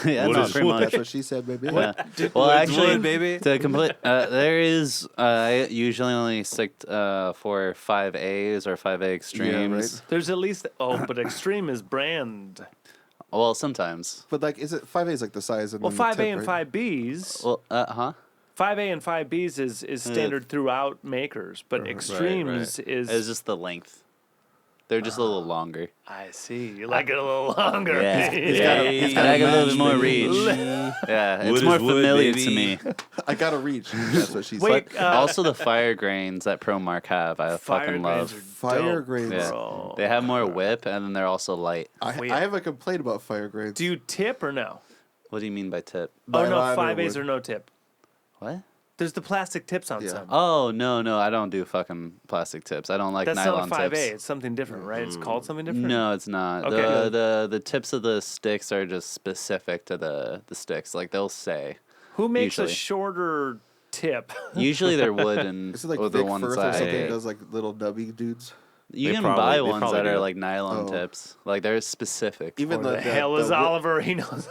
Yeah, Wood no, is pretty wood. much. That's what she said, baby. Yeah. Well, actually, wood, baby. to complete, there is. I usually only stick for 5As or 5A extremes. There's at least but Extreme is brand. Well, sometimes. But like, is it 5A is like the size and Well, then the 5A tip, and right? 5Bs. Well, huh? 5A and 5Bs is standard throughout makers, but Extremes is. It's just the length. They're just a little longer. I see. You like it a little longer. Yeah, He's got I a got a little match, bit more baby. reach. Yeah, Wood it's is more wood, familiar baby. to me. I gotta reach. That's what she said. Wait, Also, the fire grains that ProMark have, I fucking love. Fire dope, grades. Yeah. bro. They have more whip, and then they're also light. I have a complaint about fire grades. Do you tip or no? What do you mean by tip? Oh, no, Bilateral 5As wood. are no tip. What? There's the plastic tips on Yeah. some. Oh no, I don't do fucking plastic tips. I don't like That's nylon not a 5A. tips. It's something different, right? It's called something different? No, it's not. Okay. The tips of the sticks are just specific to the sticks. Like they'll say. Who makes a Usually. shorter tip? Usually they're wood and Is it like or the Vic ones Firth or that something? Those like little nubby dudes. you They can probably- buy they ones probably that are do. like nylon Oh. tips. Like they're specific. Even Who the the hell is the whip- Oliver? He knows.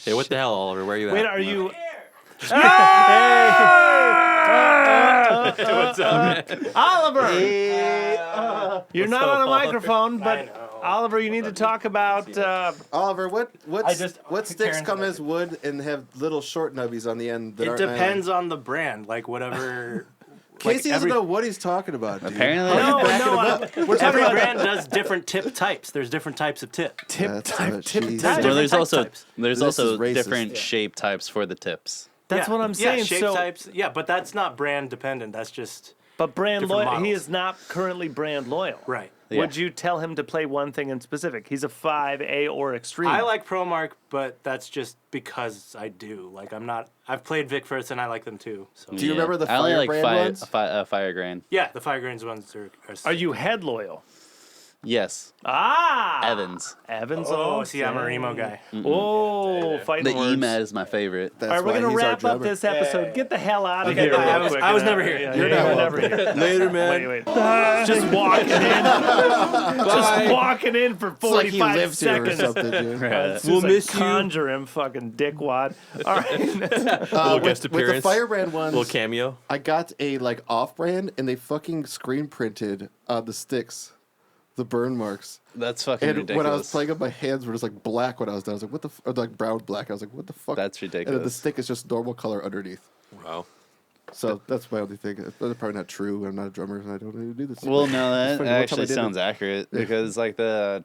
Hey, what the hell, Oliver? Where are you at? Wait, are you? What's up, man? Oliver! You're not up, on a Oliver? microphone, but Oliver, you need to talk about. Oliver, what Karen sticks come said as wood and have little short nubbies on the end? That It aren't depends on the brand, like whatever. Casey like doesn't know what he's talking about. Dude. Apparently, No, backing no, him we're talking Every about brand does different tip types. There's different types of tip. tip That's type. what Tip she type. said. well, there's Different also types. there's This also is racist. different Yeah. shape types for the tips. That's what I'm saying. Yeah, shape so, types. Yeah, but that's not brand dependent. That's just but brand different loyal. He models. is not currently brand loyal. right. Yeah. Would you tell him to play one thing in specific? He's a 5A or Extreme. I like ProMark, but that's just because I do. Like I'm not. I've played Vic Firth and I like them too. So Do you remember the I only like Firebrand ones? Fire grain. yeah, the Fire Grains ones are. Are you head loyal? Yes, Ah! Evans. Evans. Oh, see, I'm a Remo guy. Oh, fighting The words. EMAT is my favorite. That's All right, we're why going to he's our wrap up drummer. this episode. Get the hell out of Okay, here. bye. real quick. I was never here. Yeah, You're you not were welcome. never here. Later, man. Wait. Just walking in. Just walking in for It's like he 45 lives here or seconds. something, dude. We'll We'll miss you. conjure him, fucking dickwad. All right. Little guest With appearance. the Firebrand ones, Little cameo. I got a like off-brand, and they fucking screen printed on the sticks, the burn marks. That's fucking And ridiculous. when I was playing it, my hands were just like black when I was done. I was like, what the or like brown black. I was like, what the fuck? That's And then the ridiculous. stick is just normal color underneath. Wow. So that's my only thing. That's probably not true. I'm not a drummer, and I don't need to do this. Well, no, It's that funny, one time I actually did it- sounds accurate because like to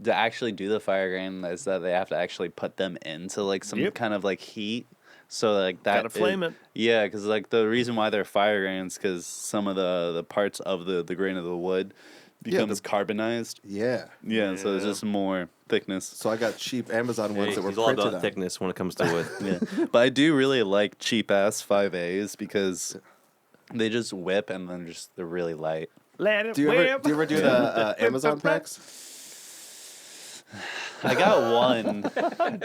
actually do the fire grain is that they have to actually put them into like some Yep. kind of like heat. So like that Gotta flame it. Yeah, because like the reason why they're fire grains because some of the parts of the grain of the wood becomes carbonized. Yeah. Yeah, so there's just more thickness. So I got cheap Amazon ones that were he's all printed about on. thickness when it comes to wood. Yeah, but I do really like cheap ass 5As because they just whip and then they're really light. Let it Do you whip. ever do the Amazon packs? I got one.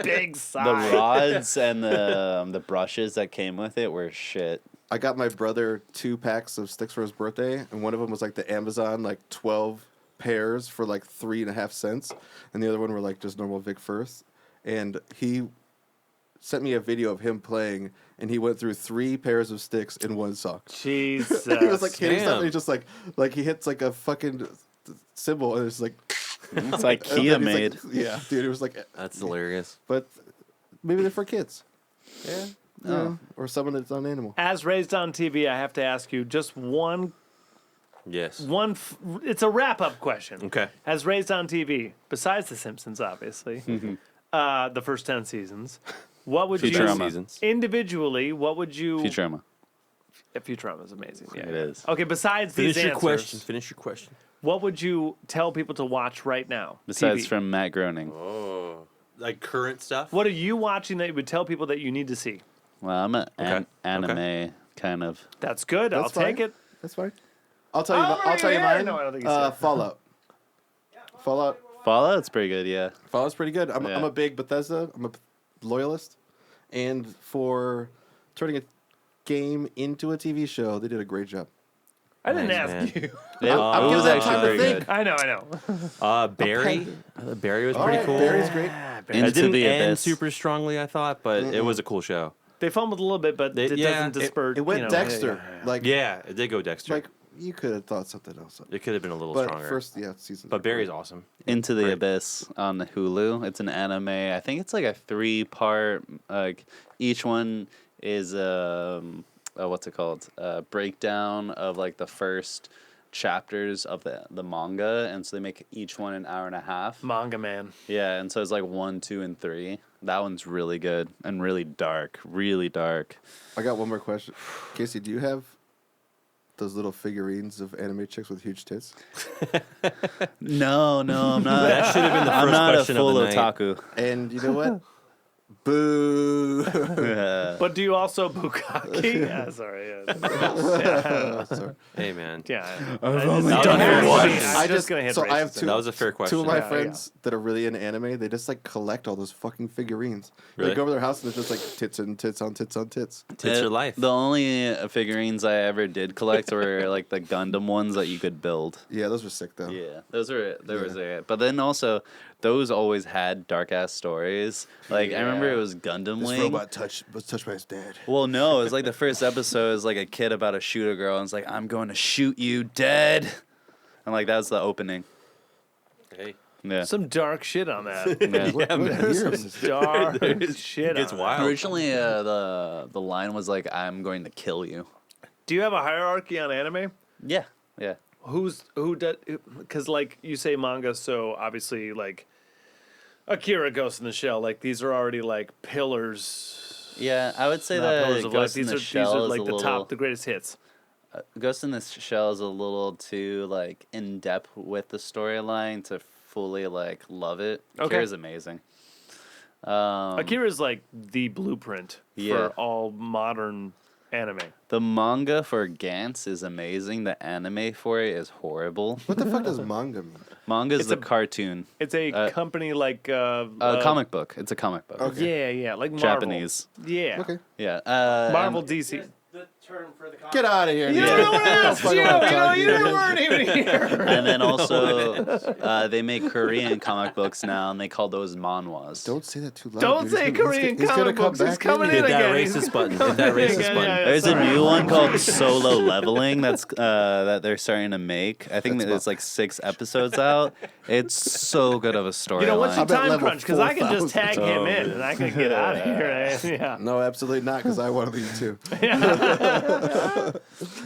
Big The sigh. rods and the brushes that came with it were shit. I got my brother 2 packs of sticks for his birthday, and one of them was like the Amazon, like 12 pairs for like 3.5 cents, and the other one were like just normal Vic Firth. And he sent me a video of him playing, and he went through 3 pairs of sticks in one song. Jesus. He was like hitting stuff, Damn. and he just like he hits like a fucking cymbal, and it's like It's like and Kia then he's made. like, yeah, dude, it was like, That's hilarious. but maybe they're for kids. Yeah. Yeah, or someone that's on animal. As raised on TV, I have to ask you just one. Yes. It's a wrap-up question. Okay. As raised on TV, besides The Simpsons, obviously, the first 10 seasons, what would you Futurama. Seasons. individually? What would you? Futurama. Futurama is amazing. Yeah, It is. Okay, besides Finish these your answers, question. Finish your question. what would you tell people to watch right now? Besides TV. from Matt Groening. Oh. Like current stuff? What are you watching that you would tell people that you need to see? Well, I'm an Okay. anime kind of. That's good. That's I'll fine. take it. That's fine. I'll tell you. Over I'll tell you here! mine. No, I don't think it's here. Fallout. Fallout. Fallout's pretty good, yeah. Fallout's pretty good. I'm Yeah. a big Bethesda. I'm a loyalist, and for turning a game into a TV show, they did a great job. I didn't Nice, ask man. you. It, I'm it giving was that actually time to pretty think. good. I know. Barry. Barry was All pretty right, cool. Barry's great. It Into didn't the end Abyss. super strongly, I thought, but it was a cool show. They fumbled a little bit, but it yeah, doesn't disperse. It went you know, Dexter. Like Yeah, it did go Dexter. like you could have thought something else. it could have been a little But stronger. first, season. but Barry's awesome. Into the Great. Abyss on the Hulu. It's an anime. I think it's like a 3-part. Like each one is what's it called? Breakdown of like the first chapters of the manga, and so they make each one an hour and a half. Manga man. Yeah, and so it's like 1, 2, and 3. That one's really good and really dark. Really dark. I got one more question. Casey, do you have those little figurines of anime chicks with huge tits? No, I'm not. That should have been the I'm first not a question full of the night. otaku. And you know what? Boo. But do you also bukkake? Yeah, sorry. Yeah. Sorry. Hey, man. Yeah. I've only done it once. I'm just gonna hit so I have racist. two. That was a fair question. Two of my Yeah, friends that are really into anime, they just like collect all those fucking figurines. Really? They go over their house and it's just like tits and tits on tits on tits. Tits are life. The only figurines I ever did collect were like the Gundam ones that you could build. Yeah, those were sick though. Yeah, those were was it. But then also, those always had dark ass stories. Like I remember it was Gundam This Wing. robot was touched by his dad. Well, no, it was like the first episode is like a kid about to shoot a girl, and it's like I'm going to shoot you dead, and like that's the opening. Hey. Yeah. Some dark shit on that. Yeah. Yeah, man. There's some dark shit. It gets on that. wild. Originally, the line was like I'm going to kill you. Do you have a hierarchy on anime? Yeah. Yeah. Who does? Because like you say manga, so obviously like Akira, Ghost in the Shell, like these are already like pillars. Yeah, I would say Not that pillars of life. Ghost in These the are Shell is like a the little, top, the greatest hits. Ghost in the Shell is a little too like in depth with the storyline to fully like love it. Okay. Akira's amazing. Akira is like the blueprint Yeah. for all modern anime. The manga for Gantz is amazing. The anime for it is horrible. What the fuck does manga mean? Manga is It's the a- cartoon. It's a company like Comic book. It's a comic book. Okay. Yeah, like Marvel. Japanese. Yeah. Okay. Yeah. Marvel, and- DC. The term for the Get out of here. You dude. don't know what else, Fuck you around, know, Todd, you dude. weren't even here. And then also, they make Korean comic books now, and they call those manhwas. Don't say that too loud. Don't dude. say He's gonna- Korean he's gonna comic come books. He's back coming in in Hit that again. He's racist button. coming Hit that in racist again. button. Yeah, There's a sorry. new one called Solo Leveling that's that they're starting to make. I think That's that it's like 6 episodes out. It's so good of a story. You know, what's I'm your at time level crunch? Because I can just 4,000. tag him in and I can get out of here. Yeah. No, absolutely not, because I want to leave too.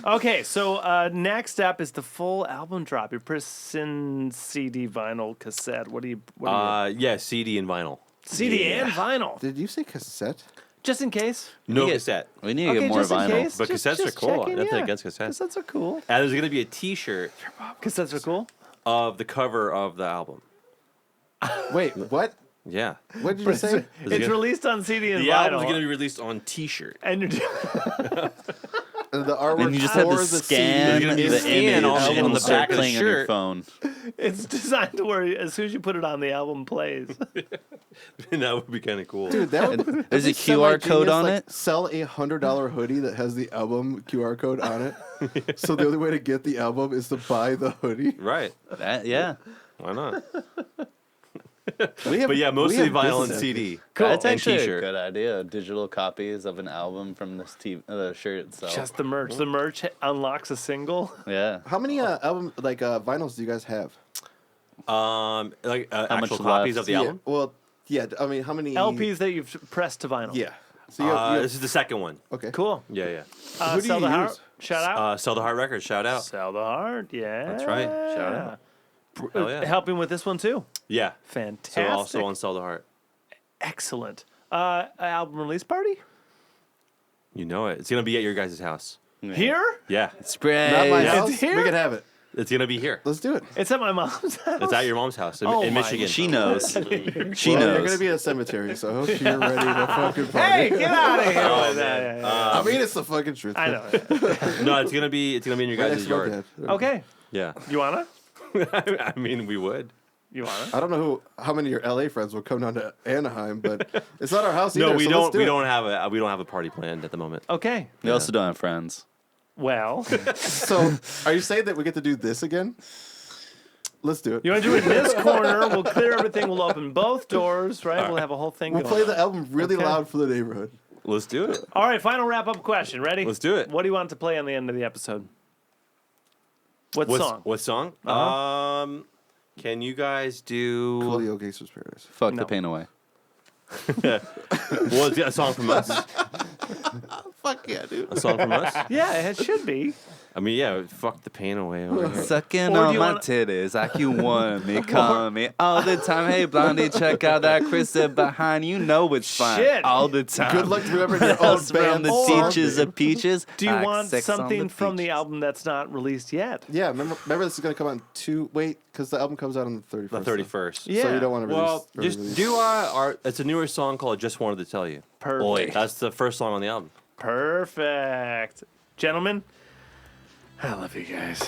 Okay, so next up is the full album drop. Your prison CD, vinyl, cassette. What do you? Yeah, CD and vinyl. CD and vinyl. Did you say cassette? Just in case. No get- cassette. We need to get more just in vinyl. case. But Just- cassettes are just cool. checking, Nothing yeah. against cassettes. Cassettes are cool. And there's going to be a T-shirt Cassettes are cool. of the cover of the album. Wait, what? Yeah. What did you say? It's good? released on CD and The vinyl. album's going to be released on T-shirt. and you're The artwork And you just have for to the scan CD There's gonna be the a scan image on and the start back of the playing on your shirt. phone. it's designed to where as soon as you put it on, the album plays. And that would be kind of cool. Dude, that would, There's a that'd be QR code semi-genius, on like, it. Sell a $100 hoodie that has the album QR code on it. So the only way to get the album is to buy the hoodie. Right. Yeah. Why not? We have, But yeah, we mostly have vinyl and business CD. Cool. That's And actually a T-shirt. good idea. Digital copies of an album from this the shirt itself. Just the merch. The merch unlocks a single. yeah. How many album vinyls do you guys have? Like actual much copies left? of the Yeah, album. well, yeah. I mean, how many LPs that you've pressed to vinyl. Yeah. So you have, This is the second one. okay. Cool. Yeah, yeah. Who do Sell you the Heart. use? Shout out. Sell the Heart Records. Shout out. Sell the Heart. Yeah. That's right. Shout out. Hell yeah. Helping with this one too. Yeah. Fantastic. So also on Sell the Heart. Excellent. Album release party You know it. It's gonna be at your guys' house. here. Yeah. Spray. Not my It's house. here? We can have it. It's gonna be here. Let's do it. It's at my mom's house. It's at your mom's house in, Oh in my Michigan. She knows. She Well, knows. you're gonna be at a cemetery, so I hope you're ready to fucking party. Hey, get out of here! Oh, with that. man. Yeah, yeah, I mean, it's the fucking truth. I know. No, it's gonna be in your Right guys' next to my yard. dad. Okay. Yeah. You wanna? I mean, we would. You wanna? I don't know how many of your LA friends will come down to Anaheim, but it's not our house either. No, we so don't. let's do We it. don't have a party planned at the moment. Okay. We also don't have friends. Well, So, are you saying that we get to do this again? Let's do it. you want to do it in this corner? We'll clear everything. We'll open both doors, right? We'll have a whole thing We'll going. play the album really Okay. loud for the neighborhood. Let's do it. All right, final wrap-up question. Ready? Let's do it. What do you want to play on the end of the episode? What song? What song? Uh-huh. Can you guys do? Coolio Gangster's Paradise. Fuck No. the pain away. Well, a song from us. Fuck yeah, dude. A song from us. Yeah, it should be. I mean, yeah. Fuck the pain away. Over here. Sucking Or do on you my wanna- titties like you want me, call me all the time. Hey, blondie, check out that Krista behind. You know it's fine Shit. all the time. Good luck remembering your own Us from band the song. teachers of peaches. Do you like want sex on something from the beaches. album that's not released yet? Yeah, remember this is gonna come out because the album comes out on the 31st. The 31st. Yeah. So you don't want to release. Well, just release. do our. It's a newer song called "Just Wanted to Tell You." Perfect. That's the first song on the album. Perfect. Gentlemen, I love you guys.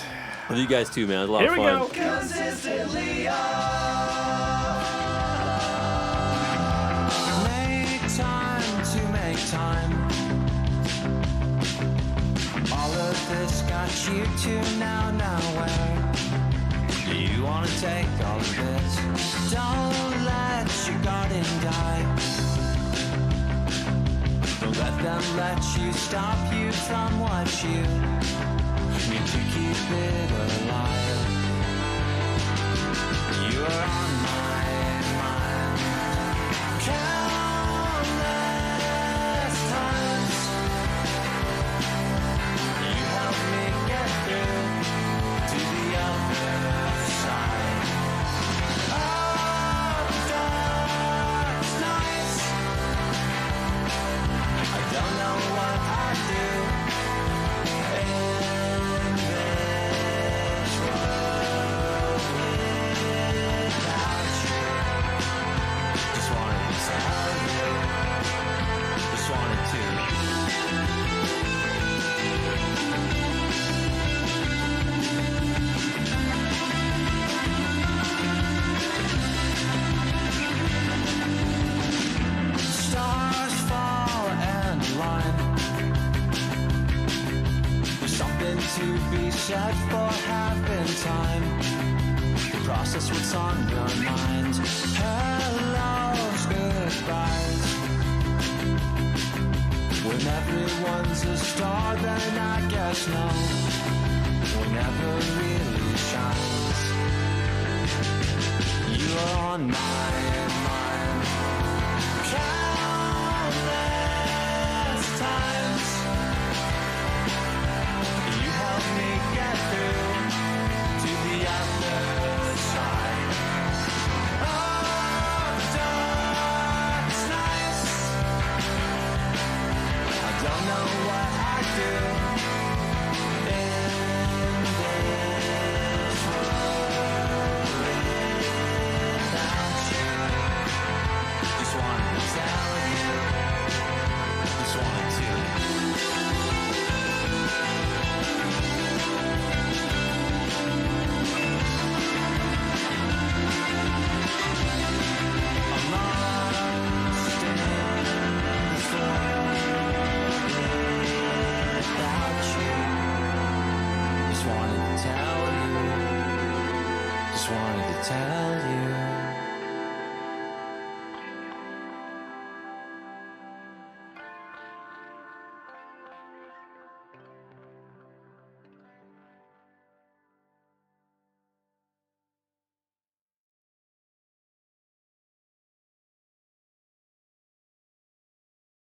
Love you guys too, man. It was a lot Here of we fun. go. Make time to make time. All of this got you to now where do you want to take all of it? Don't let your garden die. Don't let them let you stop you from what you need to keep it alive. You are on my mind. Countless times you helped me get through to the other side of dark nights. I don't know what I'd do in this world without you. Just wanted to tell you. Just wanted to. Stars fall and line. There's something to be said for having time to process what's on your mind. Hellos, goodbyes. When everyone's a star, then I guess no one ever really shines. You are on my mind. Countless times you helped me get through to the other side of dark nights. just wanted to tell you